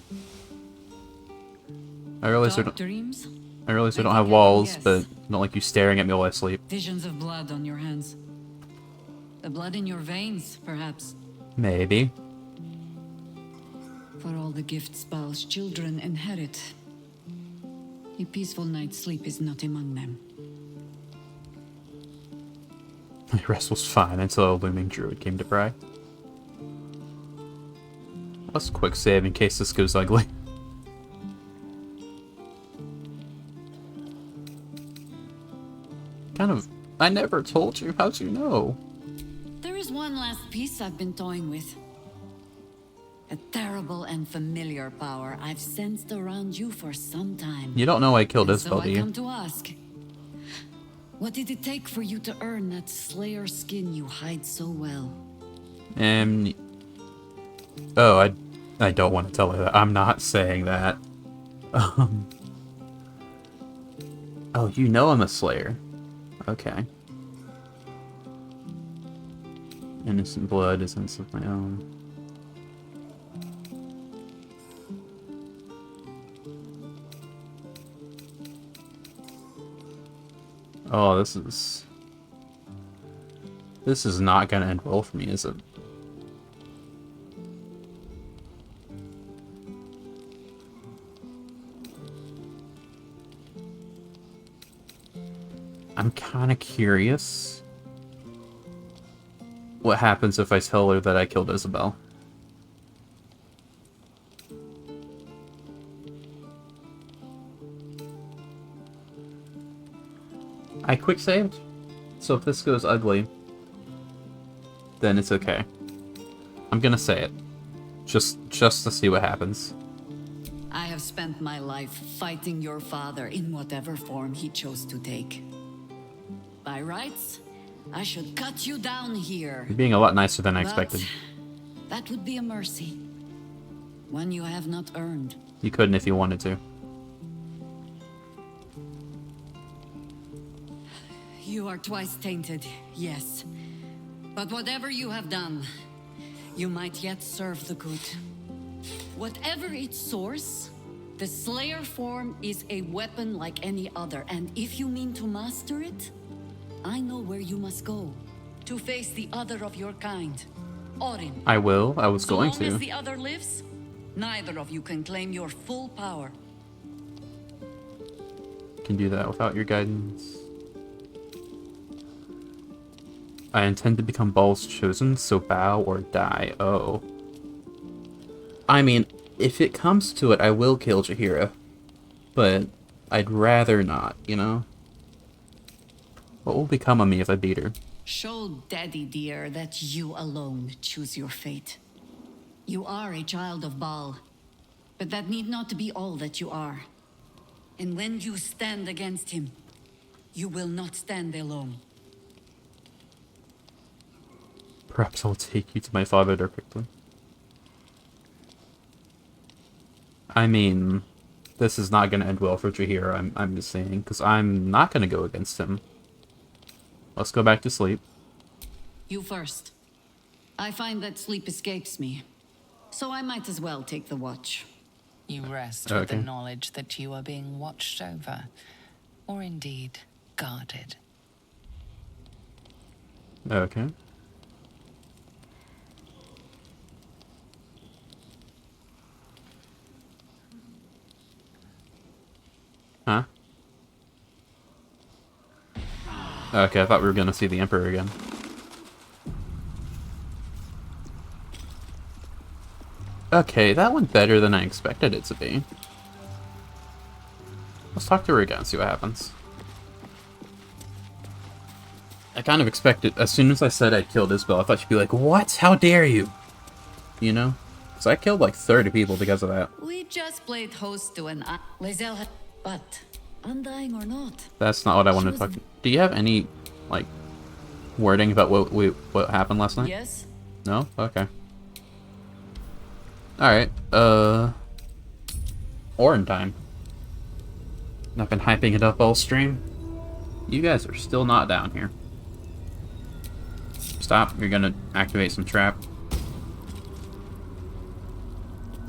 I realize dreams? I realize we don't have walls, but I don't like you staring at me while I sleep. Visions of blood on your hands. The blood in your veins, perhaps. Maybe. For all the gifts Baal's children inherit. A peaceful night's sleep is not among them. My rest was fine until a looming druid came to pry. Let's quick save in case this goes ugly. Kind of... I never told you. How'd you know? There is one last piece I've been toying with. A terrible and familiar power I've sensed around you for some time. You don't know I killed And Isabel, so do I you? come to ask. What did it take for you to earn that Slayer skin you hide so well? Oh, I don't want to tell her that. I'm not saying that. Oh, you know I'm a Slayer. Okay. Innocent blood is innocent of my own. Oh, this is not gonna end well for me, is it? I'm kind of curious what happens if I tell her that I killed Isabel. I quick saved, so if this goes ugly, then it's okay. I'm gonna say it, just to see what happens. I have spent my life fighting your father in whatever form he chose to take. By rights, I should cut you down here. You're being a lot nicer than I But expected. that would be a mercy. One you have not earned. You couldn't if you wanted to. You are twice tainted, yes. But whatever you have done, you might yet serve the good. Whatever its source, the Slayer form is a weapon like any other, and if you mean to master it, I know where you must go. To face the other of your kind, Orin. I will. I was going So long to. as the other lives, neither of you can claim your full power. Can do that without your guidance. I intend to become Baal's chosen, so bow or die. Oh. I mean, if it comes to it, I will kill Jaheira. But I'd rather not, you know? What will become of me if I beat her? Show Daddy dear that you alone choose your fate. You are a child of Baal, but that need not be all that you are. And when you stand against him, you will not stand alone. Perhaps I'll take you to my father directly. I mean, this is not going to end well for Jaheira, I'm just saying, because I'm not going to go against him. Let's go back to sleep. You first. I find that sleep escapes me, so I might as well take the watch. You rest with the knowledge that you are being watched over, or indeed guarded. Okay. Huh? Okay, I thought we were gonna see the Emperor again. Okay, that went better than I expected it to be. Let's talk to her again, see what happens. I kind of expected, as soon as I said I killed Isabel, I thought she'd be like, "What? How dare you?" You know? Because I killed like 30 people because of that. We just played host to an Lae'zel, but undying or not. That's not what I wanted to talk to. Do you have any, like, wording about what happened last night? Yes. No? Okay. Alright, Orin time. I've been hyping it up all stream. You guys are still not down here. Stop, you're gonna activate some trap.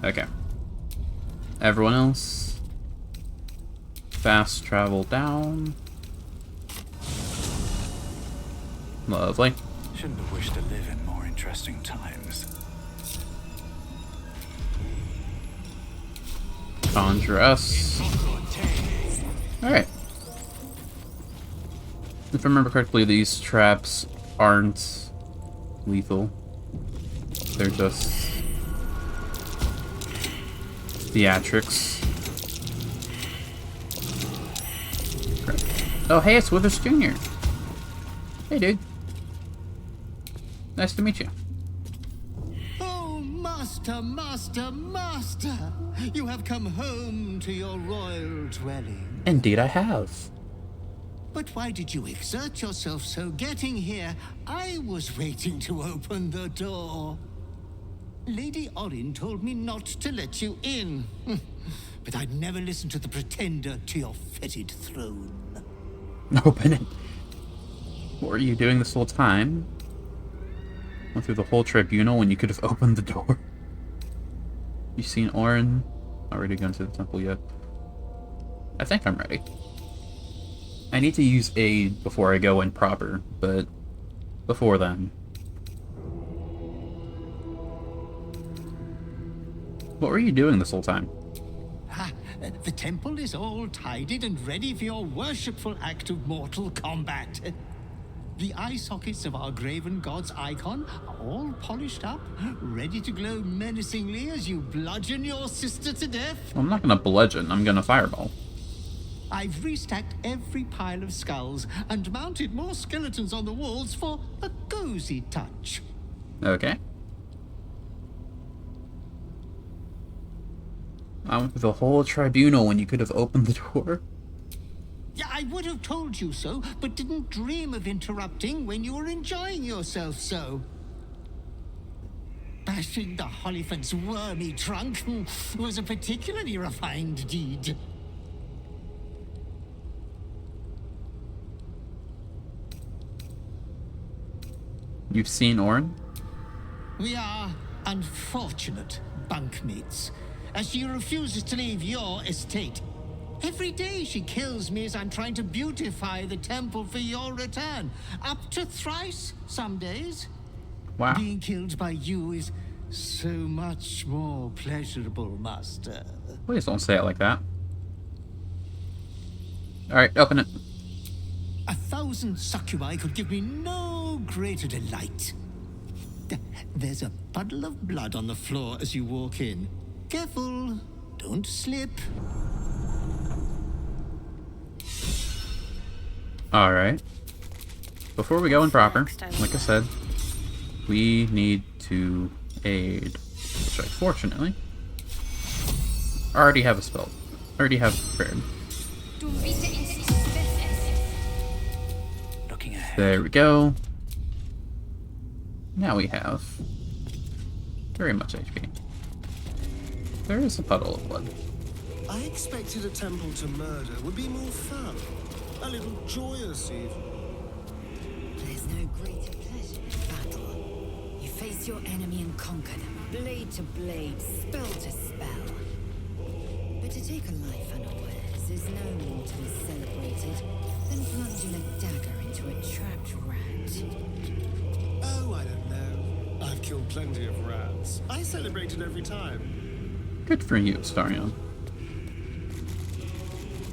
Okay. Everyone else. Fast travel down. Lovely. Shouldn't have wished to live in more interesting times. Conjure us. Alright. If I remember correctly, these traps aren't lethal. They're just theatrics. Oh, hey, it's Withers Jr. Hey, dude. Nice to meet you. Oh, master, master, master! You have come home to your royal dwelling. Indeed, I have. But why did you exert yourself so getting here? I was waiting to open the door. Lady Orin told me not to let you in. But I'd never listen to the pretender to your fetid throne. Open it. What were you doing this whole time? Went through the whole tribunal when you could have opened the door. You seen Orin? Not ready to go into the temple yet. I think I'm ready. I need to use aid before I go in proper, but before then. What were you doing this whole time? The temple is all tidied and ready for your worshipful act of mortal combat. The eye sockets of our graven god's icon are all polished up, ready to glow menacingly as you bludgeon your sister to death. I'm not gonna bludgeon, I'm gonna fireball. I've restacked every pile of skulls and mounted more skeletons on the walls for a cozy touch. Okay. The whole tribunal when you could have opened the door. Yeah, I would have told you so, but didn't dream of interrupting when you were enjoying yourself so. Bashing the Hollyphant's wormy trunk was a particularly refined deed. You've seen Orin? We are unfortunate bunkmates, as she refuses to leave your estate. Every day she kills me as I'm trying to beautify the temple for your return. Up to thrice some days. Wow. Being killed by you is so much more pleasurable, Master. Please don't say it like that. Alright, open it. 1,000 succubi could give me no greater delight. There's a puddle of blood on the floor as you walk in. Careful, don't slip. Alright. Before we go in proper, like I said, we need to aid, which I fortunately already have a spell. Already have prepared. There we go. Now we have very much HP. There is a puddle of blood. I expected a temple to murder would be more fun. A little joyous, even. There's no greater pleasure in battle. You face your enemy and conquer them, blade to blade, spell to spell. But to take a life unawares is no more to be celebrated than plunging a dagger into a trapped rat. Oh, I don't know. I've killed plenty of rats. I celebrate it every time. Good for you, Starion.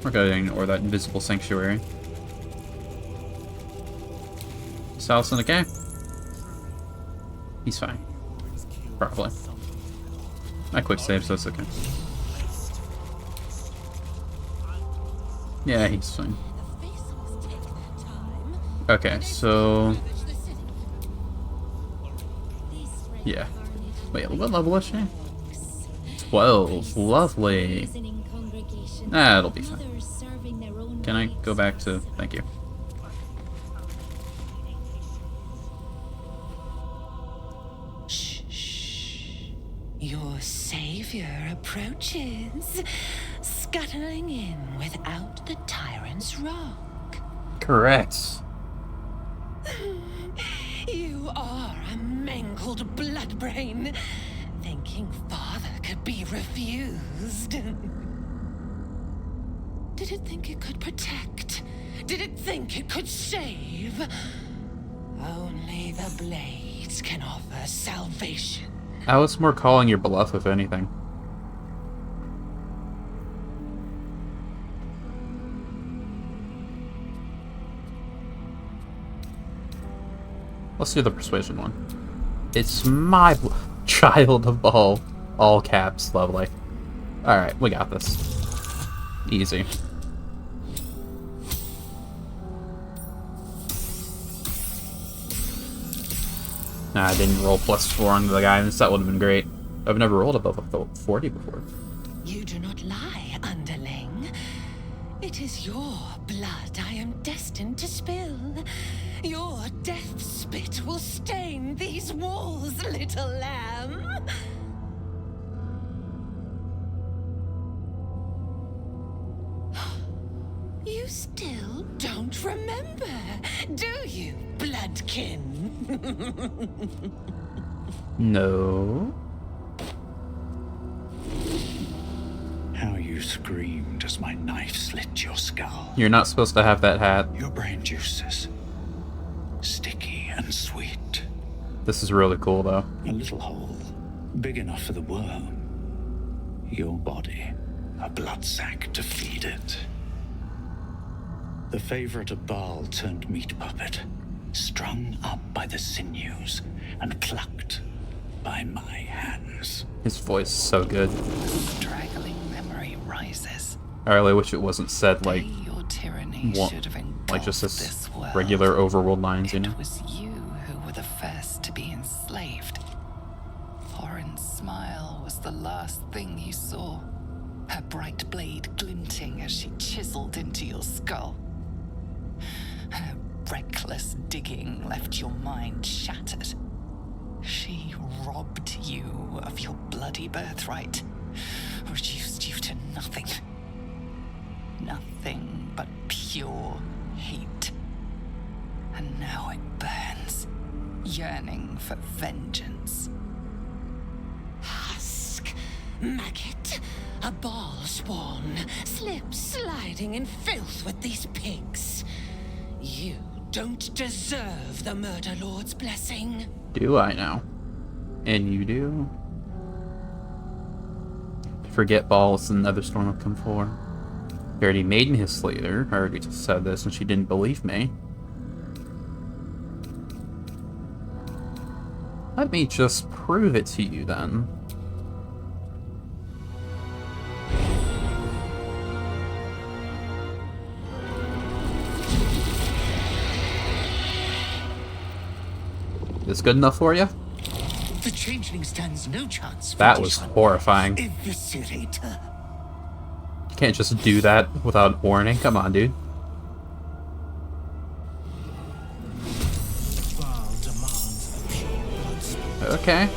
We're gonna ignore that invisible sanctuary. Is Allison okay? He's fine. Probably. I quick save, so it's okay. Yeah, he's fine. Okay, so... yeah. Wait, what level is she? 12. Lovely. Ah, it'll be fine. Can I go back to... thank you. Your savior approaches, scuttling in without the tyrant's rock. Correct. You are a mangled bloodbrain, thinking father could be refused. Did it think it could protect? Did it think it could save? Only the blades can offer salvation. I was more calling your bluff, if anything. Let's do the persuasion one. It's my child of all caps, lovely. Alright, we got this. Easy. Nah, I didn't roll +4 on the guidance. That would have been great. I've never rolled above a 40 before. You do not lie, underling. It is your blood I am destined to spill. Your death spit will stain these walls, little lamb. You still don't remember, do you, bloodkin? No. How you screamed as my knife slit your skull. You're not supposed to have that hat. Your brain juices, sticky and sweet. This is really cool, though. A little hole, big enough for the worm. Your body, a bloodsack to feed it. The favorite of Baal turned meat puppet, strung up by the sinews and plucked by my hands. His voice is so good. Straggling memory rises. I really wish it wasn't said like Your tyranny should have like just engulfed this this world. regular overworld lines, you know? It was you who were the first to be enslaved. Orin's smile was the last thing you saw. Her bright blade glinting as she chiseled into your skull. Her reckless digging left your mind shattered. She robbed you of your bloody birthright, reduced you to nothing. Nothing but pure hate. And now it burns, yearning for vengeance. Husk, maggot, a Baal spawn, slip sliding in filth with these pigs. You don't deserve the Murder Lord's blessing. Do I now? And you do? Forget balls and another storm will come for. He already made me his slayer. I already just said this and she didn't believe me. Let me just prove it to you then. This good enough for you? The changeling stands no chance. That was horrifying. Eviscerate her. You can't just do that without warning. Come on, dude. Okay.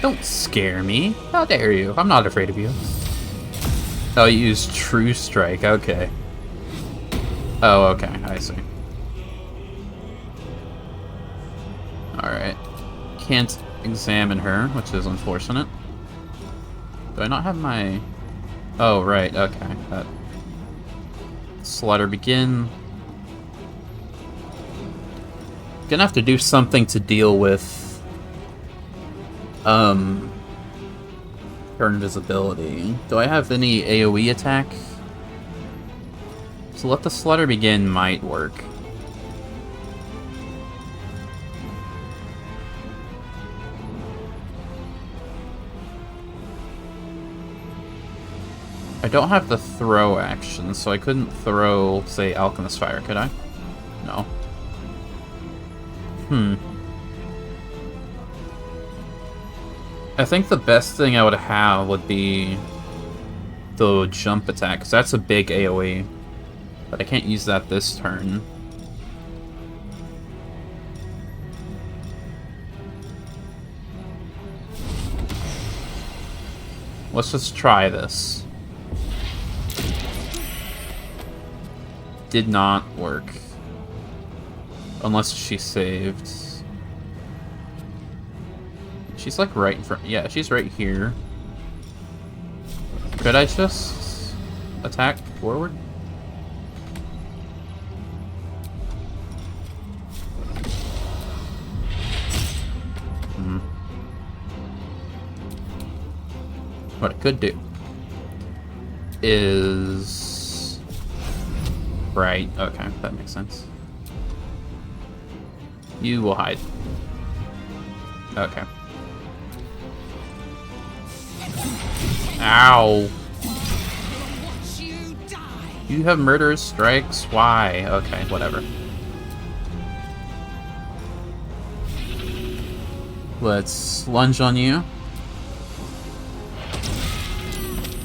Don't scare me. How dare you? I'm not afraid of you. Oh, you use True Strike. Okay. Oh, okay. I see. Alright. Can't examine her, which is unfortunate. Do I not have my... Oh, right. Okay. Slaughter begin. Gonna have to do something to deal with her invisibility. Do I have any AoE attack? So let the slaughter begin might work. I don't have the throw action, so I couldn't throw, say, Alchemist Fire, could I? No. I think the best thing I would have would be the jump attack, because that's a big AoE. But I can't use that this turn. Let's just try this. Did not work. Unless she saved. She's like right in front. Yeah, she's right here. Could I just attack forward? What I could do is... Right, okay, that makes sense. You will hide. Okay. Ow! You have murderous strikes? Why? Okay, whatever. Let's lunge on you.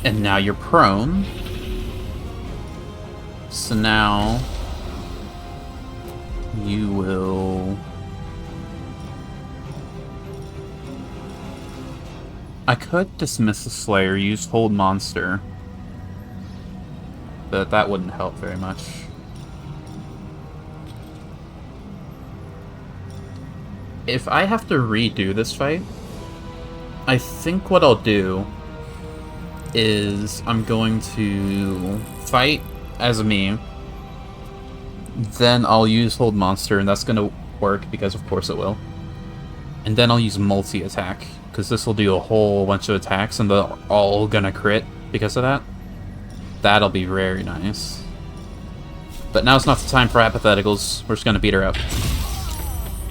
And now you're prone. So now you will... I could dismiss the Slayer, use Hold Monster. But that wouldn't help very much. If I have to redo this fight, I think what I'll do is I'm going to fight as me, then I'll use Hold Monster, and that's going to work because of course it will. And then I'll use multi-attack, because this will do a whole bunch of attacks, and they're all gonna crit because of that. That'll be very nice. But now's not the time for hypotheticals. We're just gonna beat her up.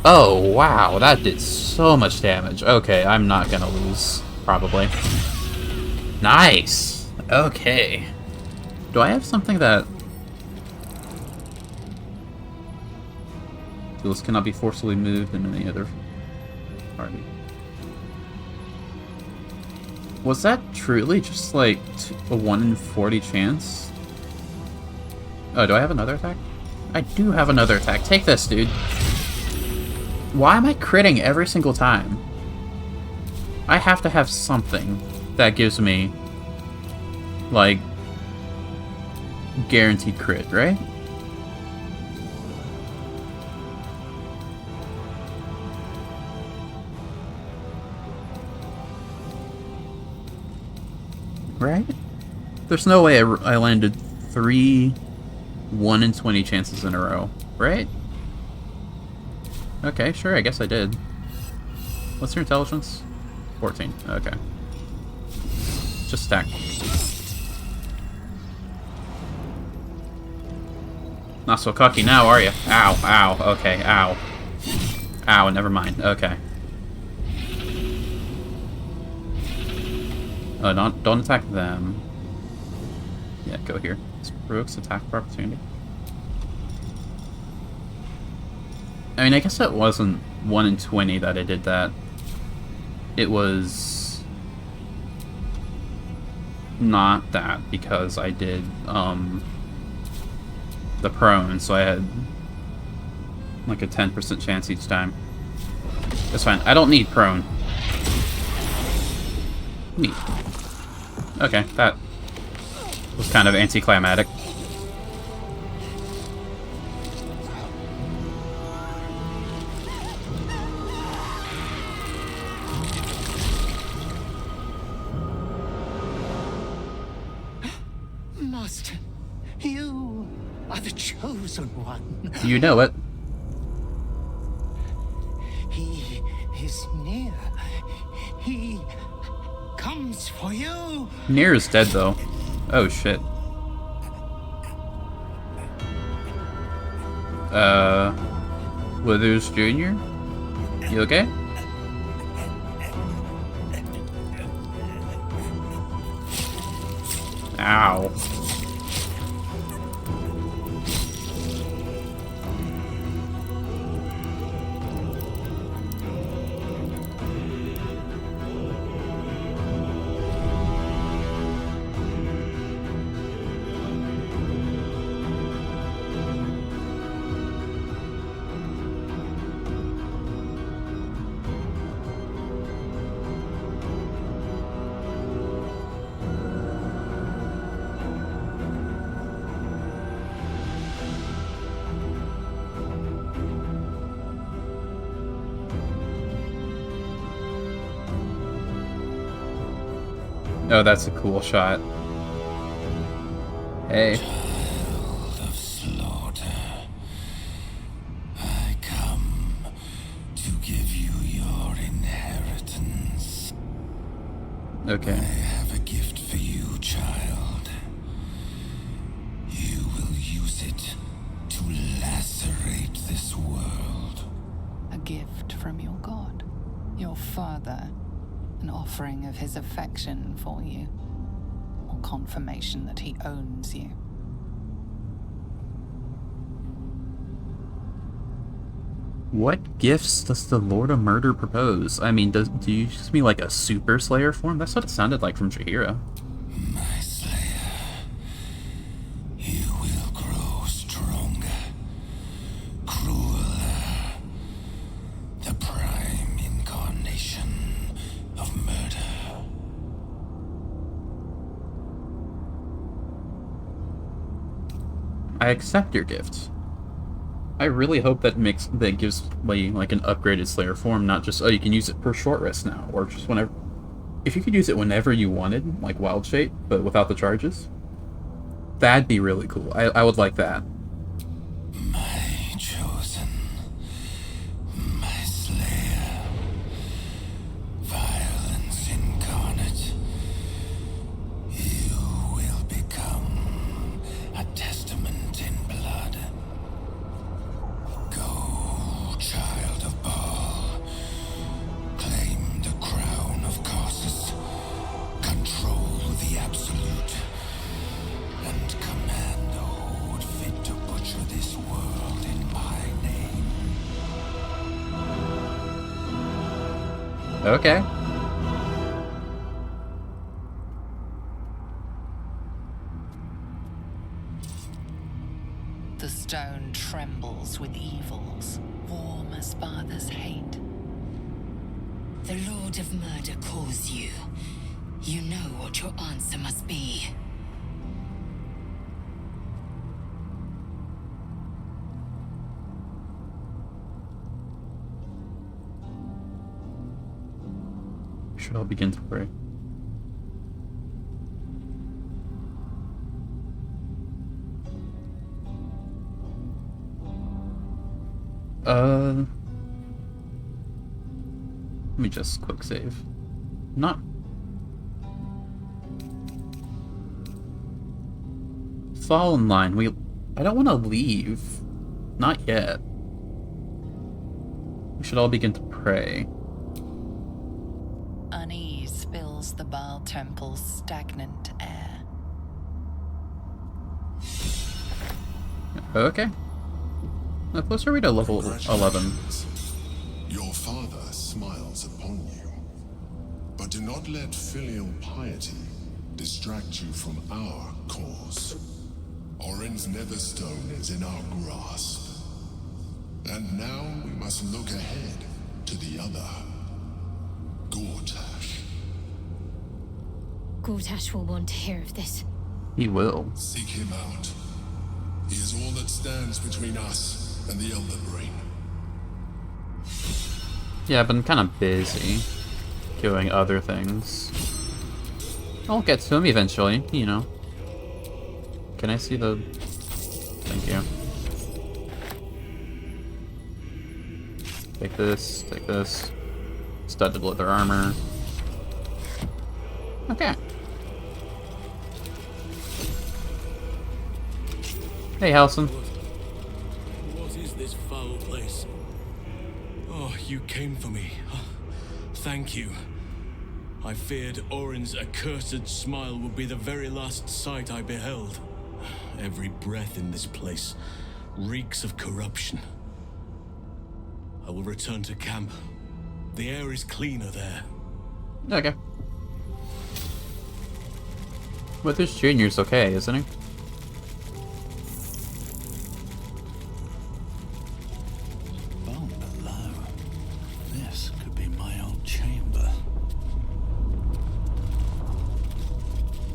Oh, wow, that did so much damage. Okay, I'm not gonna lose, probably. Nice! Okay. Do I have something that... Duels cannot be forcibly moved in any other party. Was that truly just like a 1 in 40 chance? Oh, do I have another attack? I do have another attack. Take this, dude. Why am I critting every single time? I have to have something that gives me, like, guaranteed crit, right? Right? There's no way I landed 3 1 in 20 chances in a row, right? Okay, sure, I guess I did. What's your intelligence? 14, okay. Just stack. Not so cocky now, are you? Ow, ow, okay, ow. Ow, never mind, okay. Oh, don't attack them. Yeah, go here. This provokes attack for opportunity. I mean, I guess it wasn't 1 in 20 that I did that. It was not that, because I did the prone, so I had like a 10% chance each time. That's fine. I don't need prone. Neat. Okay, that was kind of anticlimactic. Master, you are the chosen one. You know it. He is near. He comes for you. Nier is dead, though. Oh, shit. Withers Jr.? You okay? Ow. Oh, that's a cool shot. Hey. Child of slaughter, I come to give you your inheritance. Okay. I have a gift for you, child. You will use it to lacerate this world. A gift from your god, your father. An offering of his affection for you, or confirmation that he owns you. What gifts does the Lord of Murder propose? I mean, do you just mean like a Super Slayer form? That's what it sounded like from Jaheira. My slayer, you will grow stronger, crueler, the prime incarnation of murder. I accept your gift. I really hope that gives me like an upgraded Slayer form, not just, oh, you can use it per short rest now, or just whenever. If you could use it whenever you wanted, like Wild Shape, but without the charges, that'd be really cool. I would like that. My chosen, my slayer. Okay. The stone trembles with evils, warm as father's hate. The Lord of Murder calls you. You know what your answer must be. Should I begin to pray? Let me just quick save. Not fall in line. I don't want to leave. Not yet. We should all begin to pray. Unease fills the Baal temple's stagnant air. Okay. Now closer we to level 11. Your father smiles upon you. But do not let filial piety distract you from our cause. Orin's Netherstone is in our grasp. And now we must look ahead to the other. Gortash. Gortash will want to hear of this. He will. Seek him out. He is all that stands between us and the Elder Brain. Yeah, I've been kind of busy doing other things. I'll get to him eventually, you know. Can I see the... Thank you. Take this, take this. Studded leather armor. Okay. Hey, Halson. What is this foul place? Oh, you came for me. Thank you. I feared Orin's accursed smile would be the very last sight I beheld. Every breath in this place reeks of corruption. I will return to camp. The air is cleaner there. Okay. Withers Jr.'s okay, isn't he? Oh, below. This could be my old chamber.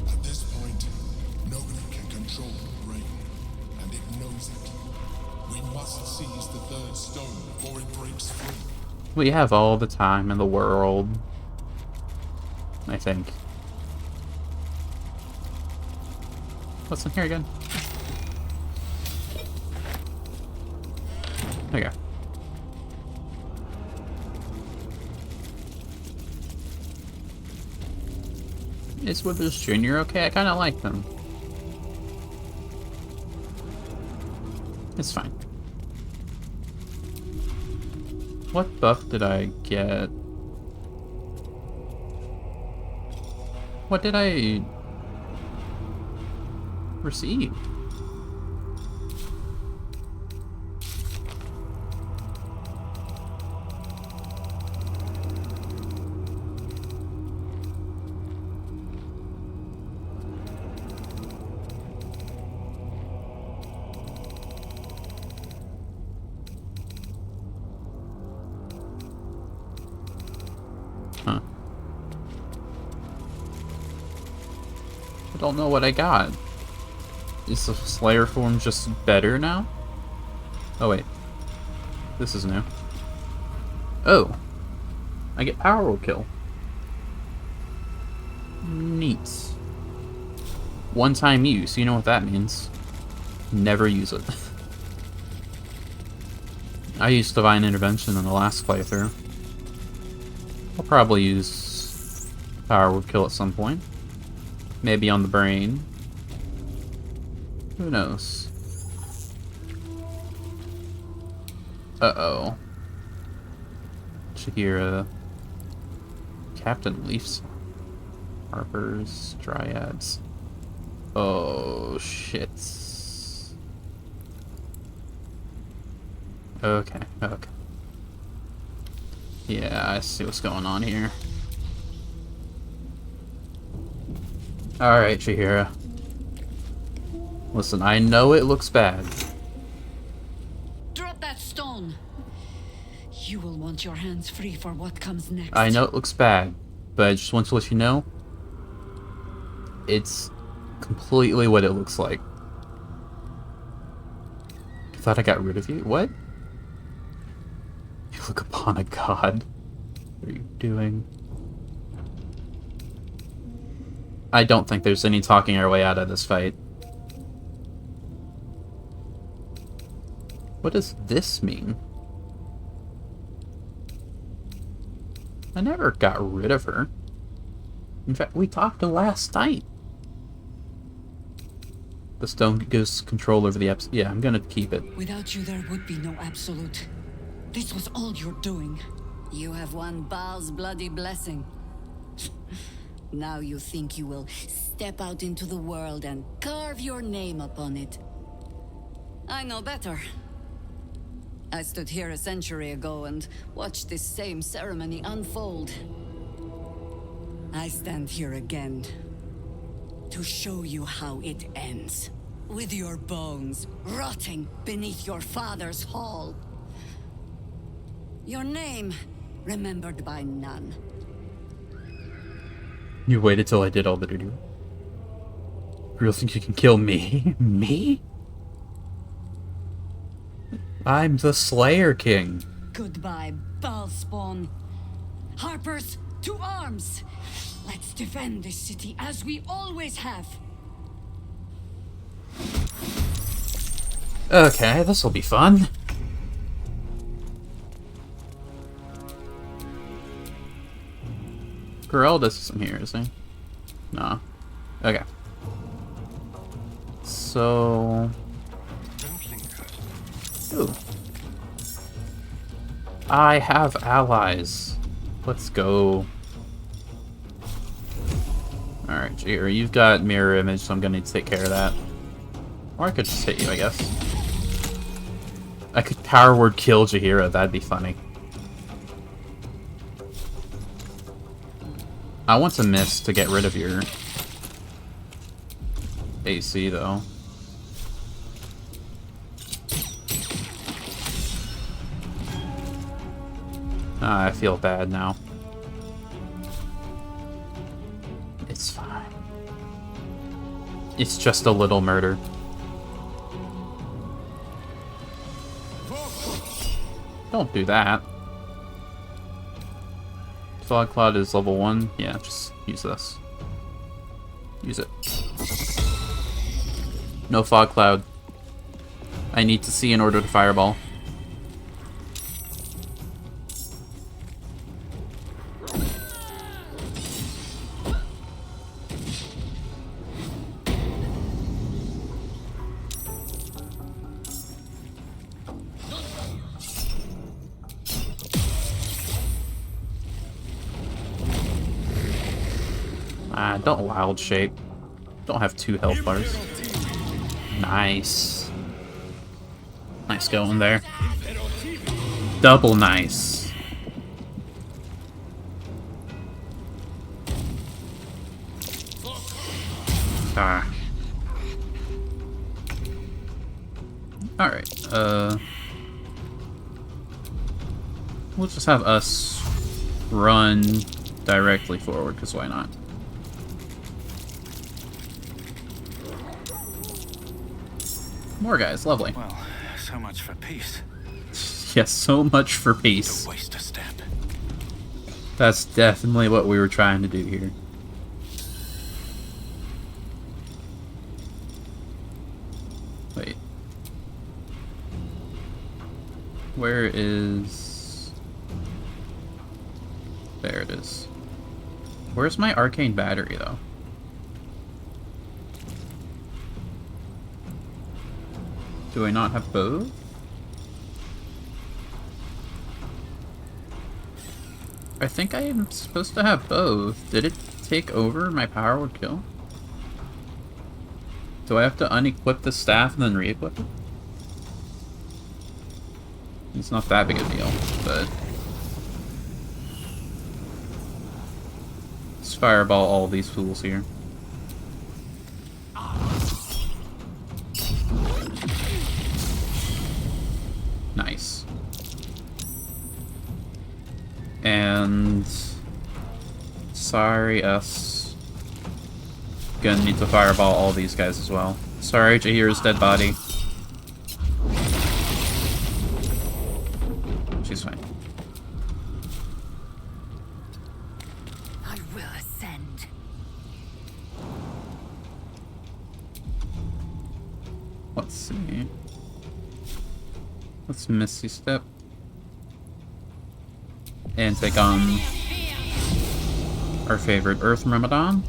At this point, nobody can control the brain, and it knows it. We must seize the third stone before it breaks free. We have all the time in the world, I think. What's in here again? Okay. Is Withers Jr. okay? I kind of like them. It's fine. What buff did I get? What did I receive? Huh. I don't know what I got. Is the Slayer form just better now? Oh wait. This is new. Oh. I get power kill. Neat. One-time use, you know what that means. Never use it. I used Divine Intervention in the last playthrough. I'll probably use Power Kill at some point. Maybe on the brain. Who knows? Uh-oh. Shahira. Captain Leafs. Harpers. Dryads. Oh, shit. Okay, okay. Yeah, I see what's going on here. Alright, Chihira. Listen, I know it looks bad. Drop that stone. You will want your hands free for what comes next. I know it looks bad, but I just want to let you know it's completely what it looks like. I thought I got rid of you? What? You look upon a god. What are you doing? I don't think there's any talking our way out of this fight. What does this mean? I never got rid of her. In fact, we talked last night. The stone gives control over the absolute. Yeah, I'm gonna keep it. Without you, there would be no absolute. This was all you're doing. You have won Baal's bloody blessing. Now you think you will step out into the world and carve your name upon it. I know better. I stood here a century ago and watched this same ceremony unfold. I stand here again to show you how it ends. With your bones rotting beneath your father's hall. Your name remembered by none. You waited till I did all the dirty work. You really think you can kill me? Me? I'm the Slayer King. Goodbye, Baalspawn. Harpers, to arms! Let's defend this city as we always have. Okay, this'll be fun. Geraldas isn't here, is he? No. Okay. So... Ooh. I have allies. Let's go. Alright, Jira, you've got mirror image, so I'm gonna need to take care of that. Or I could just hit you, I guess. I could power word kill Jahira, that'd be funny. I want to miss to get rid of your AC, though. I feel bad now. It's fine. It's just a little murder. Don't do that. Fog Cloud is level 1. Yeah, just use this. Use it. No Fog Cloud. I need to see in order to fireball. Don't wild shape. Don't have 2 health bars. Nice. Nice going there. Double nice. Ah. Alright, we'll just have us run directly forward, because why not? More guys, lovely. Well, so much for peace. Yes, so much for peace. Don't waste a step. That's definitely what we were trying to do here. Wait. Where is... There it is. Where's my arcane battery, though? Do I not have both? I think I am supposed to have both. Did it take over my power would kill? Do I have to unequip the staff and then re-equip it? It's not that big a deal, but... Let's fireball all these fools here. Nice. And sorry, us. Gonna need to fireball all these guys as well. Sorry, Jahir's dead body. She's fine. I will ascend. Let's see. Let's Misty Step. And take on our favorite Earth Ramadan.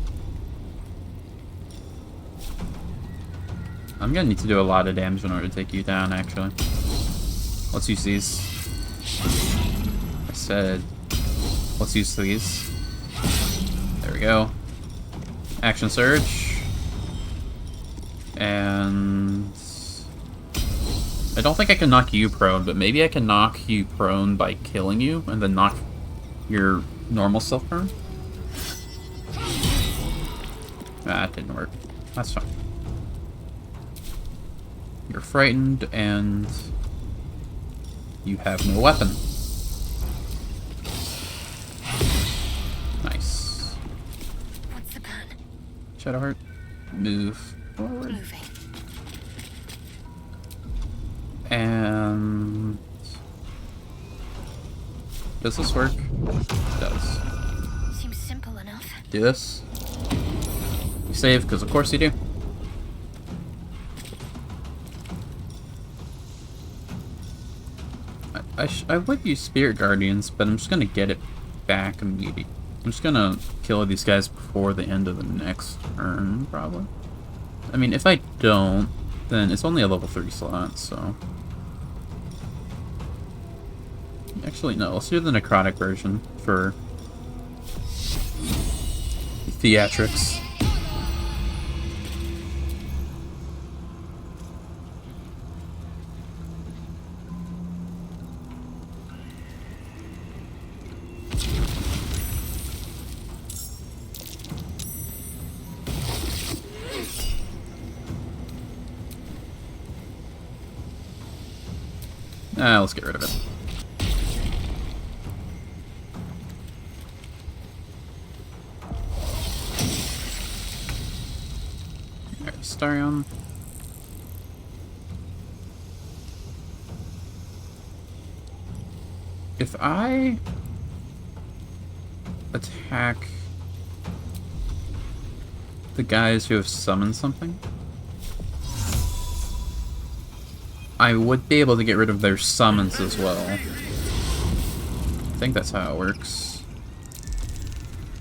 I'm gonna need to do a lot of damage in order to take you down, actually. Let's use these. I said, let's use these. There we go. Action Surge. And I don't think I can knock you prone, but maybe I can knock you prone by killing you and then knock your normal self prone. That didn't work. That's fine. You're frightened and you have no weapon. Nice. What's the plan? Shadowheart, move forward. Moving. And does this work? It does. Seems simple enough. Do this. You save, because of course you do. I would use Spirit Guardians, but I'm just gonna get it back immediately. I'm just gonna kill these guys before the end of the next turn, probably. I mean, if I don't, then it's only a level 3 slot, so... Actually, no, let's do the necrotic version for theatrics. Let's get rid of it. Alright, Starion. If I attack the guys who have summoned something, I would be able to get rid of their summons as well. I think that's how it works.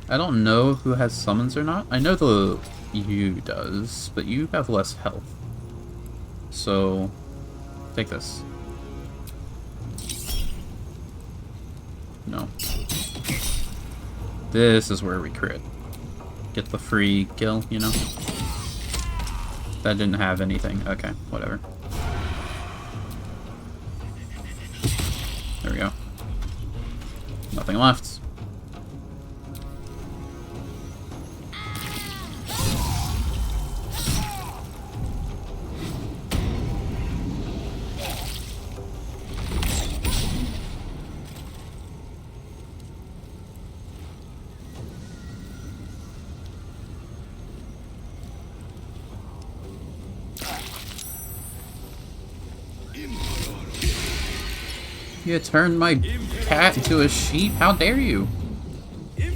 I don't know who has summons or not. I know the you does, but you have less health. So, take this. No. This is where we crit. Get the free kill, you know? That didn't have anything. Okay, whatever. There we go. Nothing left. You turned my cat into a sheep? How dare you? You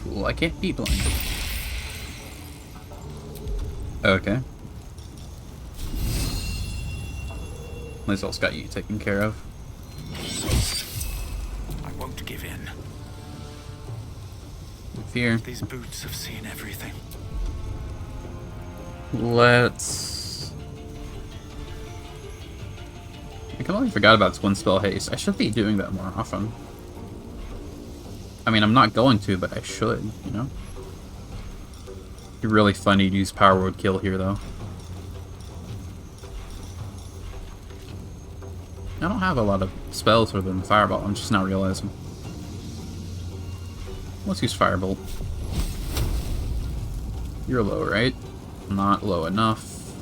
fool, I can't be blind. Okay. Lysol's got you taken care of. I won't give in. Fear. These boots have seen everything. Let's... I completely forgot about Twin Spell Haste. I should be doing that more often. I mean, I'm not going to, but I should, you know? It'd be really funny to use Power Word Kill here, though. I don't have a lot of spells other than Fireball. I'm just not realizing. Let's use Firebolt. You're low, right? Not low enough.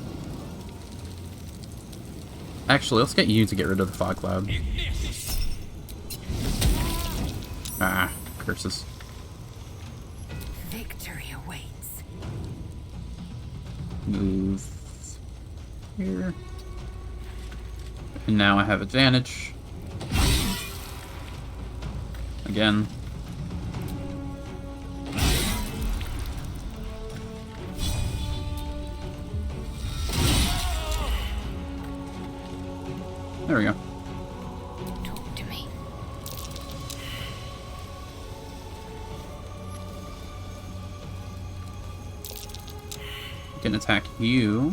Actually, let's get you to get rid of the Fog Cloud. Ah, curses. Victory awaits. Move here. And now I have advantage. Again. There we go. Talk to me. I can attack you.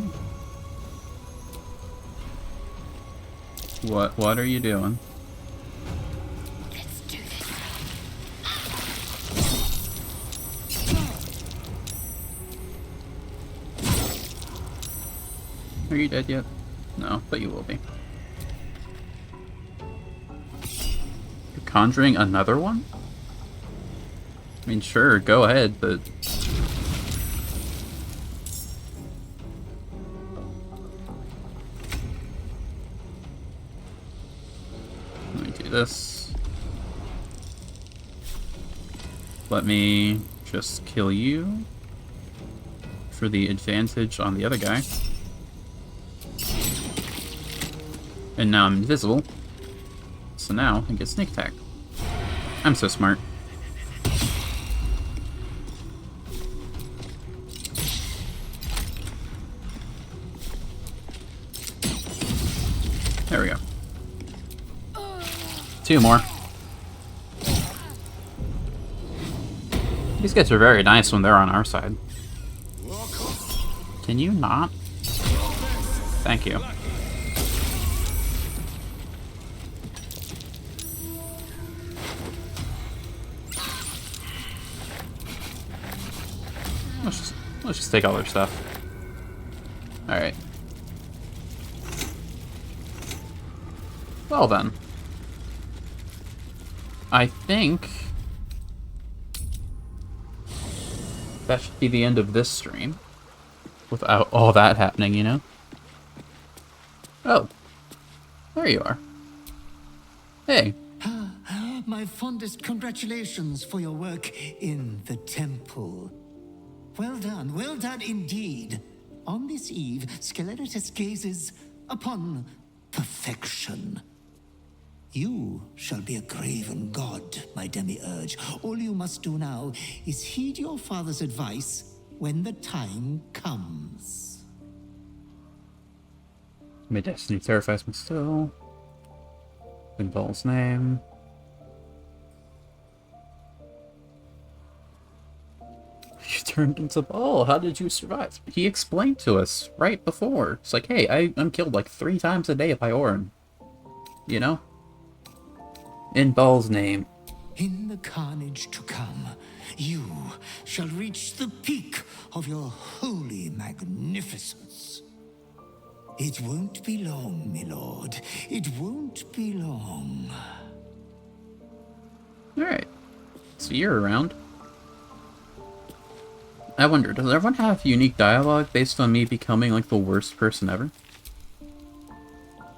What are you doing? Let's do this. Are you dead yet? No, but you will be. You're conjuring another one? I mean, sure, go ahead, but... Let me do this. Let me just kill you for the advantage on the other guy. And now I'm invisible. So now I get sneak attack. I'm so smart. There we go. 2 more. These guys are very nice when they're on our side. Can you not? Thank you. Let's just take all their stuff. Alright. Well then. I think that should be the end of this stream. Without all that happening, you know? Oh. There you are. Hey. My fondest congratulations for your work in the temple. Well done indeed. On this eve, Skeleritus gazes upon perfection. You shall be a graven god, my demiurge. All you must do now is heed your father's advice when the time comes. My destiny terrifies me still. In Bal's name. You turned into Ball. How did you survive? He explained to us right before. It's like, hey, I'm killed like 3 times a day by Orin. You know? In Ball's name. In the carnage to come, you shall reach the peak of your holy magnificence. It won't be long, my lord. It won't be long. Alright. So you're around. I wonder, does everyone have unique dialogue based on me becoming like the worst person ever?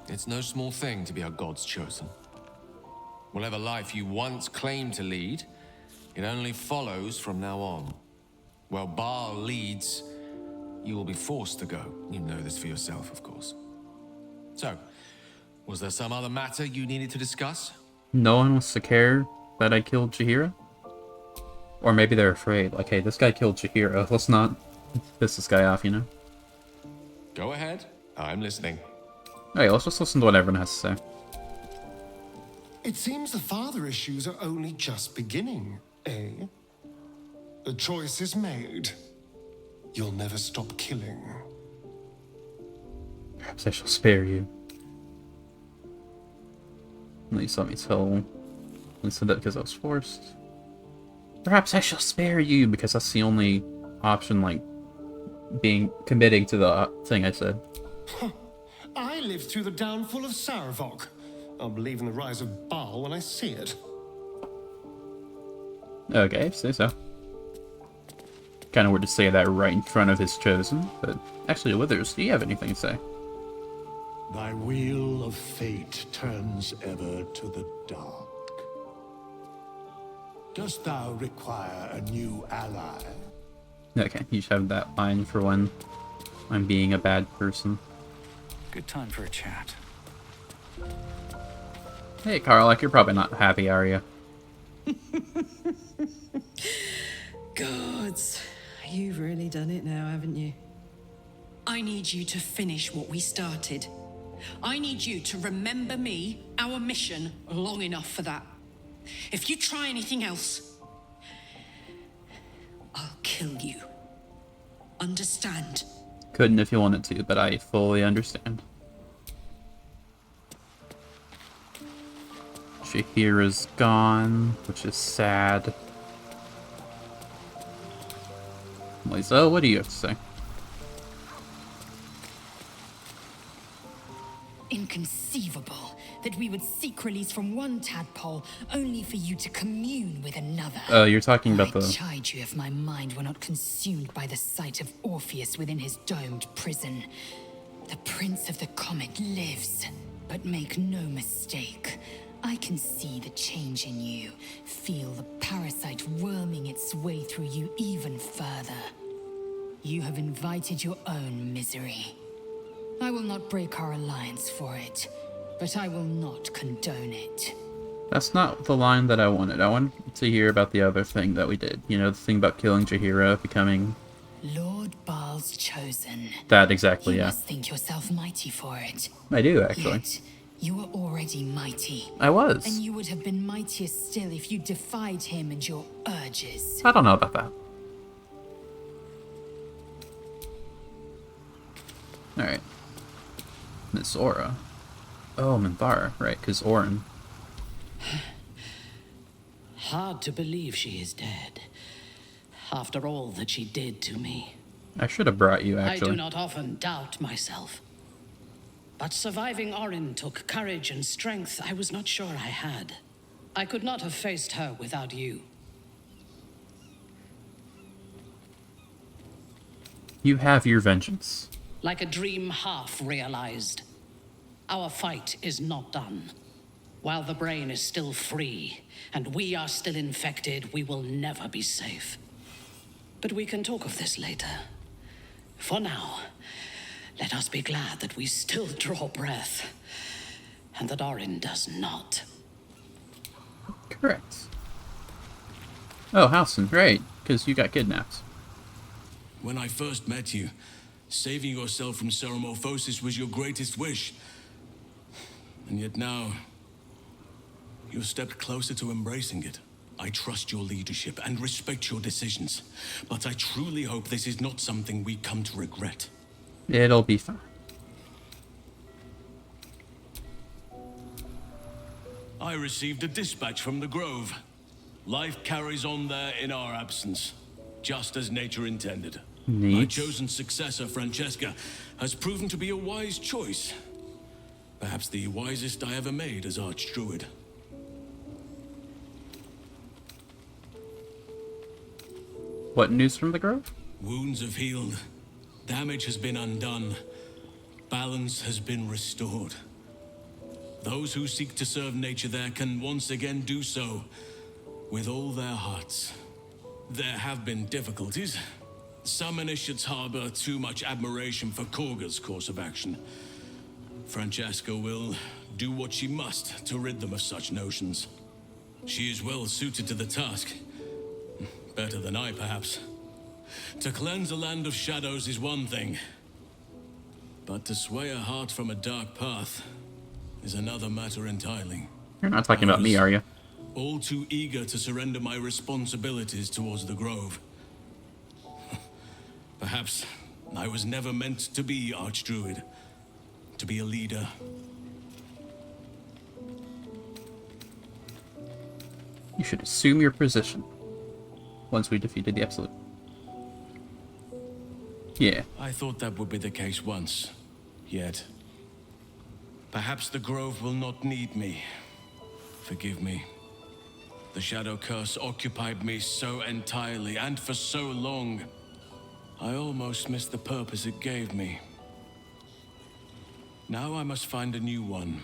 It's no small thing to be a god's chosen. Whatever life you once claimed to lead, it only follows from now on. Where Baal leads, you will be forced to go. You know this for yourself, of course. So, was there some other matter you needed to discuss? No one wants to care that I killed Jaheira? Or maybe they're afraid, like, hey, this guy killed Jaheira, let's not piss this guy off, you know? Go ahead, I'm listening. Alright, let's just listen to what everyone has to say. It seems the father issues are only just beginning, eh? The choice is made. You'll never stop killing. Perhaps I shall spare you. At least let me tell. I said that because I was forced. Perhaps I shall spare you because that's the only option, like, committing to the thing I said. I lived through the downfall of Saravok. I'll believe in the rise of Baal when I see it. Okay, say so. Kind of weird to say that right in front of his chosen, but actually, Withers, do you have anything to say? Thy wheel of fate turns ever to the dark. Dost thou require a new ally? Okay, you should have that line for when I'm being a bad person. Good time for a chat. Hey, Karlach, you're probably not happy, are you? Gods, you've really done it now, haven't you? I need you to finish what we started. I need you to remember me, our mission, long enough for that. If you try anything else, I'll kill you. Understand? Couldn't if you wanted to, but I fully understand. Shahira's gone, which is sad. Lisa, what do you have to say? Inconceivable that we would seek release from one tadpole only for you to commune with another. Oh, you're talking about I the... chide you if my mind were not consumed by the sight of Orpheus within his domed prison. The Prince of the Comet lives, but make no mistake. I can see the change in you, feel the parasite worming its way through you even further. You have invited your own misery. I will not break our alliance for it, but I will not condone it. That's not the line that I wanted. I wanted to hear about the other thing that we did. You know, the thing about killing Jahira, becoming... Lord Baal's chosen. That exactly, You yeah. must think yourself mighty for it. I do, actually. Yet, you are already mighty. I was. And you would have been mightier still if you defied him and your urges. I don't know about that. Alright. Miss Aura. Oh, Minthara, right, because Orin. Hard to believe she is dead. After all that she did to me. I should have brought you, I actually. do not often doubt myself. But surviving Orin took courage and strength I was not sure I had. I could not have faced her without you. You have your vengeance. Like a dream half realized. Our fight is not done. While the brain is still free, and we are still infected, we will never be safe. But we can talk of this later. For now, let us be glad that we still draw breath, and that Orin does not. Correct. Oh, Halson, right, because you got kidnapped. When I first met you, saving yourself from Ceremorphosis was your greatest wish. And yet now, you've stepped closer to embracing it. I trust your leadership and respect your decisions, but I truly hope this is not something we come to regret. It'll be fine. I received a dispatch from the Grove. Life carries on there in our absence, just as nature intended. Neat. My chosen successor, Francesca, has proven to be a wise choice. Perhaps the wisest I ever made as Archdruid. What news from the Grove? Wounds have healed. Damage has been undone. Balance has been restored. Those who seek to serve nature there can once again do so with all their hearts. There have been difficulties. Some initiates harbor too much admiration for Korga's course of action. Francesca will do what she must to rid them of such notions. She is well suited to the task. Better than I, perhaps. To cleanse a land of shadows is one thing, but to sway a heart from a dark path is another matter entirely. You're not talking about me, are you? All too eager to surrender my responsibilities towards the Grove. Perhaps I was never meant to be Archdruid, to be a leader. You should assume your position once we defeated the Absolute. Yeah. I thought that would be the case once, yet Perhaps the Grove will not need me. Forgive me. The Shadow Curse occupied me so entirely and for so long. I almost missed the purpose it gave me. Now I must find a new one.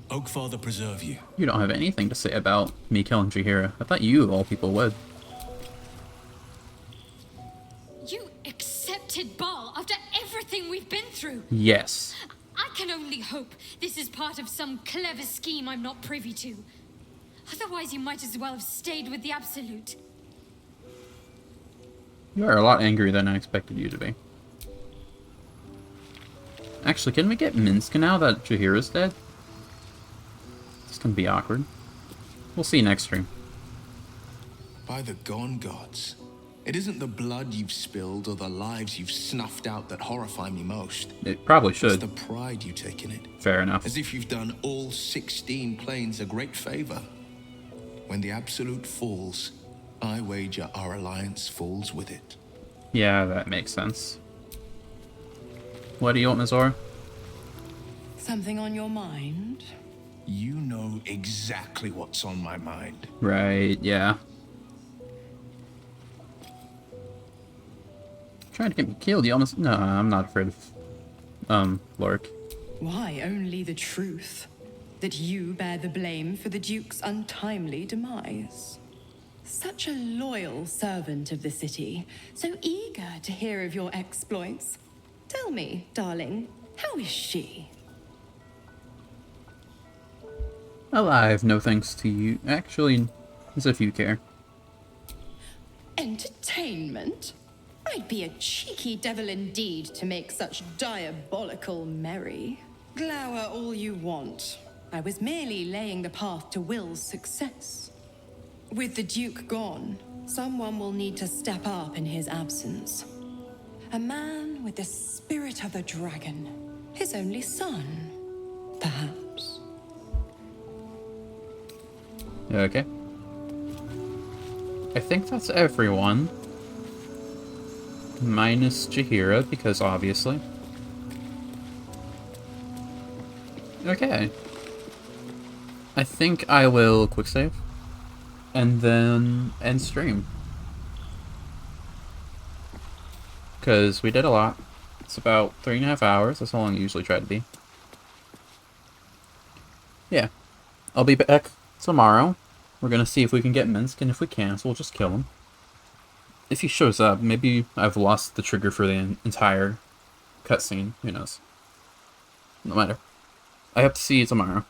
Oakfather preserve you. You don't have anything to say about me killing Jaheira. I thought you, of all people, would. You accepted Baal after everything we've been through. Yes. I can only hope this is part of some clever scheme I'm not privy to. Otherwise, you might as well have stayed with the Absolute. You are a lot angrier than I expected you to be. Actually, can we get Minsk now that Jaheira's dead? It's gonna be awkward. We'll see next stream. By the gone gods. It isn't the blood you've spilled or the lives you've snuffed out that horrify me most. It probably should. It's the pride you take in it. Fair enough. As if you've done all 16 planes a great favor. When the Absolute falls, I wager our alliance falls with it. Yeah, that makes sense. What do you want, Mizora? Something on your mind? You know exactly what's on my mind. Right, yeah. Trying to get me killed, you almost... No, I'm not afraid of... Lork. Why, only the truth. That you bear the blame for the Duke's untimely demise. Such a loyal servant of the city, so eager to hear of your exploits. Tell me, darling, how is she? Alive, no thanks to you. Actually, as if you care. Entertainment? I'd be a cheeky devil indeed to make such diabolical merry. Glower all you want. I was merely laying the path to Will's success. With the Duke gone, someone will need to step up in his absence. A man with the spirit of a dragon. His only son, perhaps. Okay. I think that's everyone. Minus Jaheira, because obviously. Okay. I think I will quick save. And then end stream. Because we did a lot. It's about 3.5 hours. That's how long I usually try to be. Yeah. I'll be back tomorrow. We're gonna see if we can get Minsk, and if we can, so we'll just kill him. If he shows up, maybe I've lost the trigger for the entire cutscene. Who knows? No matter. I hope to see you tomorrow.